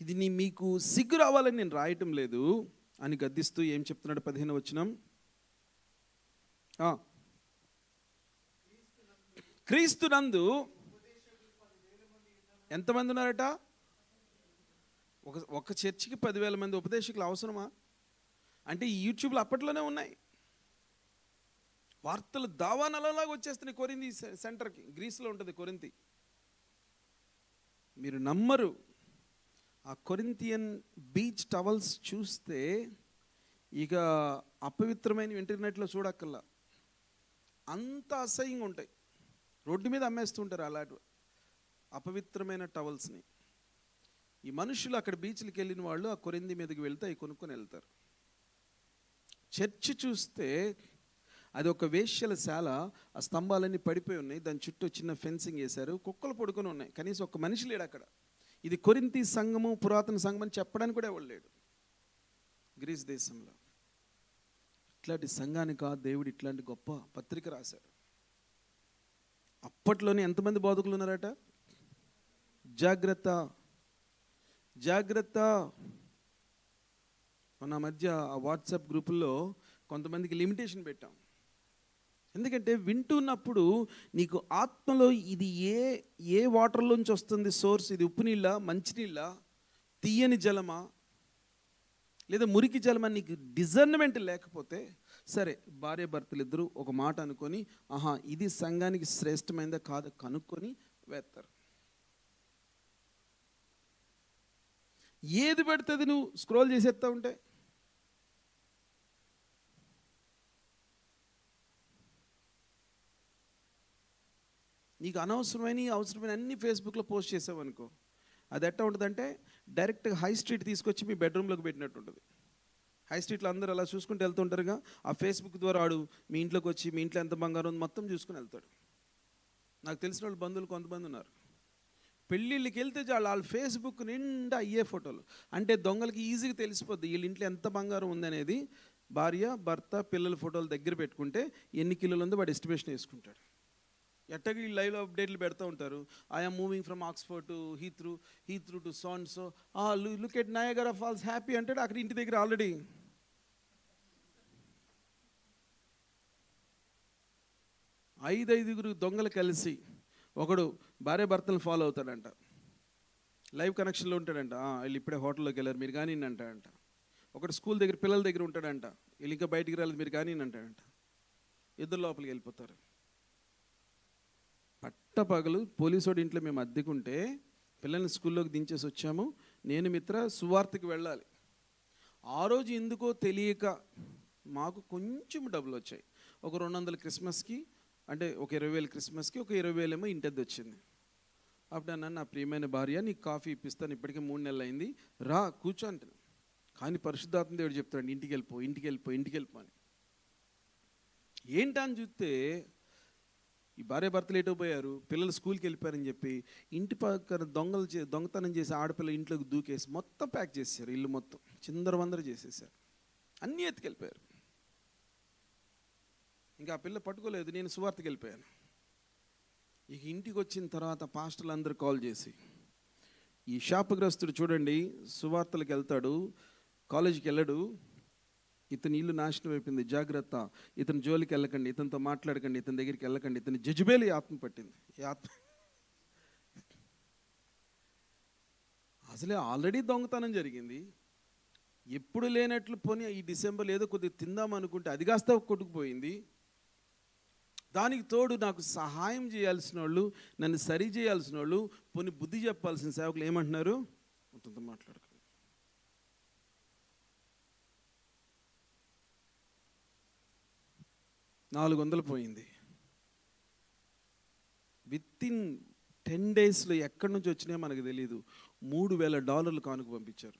ఇది మీకు సిగ్గు రావాలని నేను రాయటం లేదు అని గద్దిస్తూ ఏం చెప్తున్నాడు 15వ వచనం? క్రీస్తునందు ఎంతమంది ఉన్నారట? ఒక చర్చికి 10,000 మంది ఉపదేశకులు అవసరమా? అంటే ఈ యూట్యూబ్లో అప్పట్లోనే ఉన్నాయి. వార్తలు దావానలలాగా వచ్చేస్తున్నాయి. కొరింథీ సెంటర్కి, గ్రీస్లో ఉంటుంది కొరింథీ. మీరు నమ్మరు. ఆ కొరింథియన్ బీచ్ టవల్స్ చూస్తే ఇక అపవిత్రమైన ఇంటర్నెట్లో చూడక్కల్లా, అంత అసహ్యంగా ఉంటాయి. రోడ్డు మీద అమ్మేస్తుంటారు అలాంటి అపవిత్రమైన టవల్స్ని. ఈ మనుషులు అక్కడ బీచ్లకు వెళ్ళిన వాళ్ళు ఆ కొరింథీ మీదకి వెళ్తే అవి కొనుక్కొని వెళ్తారు. చర్చి చూస్తే అది ఒక వేశ్యల శాల. ఆ స్తంభాలన్నీ పడిపోయి ఉన్నాయి, దాని చుట్టూ చిన్న ఫెన్సింగ్ వేశారు, కుక్కలు పడుకొని ఉన్నాయి, కనీసం ఒక మనిషి లేడు అక్కడ. ఇది కొరింథీ సంఘము, పురాతన సంఘం అని చెప్పడానికి కూడా ఎవరు లేడు గ్రీస్ దేశంలో. ఇట్లాంటి సంఘానికి దేవుడు ఇట్లాంటి గొప్ప పత్రిక రాశారు. అప్పట్లోనే ఎంతమంది బోధకులు ఉన్నారట? జాగ్రత్త జాగ్రత్త. మన మధ్య ఆ వాట్సాప్ గ్రూపుల్లో కొంతమందికి లిమిటేషన్ పెట్టాం. ఎందుకంటే వింటున్నప్పుడు నీకు ఆత్మలో ఇది ఏ వాటర్లోంచి వస్తుంది సోర్స్, ఇది ఉప్పు నీళ్ళ, మంచినీళ్ళ, తీయని జలమా, లేదా మురికి జలమా, నీకు డిజర్న్మెంట్ లేకపోతే సరే భార్య భర్తలు ఇద్దరు ఒక మాట అనుకొని ఆహా ఇది సంఘానికి శ్రేష్టమైనదా కాదు కనుక్కొని వేస్తారు. ఏది పెడుతుంది నువ్వు స్క్రోల్ చేసేస్తా ఉంటే. నీకు అవసరమైన అన్ని ఫేస్బుక్లో పోస్ట్ చేసావు అనుకో, అది ఎట్లా ఉంటుందంటే డైరెక్ట్గా హై స్ట్రీట్ తీసుకొచ్చి మీ బెడ్రూమ్లోకి పెట్టినట్టు ఉంటుంది. హై స్ట్రీట్లో అందరూ అలా చూసుకుంటూ వెళ్తుంటారుగా, ఆ ఫేస్బుక్ ద్వారా ఆడు మీ ఇంట్లోకి వచ్చి మీ ఇంట్లో ఎంత బంగారం ఉంది మొత్తం చూసుకుని వెళ్తాడు. నాకు తెలిసిన వాళ్ళు బంధువులు కొంతమంది ఉన్నారు, పెళ్ళిళ్ళకి వెళ్తే వాళ్ళ ఫేస్బుక్ నిండా అయ్యే ఫోటోలు. అంటే దొంగలకి ఈజీగా తెలిసిపోద్ది వీళ్ళ ఇంట్లో ఎంత బంగారం ఉందనేది. భార్య భర్త పిల్లల ఫోటోలు దగ్గర పెట్టుకుంటే ఎన్ని కిలోలు ఉందో వాడు ఎస్టిమేషన్ వేసుకుంటాడు. ఎట్టగా ఈ లైవ్లో అప్డేట్లు పెడతా ఉంటారు. I'm moving from Oxford to Heathrow to so look at Niagara Falls happy అంటాడు. అక్కడ ఇంటి దగ్గర ఆల్రెడీ 5 దొంగలు కలిసి ఒకడు భార్య భర్తలను ఫాలో అవుతాడంట, లైవ్ కనెక్షన్లో ఉంటాడంట. వీళ్ళు ఇప్పుడే హోటల్లోకి వెళ్ళారు మీరు కానీ అంటాడంట. ఒకడు స్కూల్ దగ్గర పిల్లల దగ్గర ఉంటాడంట, వీళ్ళు ఇంకా బయటికి రాలేదు మీరు కానీ అంటాడంట. ఇద్దరు లోపలికి వెళ్ళిపోతారు. పట్టపగలు పోలీసోడి ఇంట్లో మేము అద్దెకుంటే పిల్లల్ని స్కూల్లోకి దించేసి వచ్చాము, నేను మిత్ర సువార్తకి వెళ్ళాలి. ఆ రోజు ఎందుకో తెలియక మాకు కొంచెం డబ్బులు వచ్చాయి. ఒక 200 క్రిస్మస్కి, అంటే ఒక 20,000 క్రిస్మస్కి, ఒక 20,000 ఏమో ఇంటద్దు వచ్చింది. అప్పుడు అన్నాను, నా ప్రియమైన భార్య నీకు కాఫీ ఇప్పిస్తాను, ఇప్పటికే 3 నెలలు అయింది, రా కూర్చో అంటాను. కానీ పరిశుద్ధాత్మ దేవుడు చెప్తాడు ఇంటికి వెళ్ళిపో అని. ఏంటని చూస్తే ఈ భార్య భర్తలు ఎటో పోయారు, పిల్లలు స్కూల్కి వెళ్ళిపోయారని చెప్పి ఇంటి పక్కన దొంగతనం చేసి ఆడపిల్ల ఇంట్లోకి దూకేసి మొత్తం ప్యాక్ చేశారు, ఇల్లు మొత్తం చిందరవందర చేసేసారు, అన్నీ ఎత్తుకెళ్ళిపోయారు. ఇంకా ఆ పిల్ల పట్టుకోలేదు, నేను సువార్తకి వెళ్ళిపోయాను. ఇక ఇంటికి వచ్చిన తర్వాత పాస్టర్లు అందరూ కాల్ చేసి, ఈ శాపగ్రస్తుడు చూడండి సువార్తలకు వెళ్తాడు, కాలేజీకి వెళ్ళడు, ఇతని ఇల్లు నాశనం అయిపోయింది, జాగ్రత్త, ఇతని జోలికి వెళ్ళకండి, ఇతనితో మాట్లాడకండి, ఇతని దగ్గరికి వెళ్ళకండి, ఇతని జజ్బేలి ఆత్మ పట్టింది. ఈ ఆత్మ అసలే ఆల్రెడీ దొంగతనం జరిగింది, ఎప్పుడు లేనట్లు పోనీ ఈ డిసెంబర్లో ఏదో కొద్దిగా తిందాం అనుకుంటే అది కాస్త కొట్టుకుపోయింది. దానికి తోడు నాకు సహాయం చేయాల్సిన వాళ్ళు, నన్ను సరి చేయాల్సిన వాళ్ళు, పోనీ బుద్ధి చెప్పాల్సిన సేవకులు ఏమంటున్నారు, మొత్తంతో మాట్లాడుకో. 400 పోయింది. వితిన్ 10 డేస్లో ఎక్కడి నుంచి వచ్చినాయో మనకు తెలియదు. $3,000 కానుక పంపించారు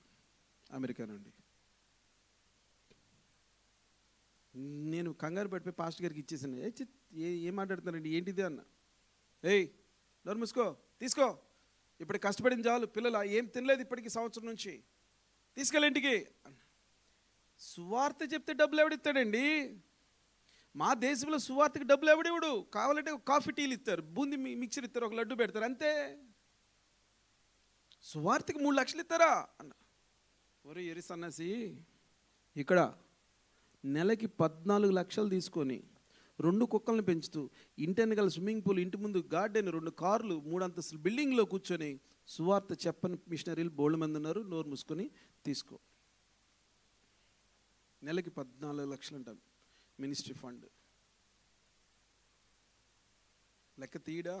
అమెరికా నుండి. నేను కంగారు పడిపోయి పాస్టర్ గారికి ఇచ్చేసాను. ఏం మాట్లాడుతున్నారండి, ఏంటిది అన్న. నోరు మూసుకో, తీసుకో, ఇప్పుడు కష్టపడింది చాలు, పిల్లలు ఏం తినలేదు ఇప్పటికి సంవత్సరం నుంచి, తీసుకెళ్ళి ఇంటికి. సువార్త చెప్తే డబ్బులు ఎవడిస్తాడండి? మా దేశంలో సువార్తకి డబ్బులు ఎవడివ్వడు. కావాలంటే కాఫీ టీలు ఇస్తారు, బూందీ మిక్చర్ ఇస్తారు, ఒక లడ్డు పెడతారు, అంతే. సువార్తకి 3 లక్షలు ఇస్తారా అన్న. ఒరే ఎరి సన్నాసి, ఇక్కడ నెలకి 14 లక్షలు తీసుకొని 2 కుక్కలను పెంచుతూ ఇంటి వెనకాల స్విమ్మింగ్ పూల్, ఇంటి ముందు గార్డెన్, 2 కార్లు, 3 అంతస్తుల బిల్డింగ్లో కూర్చొని సువార్త చెప్పని మిషనరీలు బోల్డ్ మంది ఉన్నారు. నోరు మూసుకొని తీసుకో. నెలకి 14 లక్షలు అంటాం మినిస్ట్రీ ఫండ్. లెక్క తీయడా?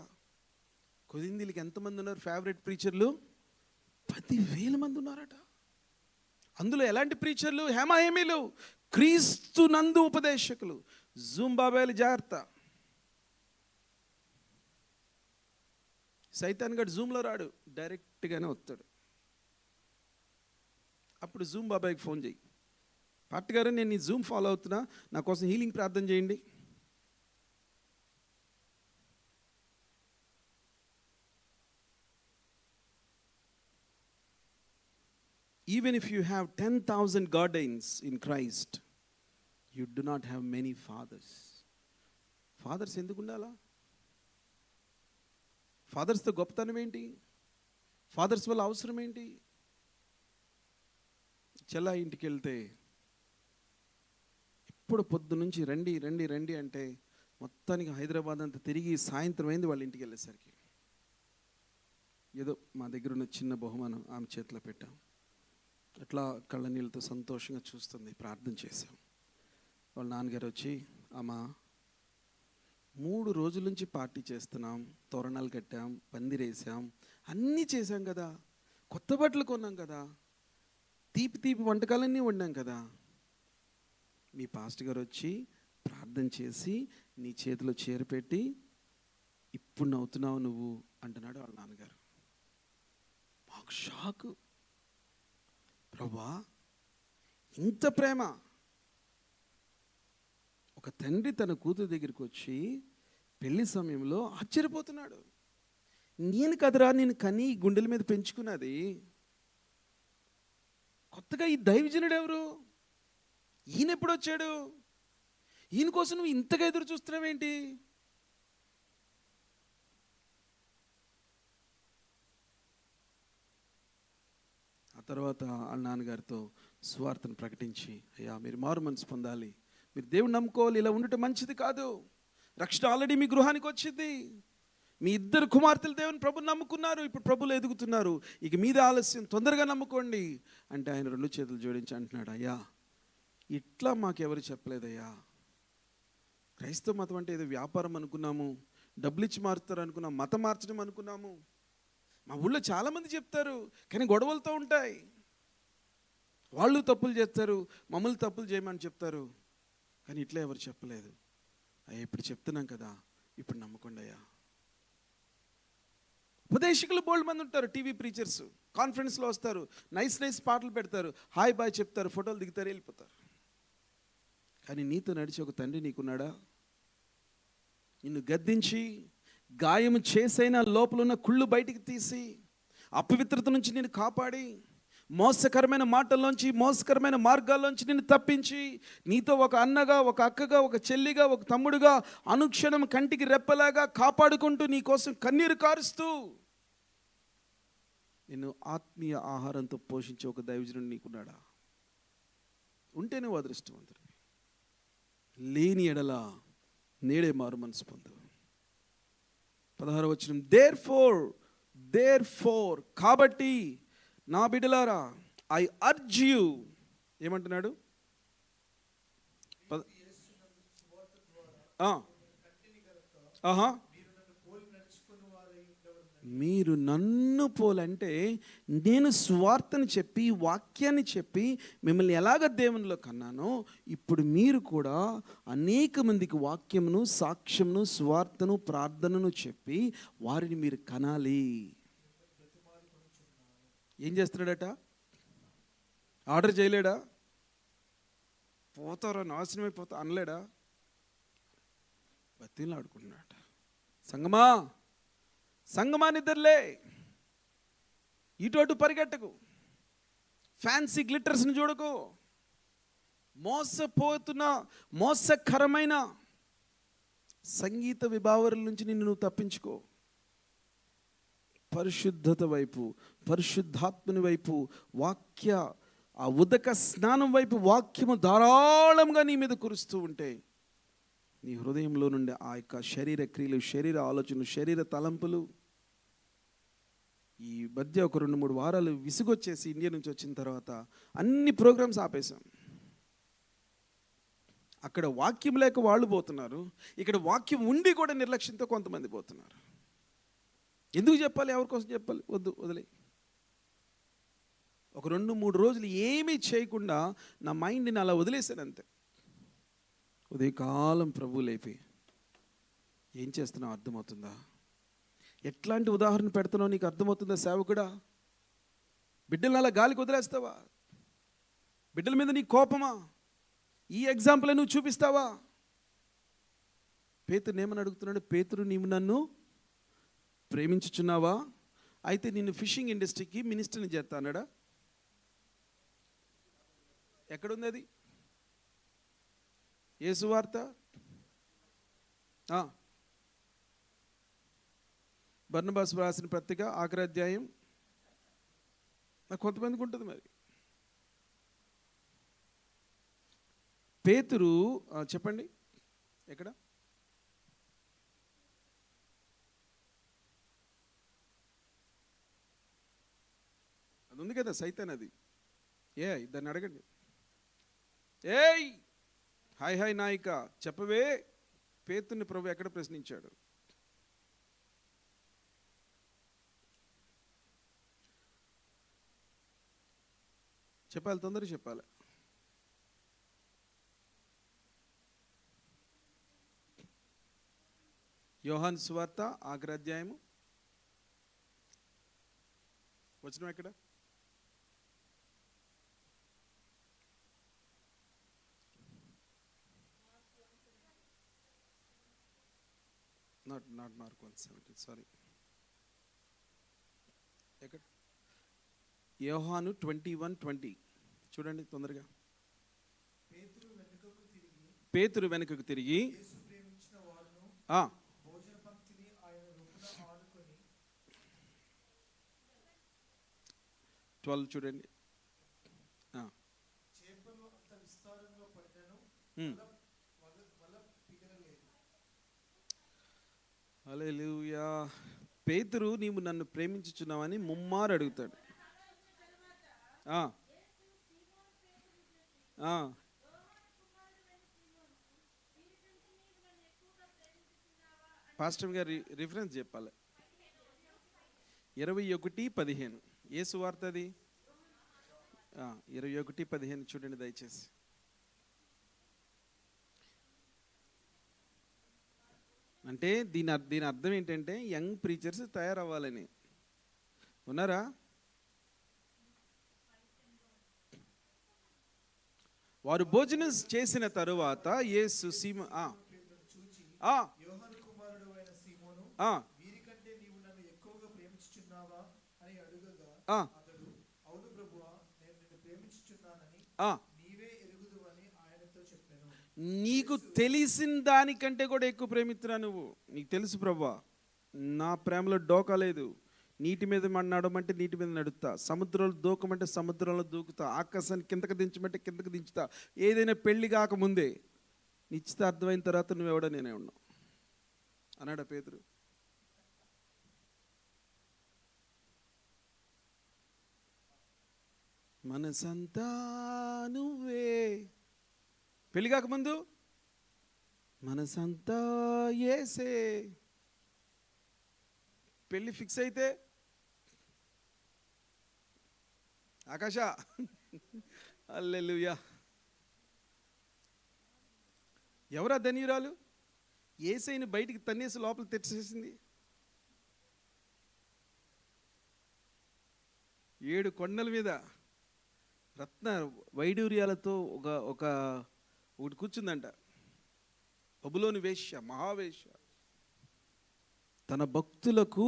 కొదిందీలకి ఎంతమంది ఉన్నారు ఫేవరెట్ ప్రీచర్లు? 10,000 మంది ఉన్నారట. అందులో ఎలాంటి ప్రీచర్లు? హేమాహేమీలు, క్రీస్తు నందు ఉపదేశకులు. జూమ్ బాబాయిలు జాగ్రత్త. సైతాన్ గడు జూమ్లో రాడు, డైరెక్ట్గానే వస్తాడు. అప్పుడు జూమ్ బాబాయికి ఫోన్ చేయి, పార్టీ గారు, నేను నీ జూమ్ ఫాలో అవుతున్నా, నా కోసం హీలింగ్ ప్రార్థన చేయండి. Even if you have 10,000 guardians in Christ, you do not have many fathers. Fathers ఎందుకు ఉండాలా? ఫాదర్స్తో గొప్పతనం ఏంటి? ఫాదర్స్ వల్ల అవసరం ఏంటి? చెల్లా ఇంటికి వెళ్తే ఇప్పుడు పొద్దు నుంచి రండి రండి రండి అంటే మొత్తానికి హైదరాబాద్ అంతా తిరిగి సాయంత్రం అయింది వాళ్ళ ఇంటికి వెళ్ళేసరికి. ఏదో మా దగ్గర ఉన్న చిన్న బహుమానం ఆమె చేతిలో పెట్టాం. అట్లా కళ్ళ నీళ్ళతో సంతోషంగా చూస్తుంది. ప్రార్థన చేశాం. వాళ్ళ నాన్నగారు వచ్చి, అమ్మా 3 రోజుల నుంచి పార్టీ చేస్తున్నాం, తోరణాలు కట్టాం, పందిరేసాం, అన్నీ చేశాం కదా, కొత్త బట్టలు కొన్నాం కదా, తీపి తీపి వంటకాలన్నీ వండాం కదా, మీ పాస్టర్ గారు వచ్చి ప్రార్థన చేసి నీ చేతిలో చీర పెట్టి ఇప్పుడు నవ్వుతున్నావు నువ్వు అంటున్నాడు వాళ్ళ నాన్నగారు. మాకు షాకు. ప్రభువా, ఇంత ప్రేమ! ఒక తండ్రి తన కూతురు దగ్గరికి వచ్చి పెళ్లి సమయంలో ఆశ్చర్యపోతున్నాడు. నేను కదరా నేను కని గుండెల మీద పెంచుకున్నది. కొత్తగా ఈ దైవజనుడు ఎవరు? ఈయన ఎప్పుడు వచ్చాడు? ఈయన కోసం నువ్వు ఇంతగా ఎదురు చూస్తున్నావేంటి? ఆ తర్వాత వాళ్ళ నాన్నగారితో సువార్తను ప్రకటించి, అయ్యా మీరు మారు మనసు పొందాలి, మీరు దేవుని నమ్ముకోవాలి, ఇలా ఉండటం మంచిది కాదు, రక్షణ ఆల్రెడీ మీ గృహానికి వచ్చింది, మీ 2 కుమార్తెలు దేవుని ప్రభుని నమ్ముకున్నారు, ఇప్పుడు ప్రభులు ఎదుగుతున్నారు, ఇక మీద ఆలస్యం, తొందరగా నమ్ముకోండి అంటే ఆయన 2 చేతులు జోడించి అంటున్నాడు, అయ్యా ఇట్లా మాకెవరు చెప్పలేదయ్యా. క్రైస్తవ మతం అంటే ఏదో వ్యాపారం అనుకున్నాము, డబ్బులు ఇచ్చి మారుతారు అనుకున్నాము, మతం మార్చడం అనుకున్నాము. మా ఊళ్ళో చాలామంది చెప్తారు, కానీ గొడవలతో ఉంటాయి. వాళ్ళు తప్పులు చేస్తారు, మమ్మల్ని తప్పులు చేయమని చెప్తారు, కానీ ఇట్లా ఎవరు చెప్పలేదు. అయ్యా ఇప్పుడు చెప్తున్నాం కదా, ఇప్పుడు నమ్మకండి అయ్యా. ఉపదేశకులు బోల్డ్ మంది ఉంటారు, టీవీ ప్రీచర్స్ కాన్ఫరెన్స్లో వస్తారు, నైస్ నైస్ పాటలు పెడతారు, హాయ్ బాయ్ చెప్తారు, ఫోటోలు దిగుతారు, వెళ్ళిపోతారు. కానీ నీతో నడిచి ఒక తండ్రి నీకున్నాడా? నిన్ను గద్దించి గాయము చేసైనా లోపల ఉన్న కుళ్ళు బయటికి తీసి అపవిత్రత నుంచి నేను కాపాడి మోసకరమైన మాటల్లోంచి మోసకరమైన మార్గాల్లోంచి నిన్ను తప్పించి నీతో ఒక అన్నగా, ఒక అక్కగా, ఒక చెల్లిగా, ఒక తమ్ముడుగా అనుక్షణం కంటికి రెప్పలాగా కాపాడుకుంటూ నీ కోసం కన్నీరు కారుస్తూ నిన్ను ఆత్మీయ ఆహారంతో పోషించే ఒక దైవజనుడు నీకున్నాడా? ఉంటే నువ్వు అదృష్టవంతుడివి. లేని ఎడల నేడే మారు మనసు పొందు. 16వ వచనం, దేర్ఫోర్ కాబట్టి నా బిడ్డలారా ఐ అర్జ్ యు, ఏమంటున్నాడు? మీరు నన్ను పోలంటే నేను స్వార్థని చెప్పి వాక్యాన్ని చెప్పి మిమ్మల్ని ఎలాగ దేవునిలో కన్నానో ఇప్పుడు మీరు కూడా అనేక మందికి వాక్యమును, సాక్ష్యమును, స్వార్థను, ప్రార్థనను చెప్పి వారిని మీరు కనాలి. ఏం చేస్తున్నాడట? ఆర్డర్ చేయలేడా? పోతారా నాశనమైపోతా అనలేడా? బతిని ఆడుకుంటున్నాడట. సంగమా నిద్రలే, ఇటు పరిగెట్టకు, ఫ్యాన్సీ గ్లిటర్స్ని చూడకు, మోసకరమైన సంగీత విభావరుల నుంచి నిన్ను నువ్వు తప్పించుకో. పరిశుద్ధత వైపు, పరిశుద్ధాత్మని వైపు, వాక్య ఆ ఉదక స్నానం వైపు వాక్యము ధారాళంగా నీ మీద కురుస్తూ ఉంటే నీ హృదయంలో నుండి ఆ యొక్క శరీర క్రియలు, శరీర ఆలోచనలు, శరీర తలంపులు. ఈ మధ్య ఒక 2-3 వారాలు విసుగొచ్చేసి ఇండియా నుంచి వచ్చిన తర్వాత అన్ని ప్రోగ్రామ్స్ ఆపేశాం. అక్కడ వాక్యం లేక వాళ్ళు పోతున్నారు, ఇక్కడ వాక్యం ఉండి కూడా నిర్లక్ష్యంతో కొంతమంది పోతున్నారు. ఎందుకు చెప్పాలి? ఎవరి కోసం చెప్పాలి? వదిలే. ఒక 2-3 రోజులు ఏమీ చేయకుండా నా మైండ్ని అలా వదిలేశాను అంతే. ఉదయకాలం ప్రభు లేపి ఏం చేస్తున్నావు అర్థమవుతుందా? ఎట్లాంటి ఉదాహరణ పెడుతున్నావు నీకు అర్థమవుతుందా? సేవకుడా, బిడ్డలను అలా గాలికి వదిలేస్తావా? బిడ్డల మీద నీ కోపమా? ఈ ఎగ్జాంపుల్ నువ్వు చూపిస్తావా? పేతురుని ఏమని అడుగుతున్నాడు? పేతురు, నీవు నన్ను ప్రేమించుచున్నావా? అయితే నిన్ను ఫిషింగ్ ఇండస్ట్రీకి మినిస్టర్ని చేస్తా అన్నాడా? ఎక్కడుంది అది? ఏ సువార్త? బర్నబాసు రాసిన పత్రిక ఆఖరి అధ్యాయం. నాకు కొంతమందికి ఉంటుంది మరి. పేతురు చెప్పండి ఎక్కడ? అది ఉంది కదా, సైతాన్. అది దాన్ని అడగండి. ఏయ్ హాయ్ హాయ్ నాయిక, చెప్పవే, పేతుని ప్రభు ఎక్కడ ప్రశ్నించాడు? చెప్పాలి, తొందరగా చెప్పాలి. యోహాను సువార్త ఆఖరి అధ్యాయము, వచనం ఎక్కడ? Not mark 1:17, sorry. ఎక్కడ? యోహాను 21:20 చూడండి తొందరగా. పేతురు వెనుకకు తిరిగి 12 చూడండి. హల్లెలూయా. పేతురు, నీవు నన్ను ప్రేమించుచున్నావని ముమ్మారు అడుగుతాడు. పాస్టర్ గారు రిఫరెన్స్ చెప్పాలి. 21:15 ఏ సువార్త అది? 21:15 చూడండి దయచేసి. అంటే దీని అర్థం ఏంటంటే యంగ్ ప్రీచర్స్ తయారవ్వాలని. ఉన్నారా? వారు భోజనం చేసిన తరువాత యేసు నీకు తెలిసిన దానికంటే కూడా ఎక్కువ ప్రేమిస్తున్నా నువ్వు. నీకు తెలుసు ప్రభువా, నా ప్రేమలో డోకా లేదు. నీటి మీద నడమంటే నీటి మీద నడుస్తా, సముద్రంలో దూకమంటే సముద్రంలో దూకుతా, ఆకాశాన్ని కిందకి దించమంటే కిందకి దించుతా. ఏదైనా పెళ్లి కాకముందే నిశ్చితార్థమైన తర్వాత నువ్వెవడో నేనే ఉన్నావు అన్నాడా పేతురు? మనసంతా నువ్వే. పెళ్లి కాకముందు మనసంతా యేసే. పెళ్లి ఫిక్స్ అయితే ఆకాశ హల్లెలూయా. ఎవరా ధన్యురాలు? యేసయ్యని బయటికి తన్నేసి లోపల తెచ్చేసింది. 7 కొండల మీద రత్న వైడూర్యాలతో ఒకటి కూర్చుందంట. బబులోని వేశ్య, మహావేశ్య. తన భక్తులకు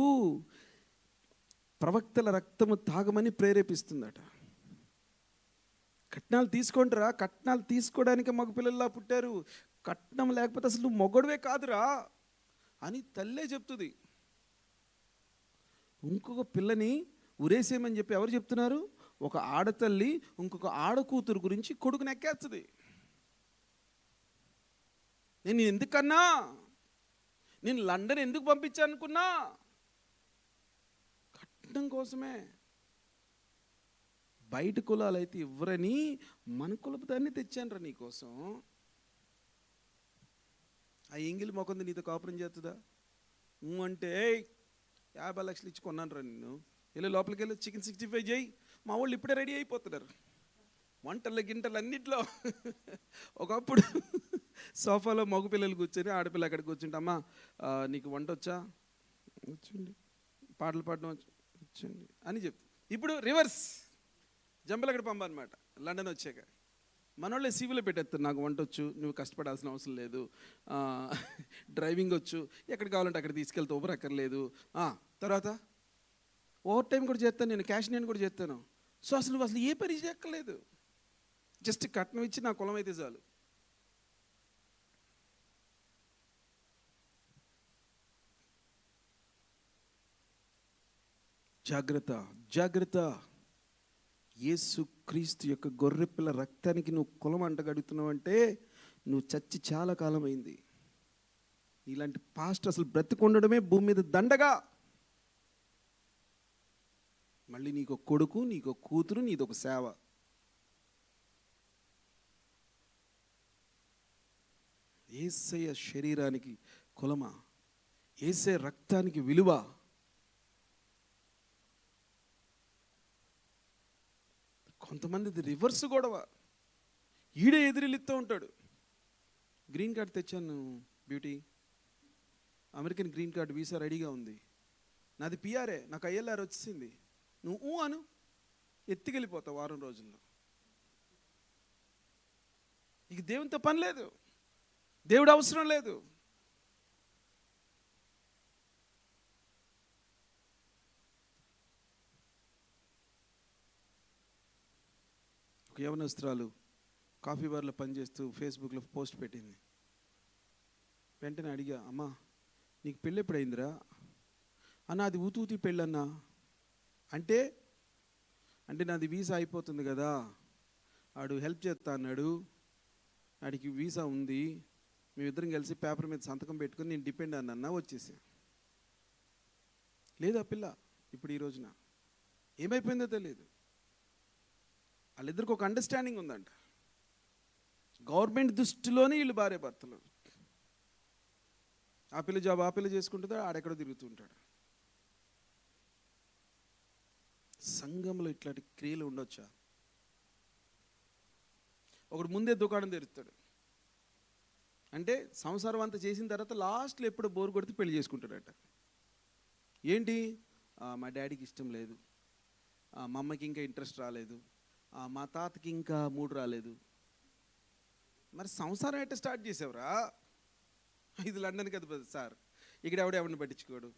ప్రవక్తల రక్తము తాగమని ప్రేరేపిస్తుందట. కట్నాలు తీసుకుంటారా? కట్నాలు తీసుకోవడానికి మగపిల్లల్లా పుట్టారు. కట్నం లేకపోతే అసలు నువ్వు మొగడువే కాదురా అని తల్లే చెప్తుంది. ఇంకొక పిల్లని ఉరేసేయమని చెప్పి ఎవరు చెప్తున్నారు? ఒక ఆడతల్లి ఇంకొక ఆడకూతురు గురించి కొడుకుని ఎక్కేస్తుంది. నేను ఎందుకన్నా, నేను లండన్ ఎందుకు పంపించాను అనుకున్నా? కట్నం కోసమే. బయట కులాలు అయితే ఇవ్వరని మన కులపు దాన్ని తెచ్చానరా నీకోసం. ఆ ఎంగిలి మొకంది నీతో కాపురం చేస్తుందా? అంటే 50 లక్షలు ఇచ్చి కొన్నాను రా నిన్ను, వెళ్ళి లోపలికి వెళ్ళి చికెన్ 65 చేయి. మా వాళ్ళు ఇప్పుడే రెడీ అయిపోతున్నారు వంటలు గింటలు అన్నిట్లో. ఒకప్పుడు సోఫాలో మగ పిల్లలు కూర్చొని ఆడపిల్ల అక్కడికి కూర్చుంటే, అమ్మా నీకు వంట వచ్చా? వచ్చండి. పాటలు పాడడం వచ్చండి అని చెప్తా. ఇప్పుడు రివర్స్, జంబలగడ పంప అనమాట లండన్ వచ్చాక. మనోళ్ళే సీవీలో పెట్టేస్తారు, నాకు వంట వచ్చు, నువ్వు కష్టపడాల్సిన అవసరం లేదు, డ్రైవింగ్ వచ్చు, ఎక్కడ కావాలంటే అక్కడ తీసుకెళ్తే ఊబర్ అక్కర్లేదు, తర్వాత ఓవర్ టైం కూడా చేస్తాను, నేను క్యాష్ నేను కూడా చేస్తాను. సో అసలు నువ్వు అసలు ఏ పని చేయక్కర్లేదు, జస్ట్ కట్నం ఇచ్చి నా కులం అయితే చాలు. జాగ్రత్త, జాగ్రత్త. యేసు క్రీస్తు యొక్క గొర్రెపిల్ల రక్తానికి నువ్వు కులం అంటగడుగుతున్నావు అంటే నువ్వు చచ్చి చాలా కాలం అయింది. ఇలాంటి పాస్ట్ అసలు బ్రతికొండడమే భూమి మీద దండగా. మళ్ళీ నీకు కొడుకు, నీకు కూతురు, నీదొక సేవ. యేసయ్య శరీరానికి కులమా? యేసయ్య రక్తానికి విలువ? కొంతమంది రివర్స్ గొడవ, ఈడే ఎదురెళ్ళిస్తూ ఉంటాడు. గ్రీన్ కార్డ్ తెచ్చాను beauty, American green card visa రెడీగా ఉంది, నాది పిఆర్ఏ, నాకు ఐఎల్ఆర్ వచ్చింది, నువ్వు అను, ఎత్తికెళ్ళిపోతావు వారం రోజుల్లో. ఇక దేవునితో పని లేదు, దేవుడు అవసరం లేదు. ఒక యవనస్త్రాలు కాఫీ బార్లో పనిచేస్తూ ఫేస్బుక్లో పోస్ట్ పెట్టింది. వెంటనే అడిగా, అమ్మా నీకు పెళ్ళి ఎప్పుడైందిరా? అన్న అది ఊతూతి పెళ్ళన్నా. అంటే నాది వీసా అయిపోతుంది కదా, ఆడు హెల్ప్ చేస్తా అన్నాడు, ఆడికి వీసా ఉంది, మేమిద్దరం కలిసి పేపర్ మీద సంతకం పెట్టుకుని నేను డిపెండ్ అన్నా వచ్చేసా. లేదు ఆ పిల్ల ఇప్పుడు ఈ రోజున ఏమైపోయిందో తెలియదు. వాళ్ళిద్దరికి ఒక అండర్స్టాండింగ్ ఉందంట, గవర్నమెంట్ దృష్టిలోనే వీళ్ళు భార్య భర్తలు. ఆ పిల్ల జాబ్ ఆ పిల్ల చేసుకుంటుందో, ఆడెక్కడో తిరుగుతూ ఉంటాడు. సంఘంలో ఇట్లాంటి క్రియలు ఉండొచ్చా? ఒకడు ముందే దుకాణం తెరుస్తాడు, అంటే సంసారం అంతా చేసిన తర్వాత లాస్ట్లో ఎప్పుడు బోర్ కొడితే పెళ్లి చేసుకుంటాడట. ఏంటి? మా డాడీకి ఇష్టం లేదు, మా అమ్మకి ఇంకా ఇంట్రెస్ట్ రాలేదు, మా తాతకి ఇంకా మూడు రాలేదు. మరి సంసారం ఎట్లా స్టార్ట్ చేసావురా? ఇది లండన్ కదా సార్, ఇక్కడ ఎవరిని పట్టించుకోడు,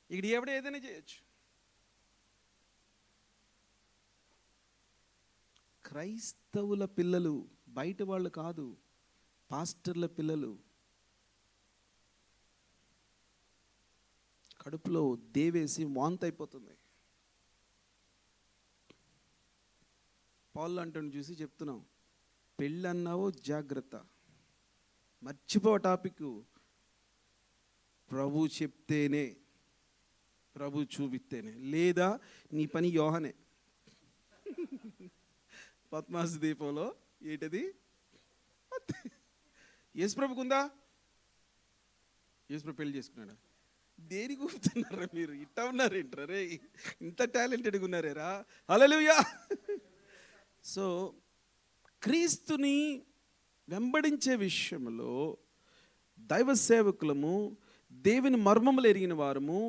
ఇక్కడ ఏదైనా చేయొచ్చు. క్రైస్తవుల పిల్లలు, బయట వాళ్ళు కాదు, పాస్టర్ల పిల్లలు కడుపులో దేవేసి వాంతి అయిపోతుంది. పౌలు అంటని చూసి చెప్తున్నాం, పెళ్ళన్నావో జాగ్రత్త, మర్చిపో టాపిక్. ప్రభు చెప్తేనే, ప్రభు చూపిస్తేనే, లేదా నీ పని యోహనే. పద్మాసు దీపంలో ఏంటది? యేసుప్రభుకు ఉందా? యేసుప్రభు పెళ్లి చేసుకున్నాడా? దేని కూర్చున్నారా మీరు? ఇట్టా ఉన్నారేంట్రా రే, ఇంత టాలెంటెడ్గా ఉన్నారేరా? హల్లెలూయా. సో క్రీస్తుని వెంబడించే విషయంలో దైవ సేవకులము, దేవుని మర్మములు ఎరిగిన వారము,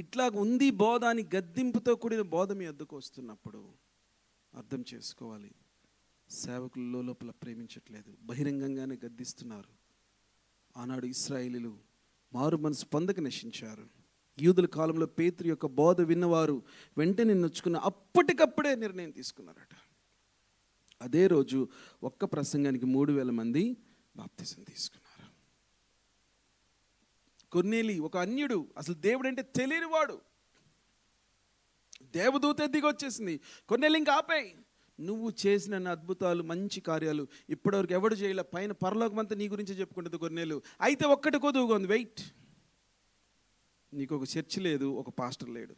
ఇట్లా ఉంది బోధ అని గద్దింపుతో కూడిన బోధ మీ వద్దకు వస్తున్నప్పుడు అర్థం చేసుకోవాలి, సేవకులు లోపల ప్రేమించట్లేదు, బహిరంగంగానే గద్దిస్తున్నారు. ఆనాడు ఇశ్రాయేలీయులు మారు మనసు పొందక నశించారు. యూదుల కాలంలో పేతురు యొక్క బోధ విన్నవారు వెంటనే నొచ్చుకున్న అప్పటికప్పుడే నిర్ణయం తీసుకున్నారట. అదే రోజు ఒక్క ప్రసంగానికి 3,000 మంది బాప్తిసం తీసుకున్నారు. కొర్నేలి ఒక అన్యుడు, అసలు దేవుడు అంటే తెలియనివాడు, దేవదూత దిగొచ్చేసింది, కొర్నేలి ఇంకా ఆపేయి, నువ్వు చేసిన అద్భుతాలు మంచి కార్యాలు ఇప్పటివరకు ఎవడు చేయలే, పైన పరలోకమంతా నీ గురించి చెప్పుకుంటుంది కొర్నేలు. అయితే ఒక్కటి కొదువుగా ఉంది, వెయిట్, నీకు ఒక చర్చ్ లేదు, ఒక పాస్టర్ లేడు.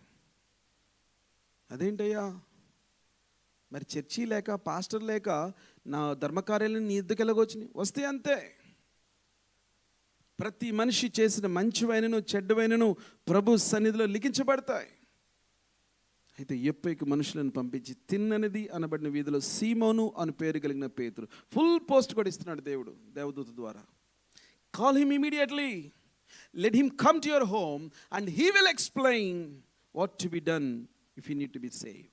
అదేంటయ్యా? మరి చర్చి లేక పాస్టర్ లేక నా ధర్మకార్యాలను నీ ఎద్దుకు ఎలాగొచ్చినాయి? వస్తే అంతే. ప్రతి మనిషి చేసిన మంచివైనను చెడ్డవైనను ప్రభు సన్నిధిలో లిఖించబడతాయి. అయితే యొప్పేకి మనుషులను పంపించి తిన్ననిది అనబడిన వీధిలో సీమోను అని పేరు కలిగిన పేతురు, ఫుల్ పోస్ట్ కూడా ఇస్తున్నాడు దేవుడు దేవదూత ద్వారా. Call him immediately, let him come to your home and he will explain what to be done if you need to be saved.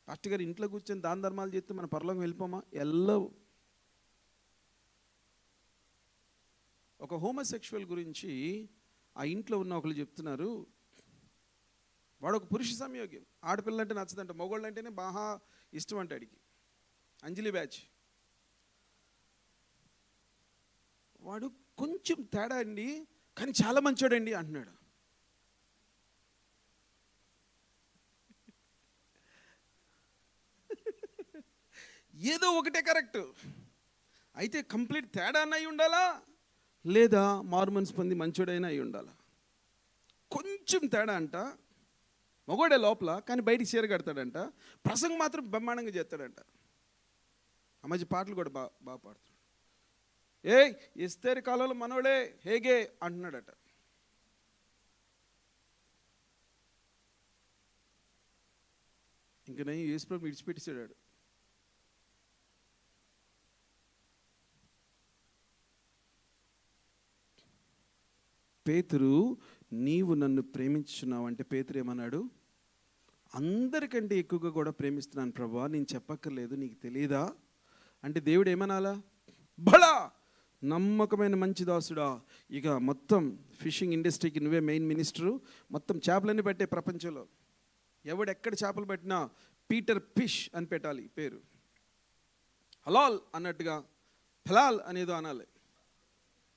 Pastor గారు ఇంట్లో కూర్చొని దాన ధర్మాలు చేస్తే మన పరలోకం వెళ్ళిపోమా? వెళ్ళవు. ఒక హోమోసెక్షువల్ గురించి ఆ ఇంట్లో ఉన్న ఒకరు చెప్తున్నారు, వాడు ఒక పురుష సంయోగి, ఆడపిల్లంటే నచ్చదంట, మగవాళ్ళు అంటేనే బాగా ఇష్టం అంట అడిగి. అంజలి బ్యాచ్ వాడు కొంచెం తేడా అండి, కానీ చాలా మంచోడండి అంటున్నాడు. ఏదో ఒకటే కరెక్ట్ అయితే కంప్లీట్ తేడా అయి ఉండాలా, లేదా మారుమనసు పొంది మంచోడైనా అయి ఉండాలా. కొంచెం తేడా అంట, మగోడే లోపల కానీ బయటికి చీర కడతాడంట, ప్రసంగం మాత్రం బ్రహ్మాండంగా చేస్తాడంట. ఆ మధ్య పాటలు కూడా బాగా పాడుతాడు. ఇస్తేరి కాలంలో మనోడే హేగే అంటున్నాడట. ఇంక నేను యేసుప్రభు విడిచిపెట్టేసాడు. పేతురు, నీవు నన్ను ప్రేమించున్నావు అంటే పేతురు ఏమన్నాడు? అందరికంటే ఎక్కువగా కూడా ప్రేమిస్తున్నాను ప్రభువా, నేను చెప్పక్కర్లేదు, నీకు తెలియదా అంటే దేవుడు ఏమనాలా? బలా నమ్మకమైన మంచి దాసుడా, ఇక మొత్తం ఫిషింగ్ ఇండస్ట్రీకి నువ్వే మెయిన్ మినిస్టరు, మొత్తం చేపలన్నీ పెట్టే ప్రపంచంలో ఎవడెక్కడ చేపలు పెట్టినా పీటర్ ఫిష్ అని పెట్టాలి పేరు. హలాల్ అన్నట్టుగా ఫలాల్ అనేదో అనాలి.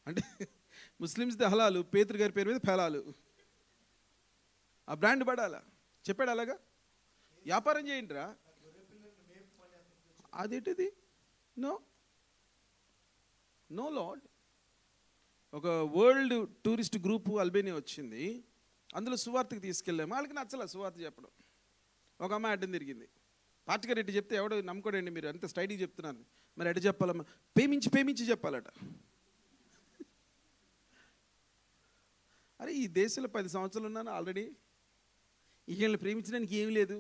అంటే ముస్లిమ్స్ది హలాలు, పేతురు గారి పేరు మీద ఫలాలు, ఆ బ్రాండ్ పడాలా. చెప్పాడు అలాగా వ్యాపారం చేయండి రా. అదేంటిది? No no lord. ఒక వరల్డ్ టూరిస్ట్ గ్రూపు అల్బేనియా వచ్చింది, అందులో సువార్తకి తీసుకెళ్ళాము. వాళ్ళకి నచ్చలే సువార్త చెప్పడం. ఒక అమ్మాయి అడ్డం తిరిగింది. పాస్టర్ గారు ఎట్టి చెప్తే ఎవడో నమ్ముకోడండి, మీరు అంత స్టడీ చెప్తున్నారు, మరి ఎట్ట చెప్పాలమ్మా? పేమించి చెప్పాలట. అరే ఈ దేశంలో 10 సంవత్సరాలు ఉన్నాను ఆల్రెడీ, వీళ్ళని ప్రేమించడానికి ఏమీ లేదు,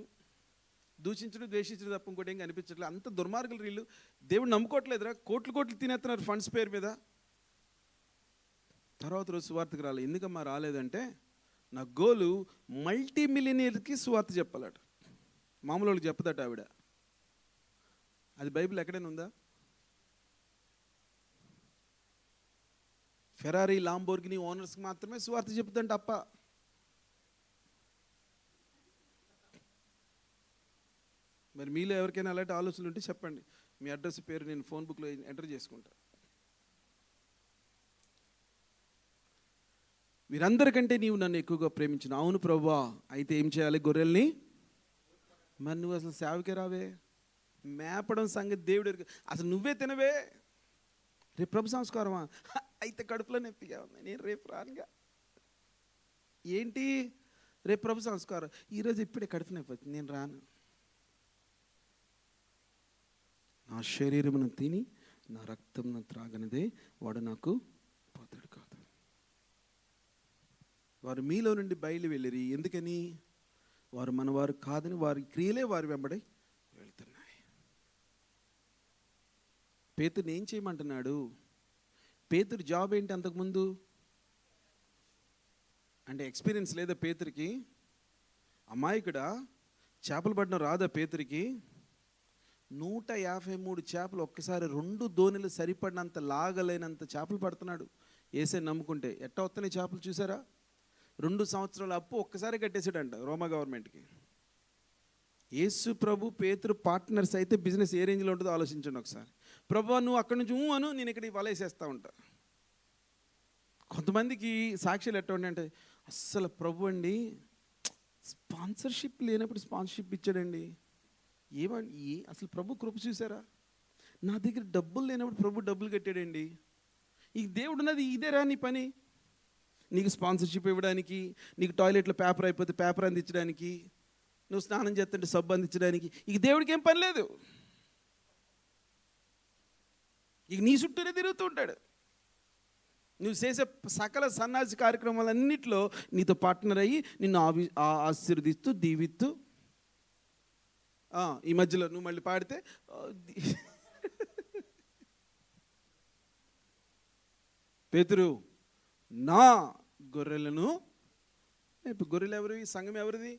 దూషించడం ద్వేషించడం తప్ప ఇంకోటి ఏం కనిపించట్లేదు. అంత దుర్మార్గులు వీళ్ళు, దేవుడు నమ్ముకోవట్లేదురా, కోట్లు తినేస్తున్నారు ఫండ్స్ పేరు మీద. తర్వాత రోజు సువార్తకు రాలేదు. ఎందుకమ్మా రాలేదంటే, నా గోలు మల్టీ మిలియనీర్కి సువార్త చెప్పాలట, మామూలు వాళ్ళకి చెప్పదట ఆవిడ. అది బైబిల్ ఎక్కడైనా ఉందా? ఫెరారీ లాంబోర్గిని ఓనర్స్కి మాత్రమే సువార్త చెప్తుందంట అప్ప. మరి మీలో ఎవరికైనా అలాంటి ఆలోచనలు ఉంటే చెప్పండి, మీ అడ్రస్ పేరు నేను ఫోన్ బుక్లో ఎంటర్ చేసుకుంటా. వీరందరికంటే నీవు నన్ను ఎక్కువగా ప్రేమించిన. అవును ప్రభువా, అయితే ఏం చేయాలి? గొర్రెల్ని. మరి నువ్వు అసలు సేవకే రావే, మేపడం సంగతి దేవుడు అసలు నువ్వే తినవే. రేపు ప్రభు సంస్కారమా? అయితే కడుపులో నొప్పిగా ఉంది, నేను రేపు రానుగా. ఏంటి రేపు ప్రభు సంస్కారం? ఈరోజు ఇప్పుడే కడుపు నొప్పి వచ్చింది, నేను రాను. నా శరీరమును తిని నా రక్తమును త్రాగనిదే వాడు నాకు పోతాడు కాదు. వారు మీలో నుండి బయలు వెళ్ళిరి, ఎందుకని? వారు మనవారు కాదని వారి క్రియలే వారి వెంబడి వెళ్తున్నాయి. పేతురుని ఏం చేయమంటున్నాడు? పేతురు జాబ్ ఏంటి అంతకుముందు? అంటే ఎక్స్పీరియన్స్ లేదా పేతురికి? అమాయకుడా, చేపలు పట్టడం రాదా పేతురికి? 153 చేపలు ఒక్కసారి 2 దోణిలు సరిపడినంత లాగలేనంత చేపలు పడుతున్నాడు. ఏసై నమ్ముకుంటే ఎట్ట వస్తున్నాయి చేపలు చూసారా? 2 సంవత్సరాల అప్పు ఒక్కసారి కట్టేసాడంట రోమా గవర్నమెంట్కి. యేసు ప్రభు పేతురు పార్ట్నర్స్ అయితే బిజినెస్ ఏ రేంజ్లో ఉంటుందో ఆలోచించండి ఒకసారి. ప్రభు నువ్వు అక్కడి నుంచి అను, నేను ఇక్కడికి వలేసేస్తూ ఉంటా. కొంతమందికి సాక్ష్యాలు ఎట్ట ఉండే అంటే, అస్సలు ప్రభు అండి స్పాన్సర్షిప్ లేనప్పుడు స్పాన్సర్షిప్ ఇచ్చాడండి. ఏమండి అసలు ప్రభు కృప చూసారా? నా దగ్గర డబ్బులు లేనప్పుడు ప్రభు డబ్బులు కట్టాడండి. ఈ దేవుడు ఉన్నది ఇదేరా నీ పని? నీకు స్పాన్సర్షిప్ ఇవ్వడానికి, నీకు టాయిలెట్లో పేపర్ అయిపోతే పేపర్ అందించడానికి, నువ్వు స్నానం చేస్తుంటే సబ్బు అందించడానికి, ఇక దేవుడికి ఏం పని లేదు. ఇక నీ చుట్టూనే తిరుగుతూ ఉంటాడు. నువ్వు చేసే సకల సన్నాసి కార్యక్రమాలన్నింటిలో నీతో పార్ట్నర్ అయ్యి నిన్ను ఆశీర్వదిస్తూ దీవిస్తూ, ఈ మధ్యలో నువ్వు మళ్ళీ పాడితే పేతురు నా గొర్రెలను. ఇప్పుడు గొర్రెలు ఎవరివి? సంఘం ఎవరిది?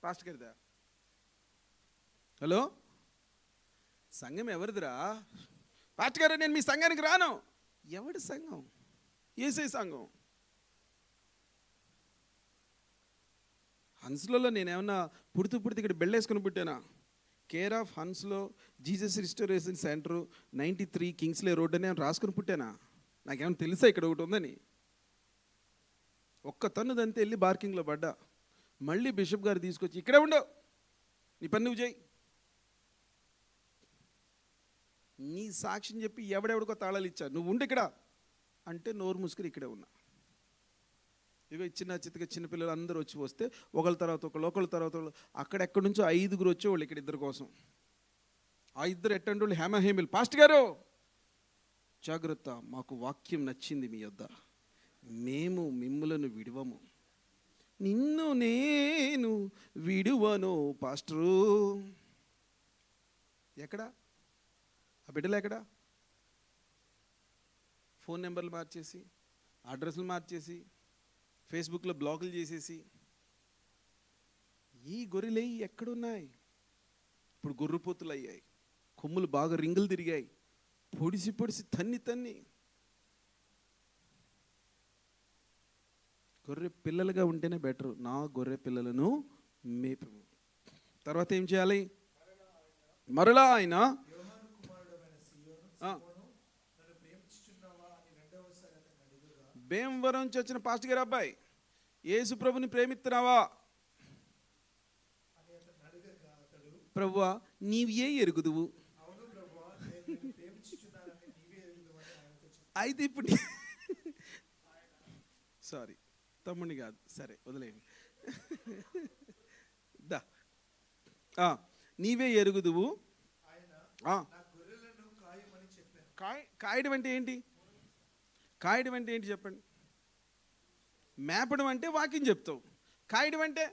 పాస్టర్ గారిదా? హలో, సంఘం ఎవరిదిరా? పాస్టర్ గారు నేను మీ సంఘానికి రాను. ఎవడి సంఘం? యేసయ్య సంఘం. హన్స్లో నేనేమన్నా పుడుతూ ఇక్కడ బెళ్ళేసుకుని పుట్టానా? Care of Hounslow Jesus restoration centre 93 Kingsley road అని రాసుకుని పుట్టానా? నాకేమైనా తెలుసా ఇక్కడ ఒకటి ఉందని? ఒక్క తన్నుదంతే వెళ్ళి బార్కింగ్లో పడ్డా. మళ్ళీ బిషప్ గారు తీసుకొచ్చి ఇక్కడే ఉండవు, నీ పని నువ్వు చేయి, నీ సాక్ష్యం చెప్పి ఎవడెవడికో తాళాలు ఇచ్చా, నువ్వు ఉండి ఇక్కడ అంటే నోరు మూసుకుని ఇక్కడే ఉన్నా. ఇవి చిన్నపిల్లలు అందరూ వచ్చి వస్తే ఒకళ్ళ తర్వాత ఒకళ్ళ తర్వాత అక్కడెక్కడి నుంచో 5 వచ్చేవాళ్ళు ఇక్కడ ఇద్దరు కోసం. ఆ ఇద్దరు ఎట్టండి వాళ్ళు హేమహేమిల్, పాస్టర్ గారు జాగ్రత్త, మాకు వాక్యం నచ్చింది మీ యొద్ద, మేము మిమ్ములను విడువము, నిన్ను నేను విడువను పాస్టరు. ఎక్కడా ఆ బిడ్డలు? ఎక్కడా? ఫోన్ నెంబర్లు మార్చేసి, అడ్రస్లు మార్చేసి, ఫేస్బుక్లో బ్లాగులు చేసేసి, ఈ గొర్రెలు ఎక్కడున్నాయి? ఇప్పుడు గొర్రెపోతులు అయ్యాయి, కొమ్ములు బాగా రింగులు తిరిగాయి, పొడిసి తన్ని గొర్రె పిల్లలుగా ఉంటేనే బెటరు. నా గొర్రె పిల్లలను మేపు. తర్వాత ఏం చేయాలి? మరలా ఆయన భీమవరం నుంచి వచ్చిన పాస్టర్ గారు అబ్బాయి, యేసు ప్రభుని ప్రేమిస్తున్నావా? ప్రభువా నీవే ఎరుగుదువు. అయితే ఇప్పుడు సారీ తమ్ముడిని కాదు, సరే వదిలేయండి. నీవే ఎరుగుదువు. కాయడం అంటే ఏంటి? కాయడం అంటే ఏంటి చెప్పండి? మేపడం అంటే వాక్యం చెప్తావు. కాయడం అంటే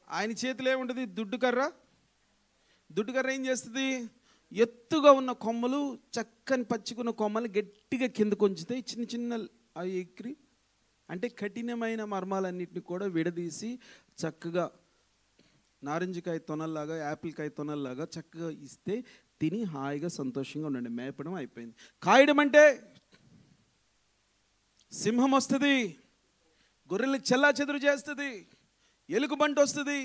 ఆయన చేతిలో ఏముంటుంది? దుడ్డుకర్ర ఏం చేస్తుంది? ఎత్తుగా ఉన్న కొమ్మలు, చక్కని పచ్చికున్న కొమ్మలు గట్టిగా కిందకు ఉంచుతాయి. చిన్న అవి ఎక్కి అంటే కఠినమైన మర్మాలన్నింటినీ కూడా విడదీసి చక్కగా నారింజకాయ తొనల్లాగా, యాపిల్కాయ తొనల్లాగా చక్కగా ఇస్తే తిని హాయిగా సంతోషంగా ఉండండి. మేపడం అయిపోయింది. కాయడం అంటే సింహం వస్తుంది, గొర్రెలు చెల్లా చెదురు చేస్తుంది, ఎలుగుబంటి వస్తుంది,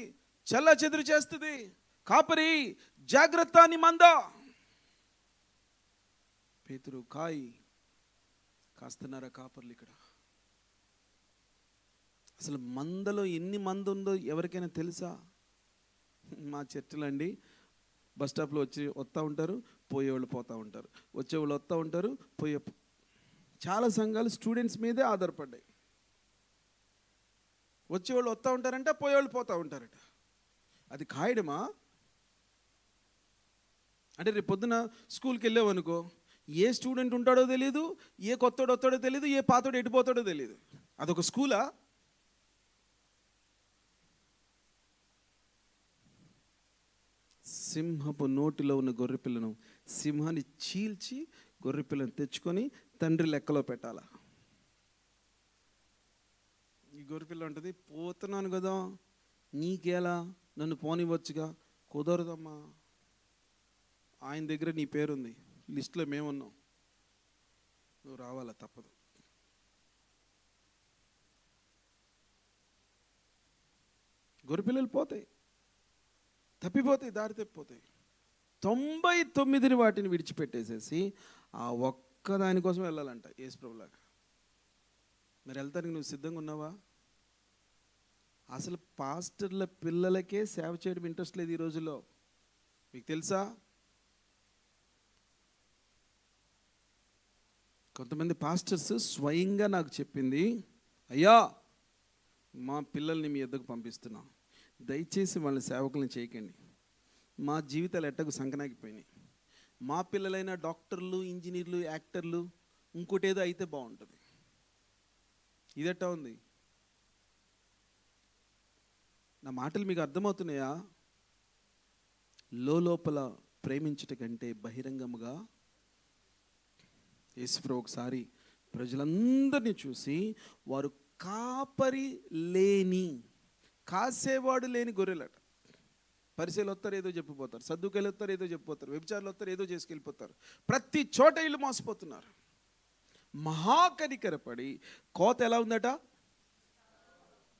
చెల్లా చెదురు చేస్తుంది. కాపరి జాగ్రత్త అని మంద. పేతురు కాస్తున్నారా కాపర్లు ఇక్కడ? అసలు మందలో ఎన్ని మంద ఉందో ఎవరికైనా తెలుసా? మా చర్చిలో అండి బస్ స్టాప్లో వస్తూ ఉంటారు, పోయేవాళ్ళు పోతూ ఉంటారు, వచ్చేవాళ్ళు వస్తూ ఉంటారు, చాలా సంఘాలు స్టూడెంట్స్ మీదే ఆధారపడ్డాయి. వచ్చేవాళ్ళు వస్తూ ఉంటారంట, పోయేవాళ్ళు పోతూ ఉంటారట. అది కాయడమా? అంటే రేపు పొద్దున స్కూల్కి వెళ్ళావనుకో, ఏ స్టూడెంట్ ఉంటాడో తెలియదు, ఏ కొత్తోడు వస్తాడో తెలియదు, ఏ పాతోడు ఎడిపోతాడో తెలియదు. అదొక స్కూలా? సింహపు నోటిలో ఉన్న గొర్రెపిల్లను, సింహాన్ని చీల్చి గొర్రెపిల్లను తెచ్చుకొని తండ్రి లెక్కలో పెట్టాలా? ఈ గొర్రెపిల్ల ఉంటుంది, పోతున్నాను కదా, నీకేలా, నన్ను పోనివ్వచ్చుగా. కుదరదమ్మా, ఆయన దగ్గర నీ పేరుంది, లిస్టులో మేమున్నాం, నువ్వు రావాలా, తప్పదు. గొర్రెపిల్లలు పోతాయి, తప్పిపోతాయి, దారి తప్పిపోతాయి. 99 వాటిని విడిచిపెట్టేసేసి ఆ ఒక్కదానికోసం వెళ్ళాలంట యేసుప్రభులాగా. మరి వెళ్తానికి నువ్వు సిద్ధంగా ఉన్నావా? అసలు పాస్టర్ల పిల్లలకే సేవ చేయడం ఇంట్రెస్ట్ లేదు ఈ రోజుల్లో, మీకు తెలుసా? కొంతమంది పాస్టర్స్ స్వయంగా నాకు చెప్పింది, అయ్యా మా పిల్లల్ని మీ యొద్దకు పంపిస్తున్నాం, దయచేసి వాళ్ళ సేవకులను చేయకండి, మా జీవితాలు ఎట్టకు సంకనాగిపోయినాయి, మా పిల్లలైన డాక్టర్లు, ఇంజనీర్లు, యాక్టర్లు, ఇంకోటేదో అయితే బాగుంటుంది. ఇదెట్టా ఉంది? నా మాటలు మీకు అర్థమవుతున్నాయా? లోపల ప్రేమించుట కంటే బహిరంగముగా. యేసుప్రభు ఒకసారి ప్రజలందరినీ చూసి, వారు కాపరి లేని, కాసేవాడు లేని గొర్రెలట. పరిచయలు వస్తారు, ఏదో చెప్పిపోతారు. సర్దుకాయలు వస్తారు, ఏదో చెప్పిపోతారు. వ్యభిచారులు వస్తారు, ఏదో చేసుకెళ్ళిపోతారు. ప్రతి చోట వీళ్ళు మోసపోతున్నారు. మహాకనికరపడి కోత ఎలా ఉందట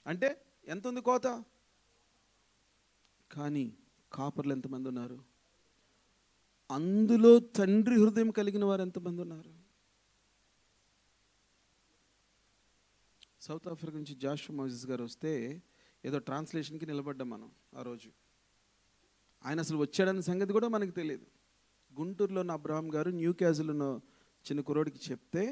అంటే, ఎంత ఉంది కోత? కానీ కాపర్లు ఎంతమంది ఉన్నారు? అందులో తండ్రి హృదయం కలిగిన వారు ఎంతమంది ఉన్నారు? సౌత్ ఆఫ్రికా నుంచి జాషువా మోసెస్ గారు వస్తే ఏదో ట్రాన్స్లేషన్కి నిలబడ్డాం మనం ఆ రోజు. ఆయన అసలు వచ్చాడన్న సంగతి కూడా మనకు తెలియదు. గుంటూరులో ఉన్న అబ్రహాం గారు న్యూ క్యాజిల్లో చిన్న కుర్రోడికి చెప్తే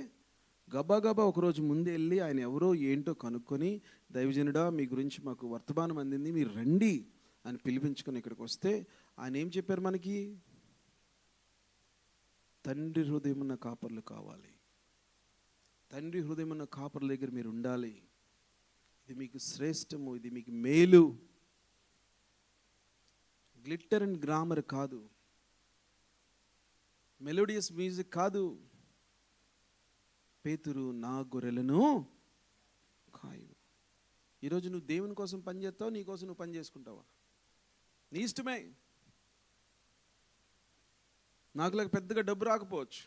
గబా ఒకరోజు ముందే వెళ్ళి ఆయన ఎవరో ఏంటో కనుక్కొని, దైవజనుడా మీ గురించి మాకు వర్తమానం అందింది, మీరు రండి అని పిలిపించుకొని ఇక్కడికి వస్తే ఆయన ఏం చెప్పారు మనకి? తండ్రి హృదయం ఉన్న కాపర్లు కావాలి, తండ్రి హృదయం ఉన్న కాపర్ల దగ్గర మీరు ఉండాలి, ఇది మీకు శ్రేష్టము, ఇది మీకు మేలు. గ్లిట్టర్ అండ్ గ్రామర్ కాదు, మెలోడియస్ మ్యూజిక్ కాదు. పేతురు నా గొర్రెలను కాయు. ఈరోజు నువ్వు దేవుని కోసం పని చేస్తావు, నీ కోసం నువ్వు పని చేసుకుంటావా? నీ ఇష్టమే. నాకులాగా పెద్దగా డబ్బు రాకపోవచ్చు,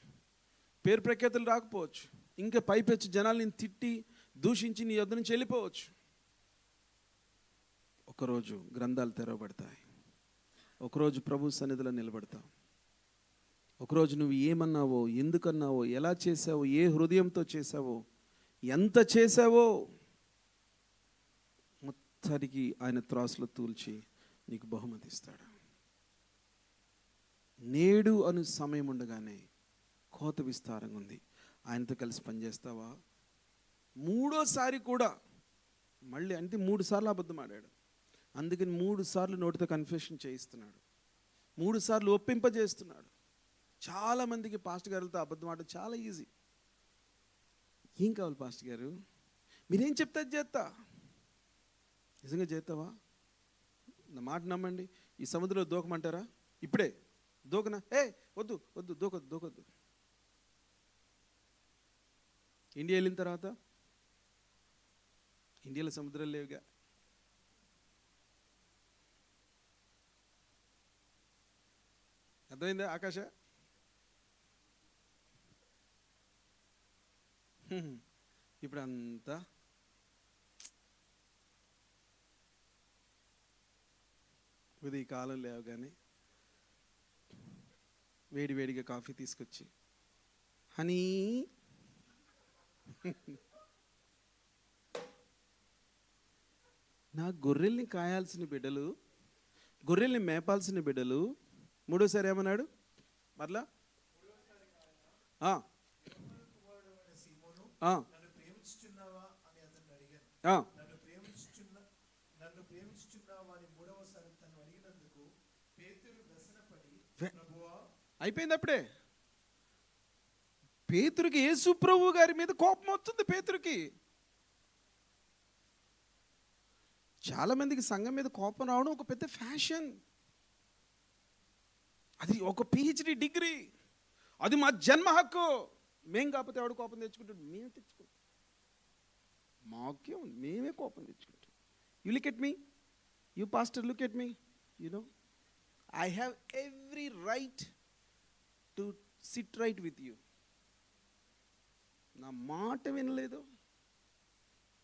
పేరు ప్రఖ్యాతులు రాకపోవచ్చు, ఇంకా పైపెచ్చి జనాల్ని తిట్టి దూషించి నీ యొద్ద నుంచి వెళ్ళిపోవచ్చు. ఒకరోజు గ్రంథాలు తెరవబడతాయి, ఒకరోజు ప్రభు సన్నిధిలో నిలబడతావు. ఒకరోజు నువ్వు ఏమన్నావో, ఎందుకన్నావో, ఎలా చేసావో, ఏ హృదయంతో చేసావో, ఎంత చేసావో మొత్తానికి ఆయన త్రాసులో తూల్చి నీకు బహుమతి ఇస్తాడు. నేడు అను సమయం ఉండగానే కోత విస్తారంగా ఉంది. ఆయనతో కలిసి పనిచేస్తావా? మూడోసారి కూడా మళ్ళీ అంటే 3 సార్లు అబద్ధం ఆడాడు. అందుకని 3 సార్లు నోటితో కన్ఫెషన్ చేయిస్తున్నాడు, 3 సార్లు ఒప్పింపజేస్తున్నాడు. చాలామందికి పాస్టర్ గారులతో అబద్ధం ఆడడం చాలా ఈజీ. ఏం కావాలి పాస్టర్ గారు, మీరేం చెప్తే చేస్తా. నిజంగా చేస్తావా? నా మాట నమ్మండి. ఈ సముద్రంలో దూకమంటారా? ఇప్పుడే దూకనా? వద్దు వద్దు, దూకొద్దు. ఇండియా వెళ్ళిన తర్వాత ఇండియాలో సముద్రాలు లేవుగా. అర్థమైందా ఆకాశ? ఇప్పుడు అంతా ఉదయ కాలం లేవగానే వేడివేడిగా కాఫీ తీసుకొచ్చి, హనీ నా గొర్రెల్ని కాయాల్సిన బిడ్డలు, గొర్రెల్ని మేపాల్సిన బిడ్డలు మూడోసారి ఏమన్నాడు మరలా? అయిపోయింది అప్పుడే. పేతురుకి యేసు ప్రభువు గారి మీద కోపం వస్తుంది. పేతురుకి చాలా మందికి సంఘం మీద కోపం రావడం ఒక పెద్ద ఫ్యాషన్. అది ఒక పిహెచ్డి డిగ్రీ, అది మా జన్మ హక్కు. మేం కాకపోతే ఎవడు కోపం తెచ్చుకుంటాడు? మేమే తెచ్చుకుంటాం. మాకే ఉంది, మేమే కోపం తెచ్చుకుంటాం. You look at me, you pastor look at me, you know I have every right to SIT right with you. నా మాట వినలేదు,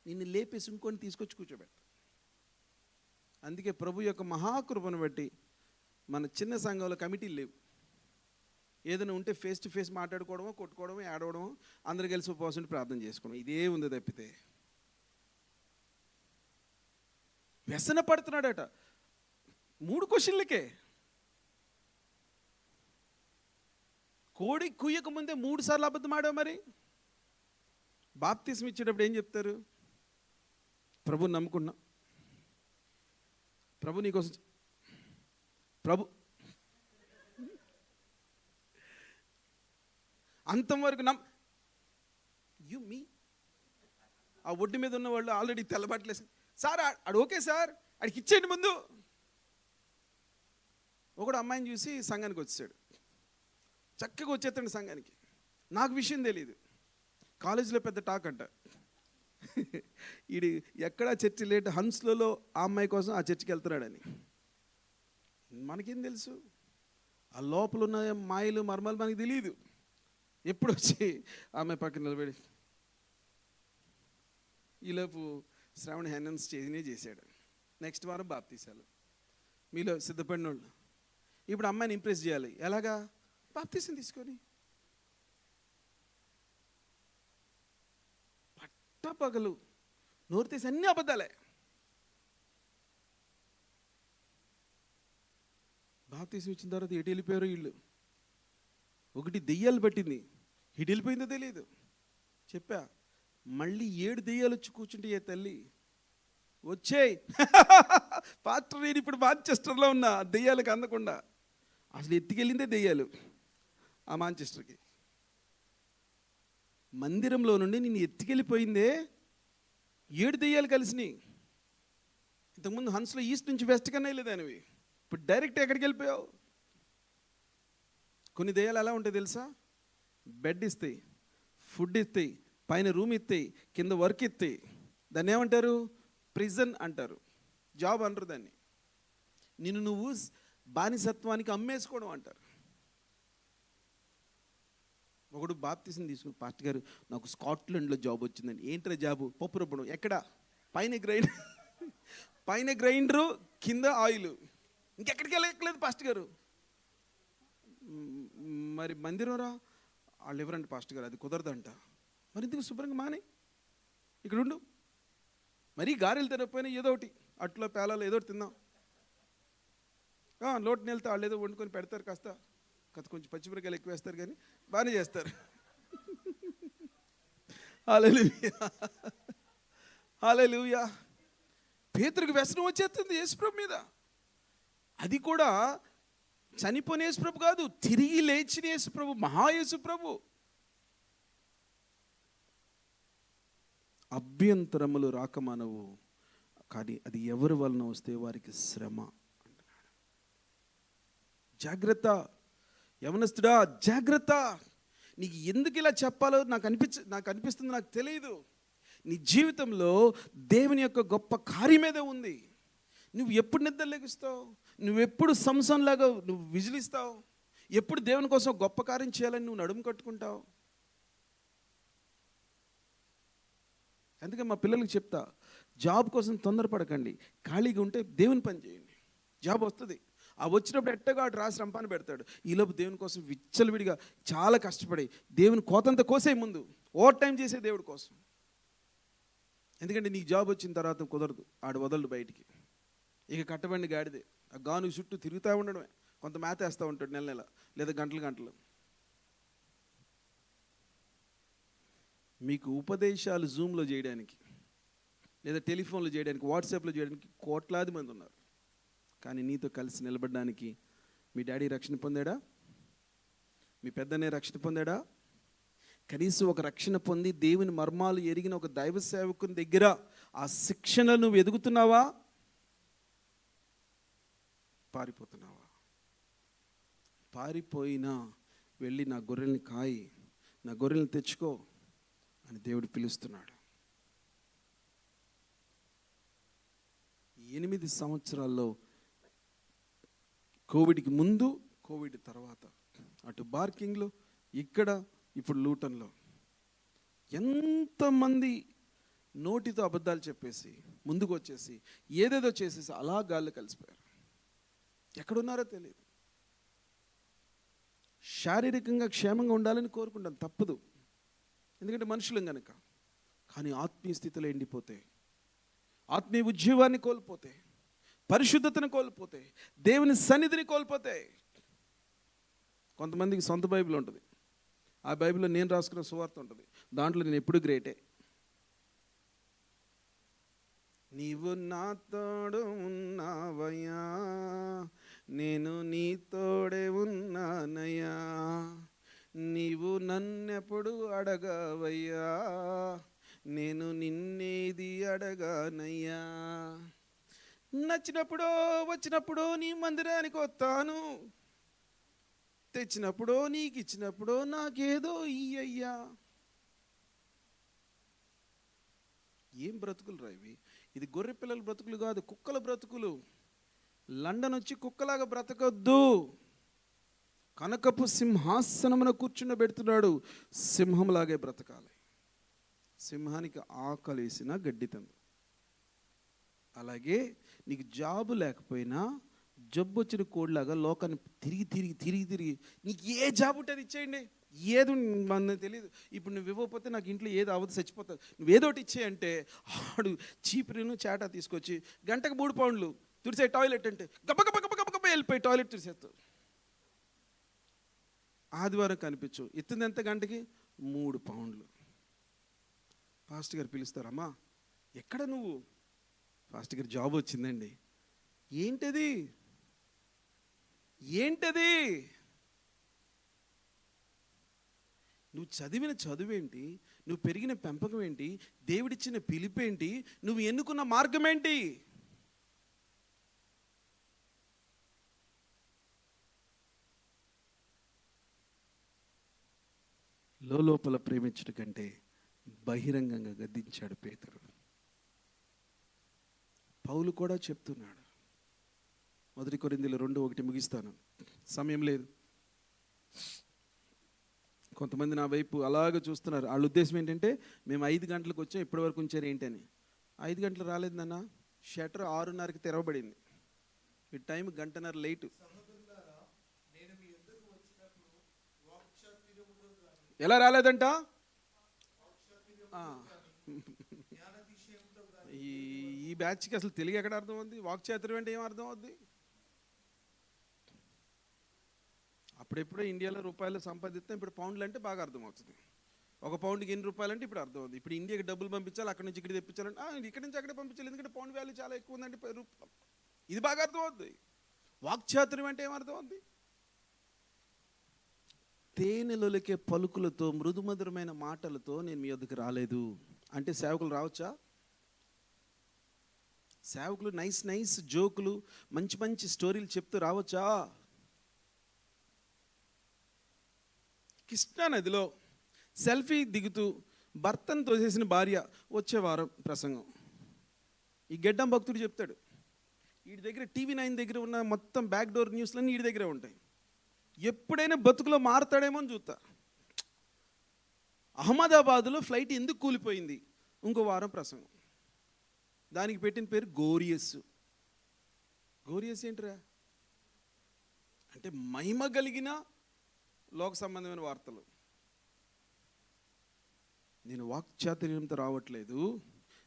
నిన్ను లేపేసి ఇంకొని తీసుకొచ్చి కూర్చోబెట్ట. అందుకే ప్రభు యొక్క మహాకృపను బట్టి మన చిన్న సంఘంలో కమిటీలు లేవు. ఏదైనా ఉంటే ఫేస్ టు ఫేస్ మాట్లాడుకోవడమో, కొట్టుకోవడమో, ఏడవడమో, అందరు కలిసి ఉపవాసం ప్రార్థన చేసుకోవడం, ఇదే ఉంది తప్పితే. వ్యసన పడుతున్నాడట 3 క్వశ్చన్లకే. కోడి కుయ్యక ముందే 3 సార్లు అబద్ధం ఆడావు. మరి బాప్తిస్మ ఇచ్చేటప్పుడు ఏం చెప్తారు? ప్రభు నమ్ముకున్నా, ప్రభు నీకోసం, ప్రభు అంతం వరకు ఆ ఒడ్డు మీద ఉన్న వాళ్ళు ఆల్రెడీ తెల్లబట్టలేసి, సార్ ఆడు ఓకే సార్, ఆడికి ఇచ్చేయండి ముందు. ఒకడు అమ్మాయిని చూసి సంఘానికి వచ్చాడు, చక్కగా వచ్చేస్తాడు సంఘానికి. నాకు విషయం తెలియదు, కాలేజీలో పెద్ద టాక్ అంట. ఈడు ఎక్కడా చర్చి లేట్, హన్స్లలో ఆ అమ్మాయి కోసం ఆ చర్చికి వెళ్తున్నాడని. మనకేం తెలుసు? ఆ లోపల ఉన్న మాయలు మర్మాలు మనకి తెలియదు. ఎప్పుడు వచ్చి ఆమె పక్కన నిలబడి ఈలోపు శ్రావణి హ్యానన్స్ చేశాడు. నెక్స్ట్ వారం బాప్తీసాలు. మీలో సిద్ధపడిన వాళ్ళు ఇప్పుడు అమ్మాయిని ఇంప్రెస్ చేయాలి. ఎలాగా? బాప్తీసం తీసుకొని పట్టపగలు నోరు తీసి అన్ని అబద్ధాలే. బాప్తీసం ఇచ్చిన తర్వాత ఎటు వెళ్ళిపోయారో వీళ్ళు. ఒకటి దెయ్యాలు పట్టింది, ఎటు వెళ్ళిపోయిందో తెలియదు. చెప్పా, మళ్ళీ 7 దెయ్యాలు వచ్చి కూర్చుంటే ఏ తల్లి వచ్చేయ్ పాస్టర్ నేను ఇప్పుడు మాంచెస్టర్లో ఉన్నా, దెయ్యాలకు అందకుండా. అసలు ఎత్తికెళ్ళిందే దెయ్యాలు ఆ మాంచెస్టర్కి. మందిరంలో నుండి నేను ఎత్తికెళ్ళిపోయిందే 7 దెయ్యాలు కలిసినాయి. ఇంతకుముందు హన్స్లో ఈస్ట్ నుంచి వెస్ట్ కన్నా వెళ్ళేదానివి, ఇప్పుడు డైరెక్ట్ ఎక్కడికి వెళ్ళిపోయావు? కొన్ని దెయ్యాలు ఎలా ఉంటాయి తెలుసా? బెడ్ ఇస్తాయి, ఫుడ్ ఇస్తాయి, పైన రూమ్ ఇస్తాయి, కింద వర్క్ ఇస్తాయి. దాన్ని ఏమంటారు? ప్రిజన్ అంటారు, జాబ్ అంటారు దాన్ని. నువ్వు బానిసత్వానికి అమ్మేసుకోవడం అంటారు. ఒకడు బాప్తీసం తీసుకుని, పాస్టర్ గారు నాకు స్కాట్లాండ్లో జాబ్ వచ్చిందని. ఏంట్రా జాబు? పప్పు రుబ్బడం. ఎక్కడ? పైన గ్రైండరు, కింద ఆయిల్. ఇంకెక్కడికి వెళ్ళలేదు పాస్టర్ గారు. మరి మందిరం రా, వాళ్ళు ఎవరంటే పాస్టర్ గారు అది కుదరదంట. మరి ఎందుకు శుభ్రంగా మానే ఇక్కడ ఉండు. మరీ గారెలు తినకపోయినా ఏదో ఒకటి అట్లో పేలాలు ఏదో ఒకటి తిందాం. లోటుని వెళ్తే వాళ్ళు ఏదో వండుకొని పెడతారు, కాస్త కొంచెం పచ్చిమిరకాయలు ఎక్కువ వేస్తారు, కానీ బాగానే చేస్తారు. హల్లెలూయా, హల్లెలూయా. పేతురుకి వ్యసనం వచ్చేస్తుంది యేసుప్రభు మీద. అది కూడా చనిపోయిన యేసుప్రభు కాదు, తిరిగి లేచిన యేసుప్రభు, మహాయేసుప్రభు. అభ్యంతరములు రాకమానవు, కానీ అది ఎవరి వలన వస్తే వారికి శ్రమ అంటున్నాడు. జాగ్రత్త యవనస్తుడా, జాగ్రత్త. నీకు ఎందుకు ఇలా చెప్పాలో నాకు అనిపిస్తుంది, నాకు తెలియదు. నీ జీవితంలో దేవుని యొక్క గొప్ప కార్యమేదో ఉంది. నువ్వు ఎప్పుడు నిద్ర లెగుస్తావు? నువ్వెప్పుడు సంసంలాగా నువ్వు విజిలిస్తావు? ఎప్పుడు దేవుని కోసం గొప్ప కార్యం చేయాలని నువ్వు నడుము కట్టుకుంటావు? అందుకే మా పిల్లలకి చెప్తా, జాబ్ కోసం తొందరపడకండి. ఖాళీగా ఉంటే దేవుని పని చేయండి, జాబ్ వస్తుంది. ఆ వచ్చినప్పుడు ఎట్టగా అటు రాసి రంపాన్ని పెడతాడు. ఈలోపు దేవుని కోసం విచ్చలవిడిగా చాలా కష్టపడి దేవుని కోతంతా కోసే ముందు ఓవర్ టైం చేసే దేవుడి కోసం. ఎందుకంటే నీకు జాబ్ వచ్చిన తర్వాత కుదరదు, ఆడు వదలడు బయటికి. ఇక కట్టబండి గాడిదే, ఆ గాను చుట్టూ తిరుగుతూ ఉండడమే. కొంత మేత వేస్తూ ఉంటాడు నెల నెల, లేదా గంటలు. మీకు ఉపదేశాలు జూమ్లో చేయడానికి, లేదా టెలిఫోన్లో చేయడానికి, వాట్సాప్లో చేయడానికి కోట్లాది మంది ఉన్నారు. కానీ నీతో కలిసి నిలబడడానికి మీ డాడీ రక్షణ పొందాడా? మీ పెద్దనే రక్షణ పొందాడా? కనీసం ఒక రక్షణ పొంది దేవుని మర్మాలు ఎరిగిన ఒక దైవ సేవకుని దగ్గర ఆ శిక్షణను నువ్వు ఎదుగుతున్నావా? పారిపోతున్నావా? పారిపోయినా వెళ్ళి నా గొర్రెల్ని కాయి, నా గొర్రెల్ని తెచ్చుకో అని దేవుడు పిలుస్తున్నాడు. 8 సంవత్సరాల్లో, కోవిడ్కి ముందు, కోవిడ్ తర్వాత, అటు బార్కింగ్లో, ఇక్కడ ఇప్పుడు లూటన్లో ఎంతమంది నోటితో అబద్ధాలు చెప్పేసి ముందుకు వచ్చేసి ఏదేదో చేసేసి అలా గాల్లో కలిసిపోయారు. ఎక్కడున్నారో తెలియదు. శారీరకంగా క్షేమంగా ఉండాలని కోరుకుంటాం, తప్పదు, ఎందుకంటే మనుషులం కనుక. కానీ ఆత్మీయ స్థితిలో ఎండిపోతే, ఆత్మీయ ఉద్యోగాన్ని కోల్పోతే, పరిశుద్ధతను కోల్పోతే, దేవుని సన్నిధిని కోల్పోతే. కొంతమందికి సొంత బైబిల్ ఉంటుంది, ఆ బైబిల్లో నేను రాసుకున్న సువార్త ఉంటుంది, దాంట్లో నేను ఎప్పుడు గ్రేటే. నీవు నా తోడు ఉన్నావయ్యా, నేను నీ తోడే ఉన్నానయ్యా, నీవు నన్నెప్పుడు అడగవయ్యా, నేను నిన్నేది అడగానయ్యా. నచ్చినప్పుడో వచ్చినప్పుడో నీ మందిరానికి వస్తాను, తెచ్చినప్పుడో నీకు ఇచ్చినప్పుడో నాకేదో ఇయ్యయ్యా. ఏం బ్రతుకులు రా ఇవి? ఇది గొర్రె పిల్లల బ్రతుకులు కాదు, కుక్కల బ్రతుకులు. లండన్ వచ్చి కుక్కలాగా బ్రతకొద్దు. కనకపు సింహాసనమున కూర్చుండబెడుతున్నాడు, సింహంలాగే బ్రతకాలి. సింహానికి ఆకలేసిన గడ్డి తిందు. అలాగే నీకు జాబు లేకపోయినా జబ్బు వచ్చిన కోడిలాగా లోకాన్ని తిరిగి తిరిగి తిరిగి తిరిగి నీకు ఏ జాబ్ ఉంటే అది ఇచ్చేయండి. ఏది మనకు తెలియదు. ఇప్పుడు నువ్వు ఇవ్వకపోతే నాకు ఇంట్లో ఏది అవ్వదు, చచ్చిపోతుంది, నువ్వు ఏదోటి ఇచ్చేయంటే ఆడు చీపురును చాటా తీసుకొచ్చి గంటకు 3 పౌండ్లు తుడిసే టాయిలెట్ అంటే గబ్బ గబ్బ గబ్బ గబ్బ గబ్బ వెళ్ళిపోయి టాయిలెట్ తుడిసేస్తావు. ఆదివారం కనిపించు, ఎత్తుంది ఎంత గంటకి? 3 పౌండ్లు. పాస్టర్ గారు పిలుస్తారమ్మా, ఎక్కడ నువ్వు? పాస్టర్ గారు జాబ్ వచ్చిందండి. ఏంటది? ఏంటది? నువ్వు చదివిన చదువేంటి? నువ్వు పెరిగిన పెంపకం ఏంటి? దేవుడిచ్చిన పిలిపేంటి? నువ్వు ఎన్నుకున్న మార్గం ఏంటి? లోపల ప్రేమించడం కంటే బహిరంగంగా గద్దించాడు పేతురు. పౌలు కూడా చెప్తున్నాడు. 1 కొరింథీయులు 2:1 ముగిస్తాను, సమయం లేదు. కొంతమంది నా వైపు అలాగ చూస్తున్నారు. వాళ్ళ ఉద్దేశం ఏంటంటే మేము 5 గంటలకు వచ్చాం, ఇప్పటి వరకు ఉంచారు ఏంటని. 5 గంటలు రాలేదన్న, షటర్ 6:30కి తెరవబడింది. ఈ టైం గంటన్నర లేటు. ఎలా రాలేదంట? ఈ బ్యాచ్కి అసలు తెలుగు ఎక్కడ అర్థం అవుద్ది? వాక్చాతుర్యం అంటే ఏం అర్థం అవుద్ది? అప్పుడెప్పుడో ఇండియాలో రూపాయలు సంపాదిస్తాం, ఇప్పుడు పౌండ్లు అంటే బాగా అర్థమవుతుంది. 1 పౌండ్కి ఎన్ని రూపాయలు అంటే ఇప్పుడు అర్థం అవుతుంది. ఇప్పుడు ఇండియాకి డబ్బులు పంపించాలి, అక్కడి నుంచి ఇక్కడ తెప్పించాలంటే ఇక్కడి నుంచి అక్కడే పంపించాలి, ఎందుకంటే పౌండ్ వాల్యూ చాలా ఎక్కువ ఉందంటే ఇది బాగా అర్థం అవుద్ది. వాక్చాతుర్యం అంటే ఏం అర్థం అవుద్ది? తేనెలొలికే పలుకులతో, మృదుమధురమైన మాటలతో నేను మీ వద్దకు రాలేదు అంటే సేవకులు రావచ్చా? సేవకులు నైస్ జోకులు, మంచి మంచి స్టోరీలు చెప్తూ రావచ్చా? కృష్ణా నదిలో సెల్ఫీ దిగుతూ భర్తను తోసేసిన భార్య వచ్చే వారం ప్రసంగం. ఈ గెడ్డం భక్తుడు చెప్తాడు. వీడి దగ్గర TV9 దగ్గర ఉన్న మొత్తం బ్యాక్ డోర్ న్యూస్లన్నీ వీడి దగ్గరే ఉంటాయి. ఎప్పుడైనా బతుకులో మారుతాడేమో అని చూస్తా. అహ్మదాబాద్లో ఫ్లైట్ ఎందుకు కూలిపోయింది? ఇంకో వారం ప్రసంగం. దానికి పెట్టిన పేరు గోరియస్. గోరియస్ ఏంటిరా అంటే మహిమ కలిగిన లోక సంబంధమైన వార్తలు. నేను వాక్చాతుర్యంతో రావట్లేదు,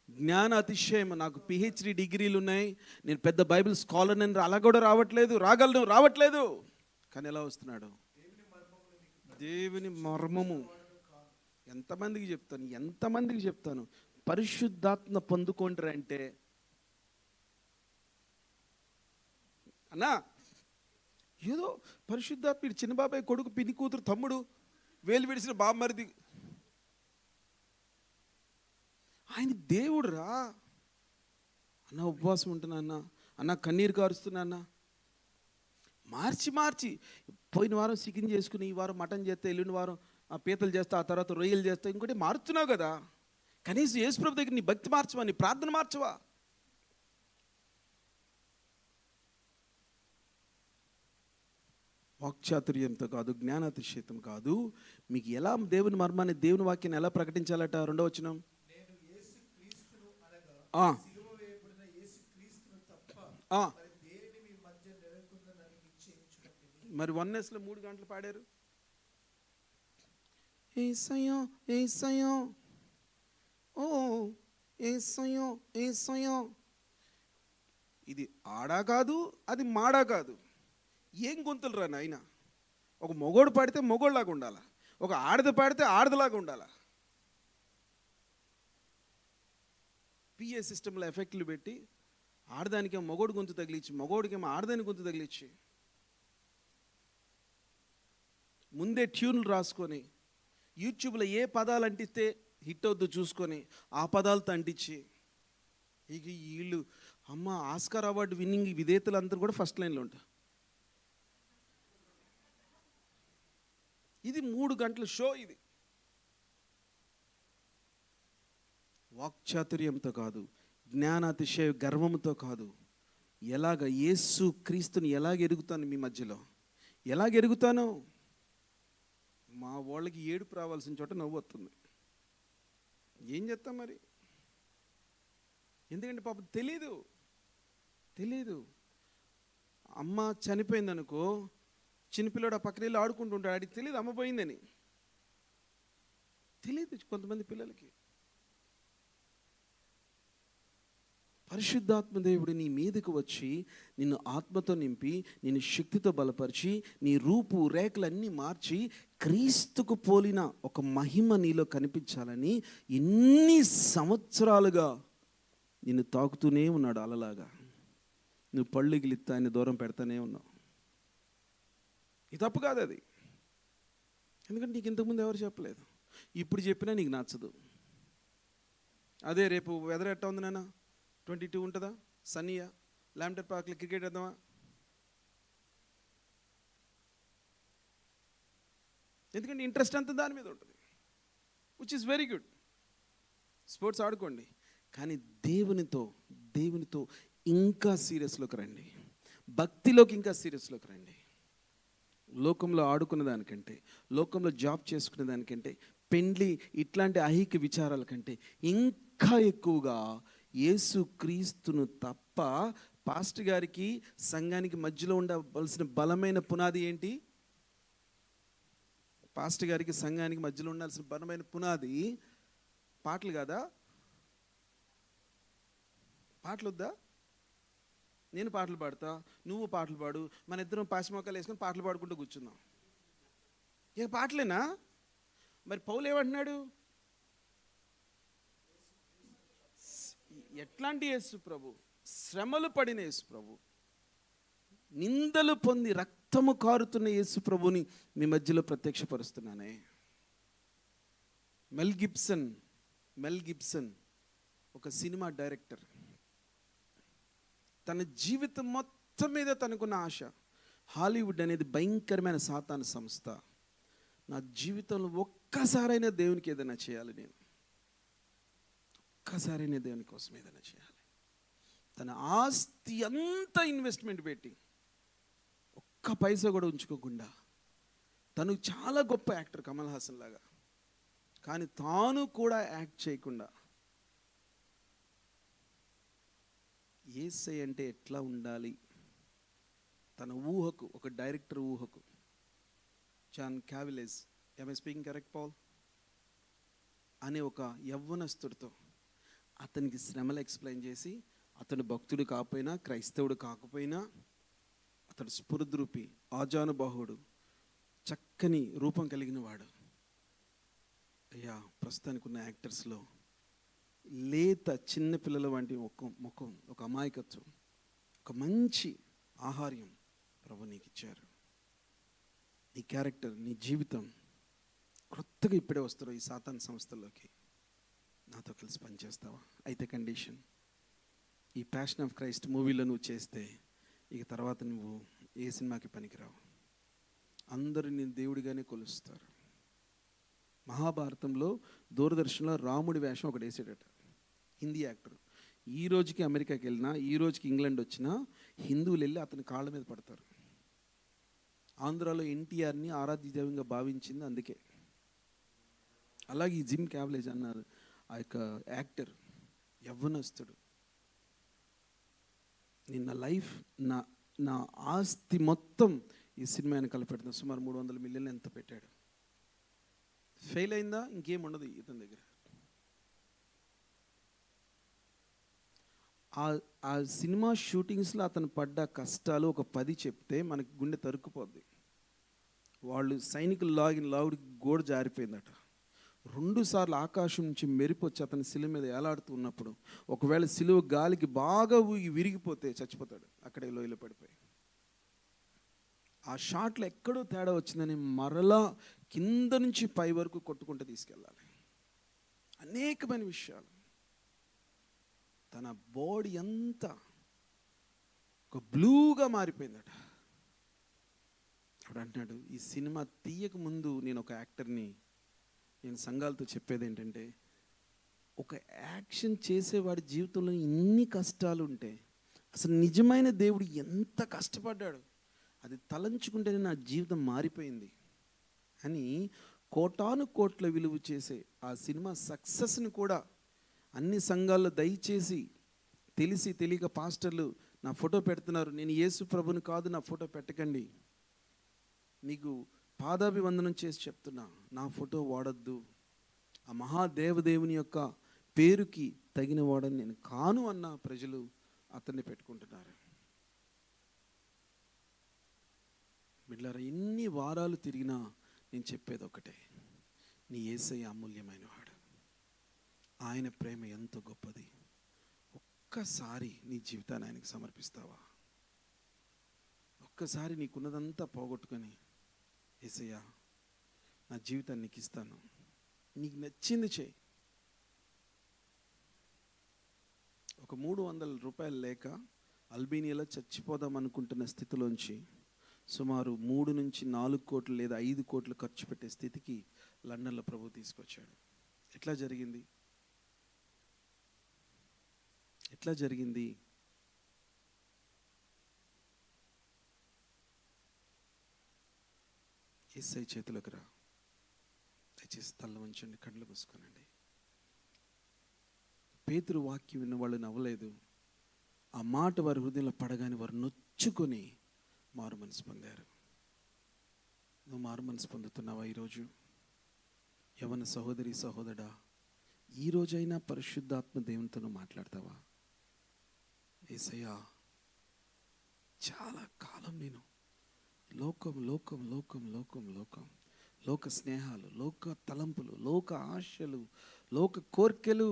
జ్ఞాన అతిశయం. నాకు PhD డిగ్రీలు ఉన్నాయి, నేను పెద్ద బైబిల్ స్కాలర్ అని అలా కూడా రావట్లేదు. రావట్లేదు. కానీ ఎలా వస్తున్నాడు? దేవుని మర్మము. ఎంతమందికి చెప్తాను పరిశుద్ధాత్మ పొందుకోండి అంటే, అన్నా ఏదో పరిశుద్ధాత్మ చిన్న బాబాయ్ కొడుకు, పిన్ని కూతురు, తమ్ముడు, వేలు విడిచిన బామ్మరిది, ఆయన దేవుడు రా అన్న. ఉపవాసం ఉంటున్నా అన్న, కన్నీరు కారుస్తున్నా అన్న. మార్చి పోయిన వారం చికెన్ చేసుకుని, ఈ వారం మటన్ చేస్తే, ఎల్లుండి వారం పీతలు చేస్తా, ఆ తర్వాత రొయ్యలు చేస్తా, ఇంకోటి మారుతున్నావు కదా. కనీసం యేసుప్రభు దగ్గర నీ భక్తి మార్చవా, నీ ప్రార్థన మార్చవా? వాక్చాతుర్యంతో కాదు, జ్ఞానాతిశయతం కాదు. మీకు ఎలా దేవుని మర్మాన్ని, దేవుని వాక్యాన్ని ఎలా ప్రకటించాలట? 2వ వచనం, మరి 1Sలో 3 గంటలు పాడారు. ఏసయ్యా ఏసయ్యా ఓ ఏసయ్యా ఏసయ్యా. ఇది ఆడా కాదు, అది మాడా కాదు. ఏం గొంతులు రా నాయన. ఒక మొగోడు పాడితే మొగోడులాగా ఉండాలా, ఒక ఆడది పాడితే ఆడదిలాగా ఉండాలా. PA సిస్టంలో ఎఫెక్ట్లు పెట్టి ఆడదానికేమో మొగోడు గొంతు తగిలిచ్చి, మొగోడికేమో ఆడదాని గొంతు తగిలిచ్చి, ముందే ట్యూన్లు రాసుకొని యూట్యూబ్లో ఏ పదాలు అంటిస్తే హిట్ అవుద్దు చూసుకొని ఆ పదాలతో అంటించి, ఇక వీళ్ళు అమ్మ ఆస్కార్ అవార్డు విన్నింగ్ విధేతలు అందరూ కూడా ఫస్ట్ లైన్లో ఉంటారు. ఇది 3 గంటల షో. ఇది వాక్చాతుర్యంతో కాదు, జ్ఞానాతిశయ గర్వంతో కాదు, యేసు క్రీస్తుని ఎలాగ ఎరుగుతాను మీ మధ్యలో, ఎలాగ ఎరుగుతాను? మా వాళ్ళకి ఏడుపు రావాల్సిన చోట నవ్వు వస్తుంది. ఏం చేస్తాం మరి? ఎందుకంటే పాపం తెలీదు. అమ్మ చనిపోయిందనుకో, చిన్నపిల్లడు ఆ పక్కన వెళ్ళి ఆడుకుంటుంటాడు, ఆడికి తెలియదు అమ్మ పోయిందని. తెలియదు కొంతమంది పిల్లలకి. పరిశుద్ధాత్మ దేవుడు నీ మీదకు వచ్చి నిన్ను ఆత్మతో నింపి, నిన్ను శక్తితో బలపరిచి, నీ రూపు రేఖలన్నీ మార్చి క్రీస్తుకు పోలిన ఒక మహిమ నీలో కనిపించాలని ఎన్ని సంవత్సరాలుగా నిన్ను తాకుతూనే ఉన్నాడు అలలాగా. నువ్వు పళ్ళు గిలిత్తా ఆయన దూరం పెడతానే ఉన్నావు. ఇది తప్పు కాదు అది. ఎందుకంటే నీకు ఇంతకుముందు ఎవరు చెప్పలేదు. ఇప్పుడు చెప్పినా నీకు నచ్చదు. అదే రేపు వెదర్ ఎట్టా ఉంది నాన్న, 22 ఉంటుందా, సన్నీయా, ల్యాంప్టర్ పార్క్లో క్రికెట్ వేద్దామా? ఎందుకంటే ఇంట్రెస్ట్ అంతా దాని మీద ఉంటుంది, which is very good. Sports ఆడుకోండి, కానీ దేవునితో ఇంకా సీరియస్లోకి రండి, భక్తిలోకి ఇంకా సీరియస్లోకి రండి. లోకంలో ఆడుకున్న దానికంటే, లోకంలో జాబ్ చేసుకునే దానికంటే, పెండ్లి ఇట్లాంటి ఐహిక విచారాల కంటే ఇంకా ఎక్కువగా యేసు క్రీస్తును తప్ప పాస్టర్ గారికి సంఘానికి మధ్యలో ఉండవలసిన బలమైన పునాది ఏంటి? పాస్టర్ గారికి సంఘానికి మధ్యలో ఉండాల్సిన బలమైన పునాది పాటలు కాదా? పాటలు వద్దా? నేను పాటలు పాడతా, నువ్వు పాటలు పాడు, మన ఇద్దరం పాశమోకాలు వేసుకొని పాటలు పాడుకుంటూ కూర్చుందాం. ఇక పాటలేనా? మరి పౌలు ఏమంటున్నాడు? ఎట్లాంటి యేసు ప్రభు? శ్రమలు పడిన యేసు ప్రభు, నిందలు పొంది రక్తము కారుతున్న యేసు ప్రభుని మీ మధ్యలో ప్రత్యక్షపరుస్తున్నానే. మెల్ గిబ్సన్ ఒక సినిమా డైరెక్టర్. తన జీవితం మొత్తం మీద తనకున్న ఆశ, హాలీవుడ్ అనేది భయంకరమైన సాతాను సంస్థ. నా జీవితంలో ఒక్కసారైనా దేవునికి ఏదైనా చేయాలి, నేను ఒక్కసారైనా దేవుని కోసం ఏదైనా చేయాలి. తన ఆస్తి అంతా ఇన్వెస్ట్మెంట్ పెట్టి ఒక్క పైసా కూడా ఉంచుకోకుండా, తను చాలా గొప్ప యాక్టర్ కమల్ హాసన్ లాగా, కానీ తాను కూడా యాక్ట్ చేయకుండా, యేసయ్య అంటే ఎట్లా ఉండాలి తన ఊహకు, ఒక డైరెక్టర్ ఊహకు, జాన్ క్యావిలెస్, am I speaking correct, Paul అనే ఒక యవ్వనస్తుడితో అతనికి శ్రమలు ఎక్స్ప్లెయిన్ చేసి, అతడు భక్తుడు కాకపోయినా, క్రైస్తవుడు కాకపోయినా, అతడు స్ఫురద్రూపి, ఆజానుబాహుడు, చక్కని రూపం కలిగిన వాడు. అయ్యా, ప్రస్తుతానికి ఉన్న యాక్టర్స్లో లేత చిన్నపిల్లల వంటి ముఖం, ఒక అమాయకత్వం, ఒక మంచి ఆహార్యం ప్రభు నీకు ఇచ్చారు. నీ క్యారెక్టర్, నీ జీవితం కొత్తగా ఇప్పుడే వస్తారు ఈ సాతాన్ సంస్థల్లోకి. నాతో కలిసి పనిచేస్తావా? అయితే కండిషన్, ఈ ప్యాషన్ ఆఫ్ క్రైస్ట్ మూవీలో నువ్వు చేస్తే ఇక తర్వాత నువ్వు ఏ సినిమాకి పనికిరావు. అందరూ నేను దేవుడిగానే కొలుస్తారు. మహాభారతంలో దూరదర్శన్లో రాముడి వేషం ఒకటి వేసాడట, హిందీ యాక్టర్. ఈ రోజుకి అమెరికాకి వెళ్ళినా, ఈ రోజుకి ఇంగ్లాండ్ వచ్చినా హిందువులు వెళ్ళి అతని కాళ్ళ మీద పడతారు. ఆంధ్రాలో ఎన్టీఆర్ని ఆరాధ్య దైవంగా భావించింది అందుకే. అలాగే ఈ జిమ్ క్యావ్లేజ్ అన్నారు, ఆ యొక్క యాక్టర్ యవ్వనస్తుడు. నిన్న లైఫ్, నా ఆస్తి మొత్తం ఈ సినిమా వెనకాల పెడుతున్నా. సుమారు 300 మిలియన్లు ఎంత పెట్టాడు. ఫెయిల్ అయిందా? ఇంకేం ఉండదు ఇతని దగ్గర. ఆ సినిమా షూటింగ్స్లో అతను పడ్డ కష్టాలు ఒక 10 చెప్తే మనకి గుండె తరుక్కుపోద్ది. వాళ్ళు సైనికులు లాగుడి గోడ జారిపోయిందట. 2 సార్లు ఆకాశం నుంచి మెరిపొచ్చి అతని శిలువ మీద ఏలాడుతూ ఉన్నప్పుడు, ఒకవేళ శిలువ గాలికి బాగా ఊగి విరిగిపోతే చచ్చిపోతాడు అక్కడే లోయలో పడిపోయి. ఆ షాట్లో ఎక్కడో తేడా వచ్చిందని మరలా కింద నుంచి పై వరకు కొట్టుకుంటూ తీసుకెళ్ళాలి. అనేకమైన విషయాలు. తన బాడీ అంతా ఒక బ్లూగా మారిపోయిందట. అప్పుడు అంటున్నాడు, ఈ సినిమా తీయక ముందు నేను ఒక యాక్టర్ని, నేను సంఘాలతో చెప్పేది ఏంటంటే, ఒక యాక్షన్ చేసేవాడి జీవితంలో ఇన్ని కష్టాలు ఉంటే అసలు నిజమైన దేవుడు ఎంత కష్టపడ్డాడు, అది తలంచుకుంటేనే నా జీవితం మారిపోయింది అని కోటాను కోట్ల విలువ చేసే ఆ సినిమా సక్సెస్ని కూడా అన్ని సంఘాల్లో దయచేసి తెలిసి తెలియక పాస్టర్లు నా ఫోటో పెడుతున్నారు, నేను యేసు ప్రభుని కాదు, నా ఫోటో పెట్టకండి. మీకు పాదాభివందనం చేసి చెప్తున్నా, నా ఫోటో వాడద్దు. ఆ మహాదేవదేవుని యొక్క పేరుకి తగిన వాడని నేను కాను అన్న ప్రజలు అతన్ని పెట్టుకుంటున్నారు. బిడ్డలారా, ఎన్ని వారాలు తిరిగినా నేను చెప్పేది ఒకటే, నీ యేసయ్య అమూల్యమైన వాడు, ఆయన ప్రేమ ఎంతో గొప్పది. ఒక్కసారి నీ జీవితాన్ని ఆయనకు సమర్పిస్తావా? ఒక్కసారి నీకున్నదంతా పోగొట్టుకొని, యేసయ్య నా జీవితాన్ని నీకు ఇస్తాను, నీకు నచ్చింది చేయి. ఒక 300 రూపాయలు లేక అల్బేనియాలో చచ్చిపోదాం అనుకుంటున్న స్థితిలోంచి సుమారు 3 నుంచి 4 కోట్లు లేదా 5 కోట్లు ఖర్చు పెట్టే స్థితికి లండన్లో ప్రభు తీసుకొచ్చాడు. ఎట్లా జరిగింది? ఎట్లా జరిగింది? యేసయ్య చేతులకు రా. దయచేసి తల్ల వంచండి, కళ్ళు మూసుకోనండి. పేతురు వాక్యం విన్న వాళ్ళు నవ్వలేదు. ఆ మాట వారి హృదయంలో పడగానే వారు నొచ్చుకొని మారు మనసు పొందారు. నువ్వు మారు మనసు పొందుతున్నావా ఈరోజు? యవన సహోదరి సహోదరా, ఈరోజైనా పరిశుద్ధాత్మ దేవునితో నువ్వు మాట్లాడతావా? యేసయ్యా, చాలా కాలం నేను లోకం లోకం లోకం లోకం లోకం లోక స్నేహాలు, లోక తలంపులు, లోక ఆశలు, లోక కోర్కెలు,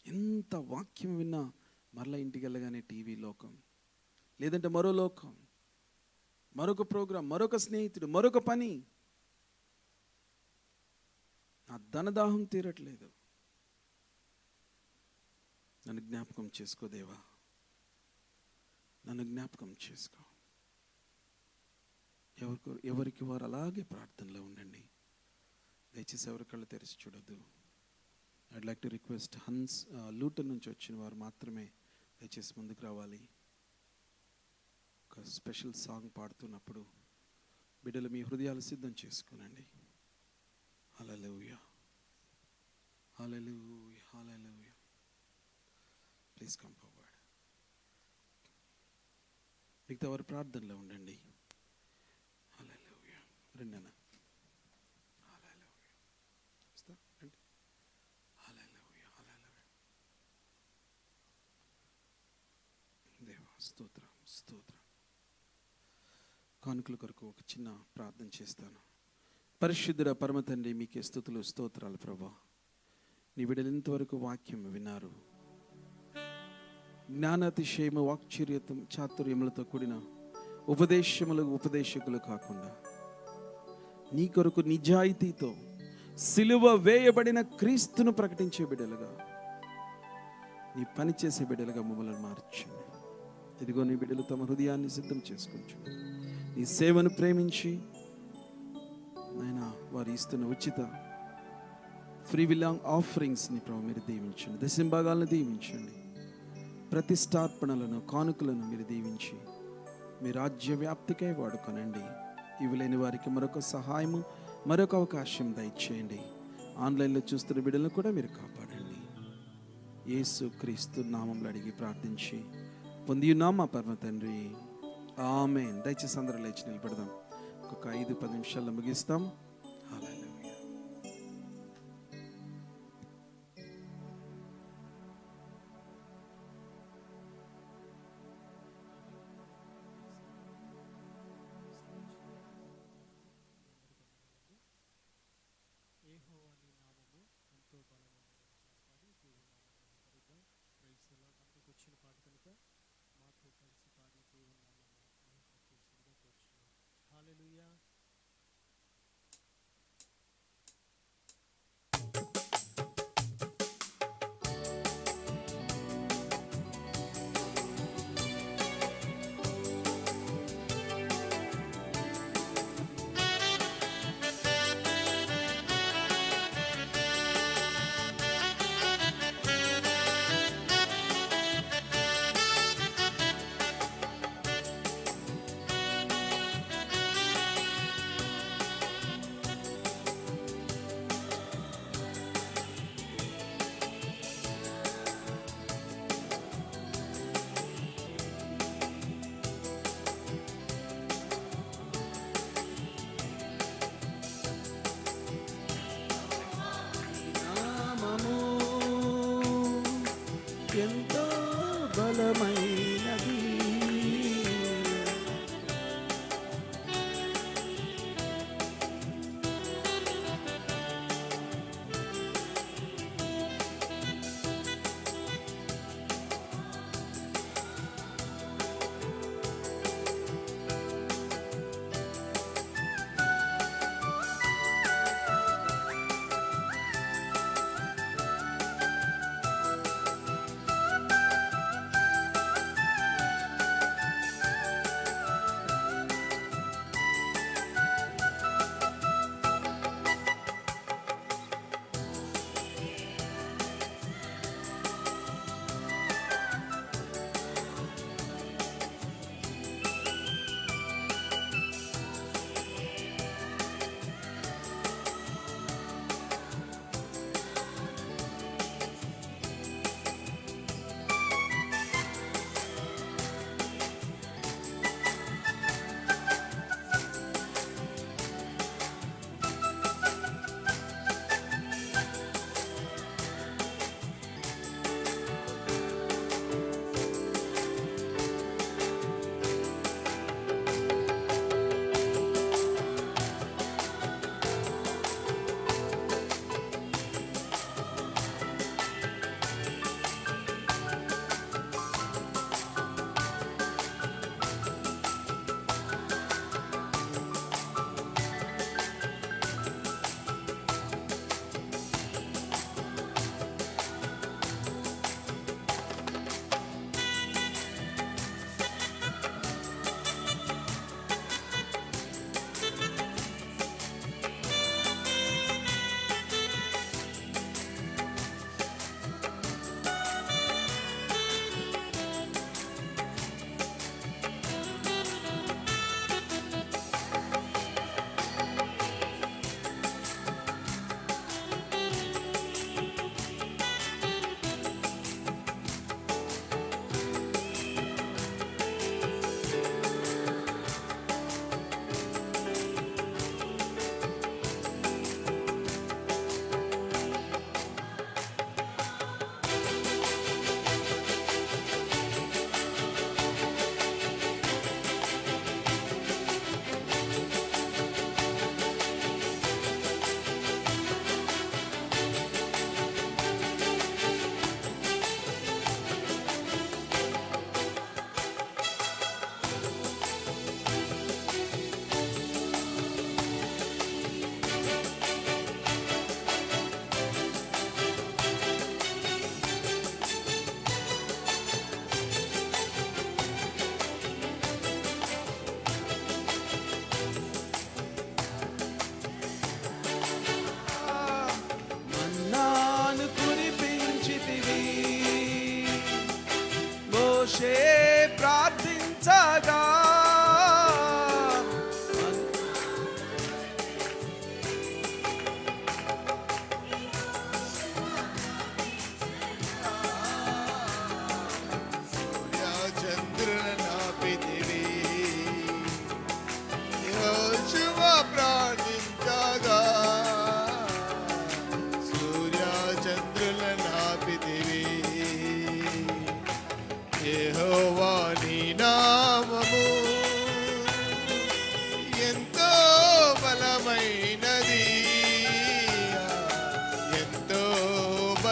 ఎంత వాక్యం విన్నా మరలా ఇంటికి వెళ్ళగానే టీవీ లోకం, లేదంటే మరో లోకం, మరొక ప్రోగ్రాం, మరొక స్నేహితుడు, మరొక పని. నా ధనదాహం తీరట్లేదు. నన్ను జ్ఞాపకం చేసుకో దేవా, నన్ను జ్ఞాపకం చేసుకో. ఎవరికి వారు అలాగే ప్రార్థనలో ఉండండి. దయచేసి ఎవరి కళ్ళు తెరిచి చూడొద్దు. I'd like to request Hans Luton నుంచి వచ్చిన వారు మాత్రమే దయచేసి ముందుకు రావాలి. ఒక స్పెషల్ సాంగ్ పాడుతున్నప్పుడు బిడ్డలు మీ హృదయాలు సిద్ధం చేసుకోనండి. Hallelujah, hallelujah, hallelujah. Please come forward. మిగతా వారు ప్రార్థనలో ఉండండి. హల్లెలూయా. రెండనా? హల్లెలూయా. రండి. హల్లెలూయా, హల్లెలూయా. దేవా స్తోత్రం, స్తోత్రం. కానుకల కొరకు ఒక చిన్న ప్రార్థన చేస్తాను. పరిశుద్ధుడ పరమ తండ్రి, మీకే స్తుతులు స్తోత్రాలు ప్రభా. నీ బిడ్డలు ఇంతవరకు వాక్యం విన్నారు. జ్ఞానాతిశయము, వాక్చర్యతం, చాతుర్యములతో కూడిన ఉపదేశకులు కాకుండా నీ కొరకు నిజాయితీతో సిలువ వేయబడిన క్రీస్తును ప్రకటించే బిడ్డలుగా, నీ పని చేసే బిడ్డలుగా మమ్మల్ని మార్చండి. ఇదిగో నీ బిడ్డలు తమ హృదయాన్ని సిద్ధం చేసుకుంటూ నీ సేవను ప్రేమించి నాయనా వారు ఇస్తున్న ఉచిత ఫ్రీ విల్ ఆఫరింగ్స్ని ప్రభు మీరు దీవించండి. దశంభాగాలను దీవించండి. ప్రతిష్టార్పణలను, కానుకలను మీరు దీవించి మీ రాజ్య వ్యాప్తికై వాడుకొనండి. ఇవి లేని వారికి మరొక సహాయము, మరొక అవకాశం దయచేయండి. ఆన్లైన్లో చూస్తున్న బిడ్డలను కూడా మీరు కాపాడండి. యేసు క్రీస్తు నామంలో అడిగి ప్రార్థించి పొంది ఉన్నాం మా పరమ తండ్రి, ఆమేన్. దయచేసి అందరూ లేచి నిలబడదాం. ఒక 5-10 నిమిషాల్లో ముగిస్తాం. హల్లెలూయా. హల్లెలూయా.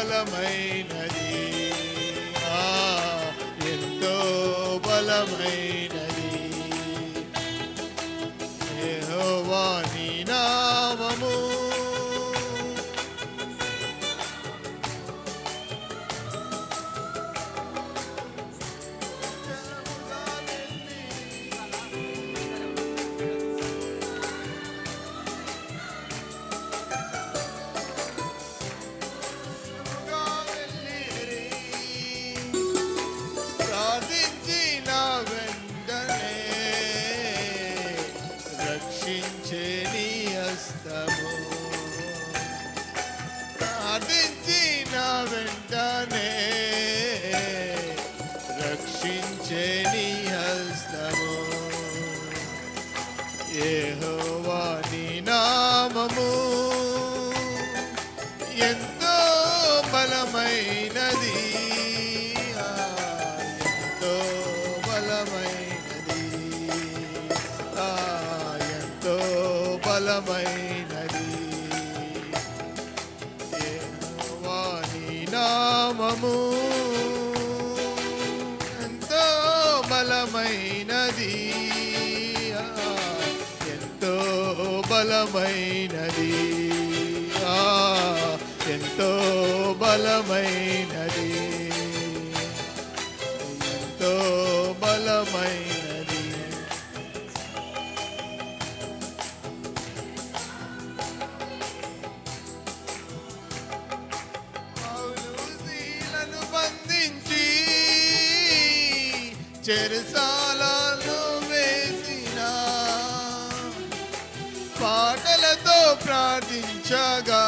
బలమైనది, ఎంతో బలమైనది. యెహోవా నీ నామము ప్రార్థించిన వెంటనే రక్షించే నీ హస్తము, ప్రార్థించిన వెంటనే రక్షించే నీ హస్తము. యెహోవా నీ నామము ఎంతో బలమైనది, ఎంతో బలమైనది, ఎంతో బలమైనది. యెహోవా నీ నామము ఎంతో బలమైనది, ఎంతో బలమైనది, ఎంతో బలమైనది, ఎంతో బలమైనది. పౌలుసీలను బంధించి చెరసాలలో వేసిన, పాటలతో ప్రార్థించగా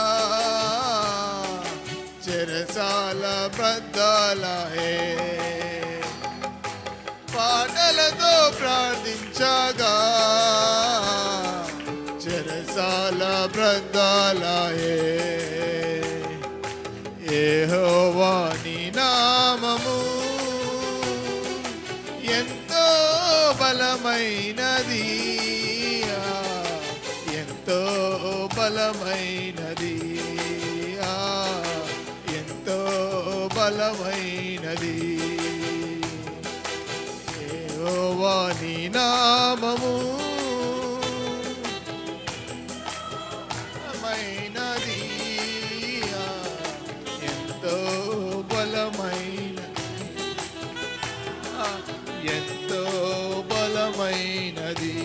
చెరసాల బద్దలాయే, పాటలతో ప్రార్థించగా చెరసాల బద్దలాయే. యెహోవా నీ నామము ఎంతో బలమైనది, ఎంతో బలమైనది, ఎంతో బలమైనది. యెహోవా నీ నామము బలమైనది, ఎంతో బలమైనది, ఎంతో బలమైనది,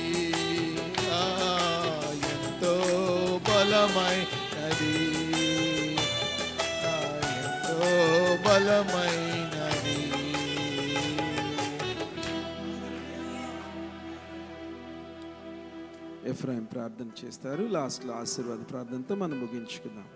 ఎంతో బలమైనది, ఎంతో బలమైనది. ఎఫ్రాయిం ప్రార్థన చేస్తారు. లాస్ట్లో ఆశీర్వాద ప్రార్థనతో మనం ముగించుకుందాం.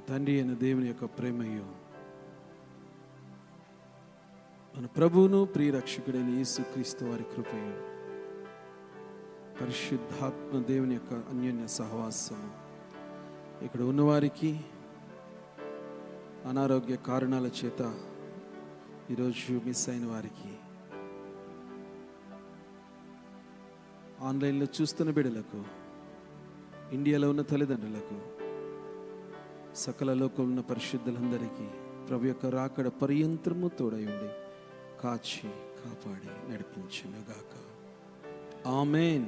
తండ్రి అయిన దేవుని యొక్క ప్రేమయు మన ప్రభువును ప్రియరక్షకుడైన యేసుక్రీస్తు వారి కృపయు పరిశుద్ధాత్మ దేవుని యొక్క అన్యోన్య సహవాసము ఇక్కడ ఉన్నవారికి అనారోగ్య కారణాల చేత ఈరోజు మిస్ అయిన వారికి, ఆన్లైన్లో చూస్తున్న బిడ్డలకు, ఇండియాలో ఉన్న తల్లిదండ్రులకు, సకల లోకంలో ఉన్న పరిశుద్ధులందరికీ ప్రభు యొక్క రాకడ పర్యంతరము తోడై ఉండి కాచి కాపాడి నడిపించునుగాక. ఆమేన్,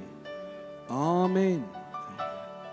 ఆమేన్.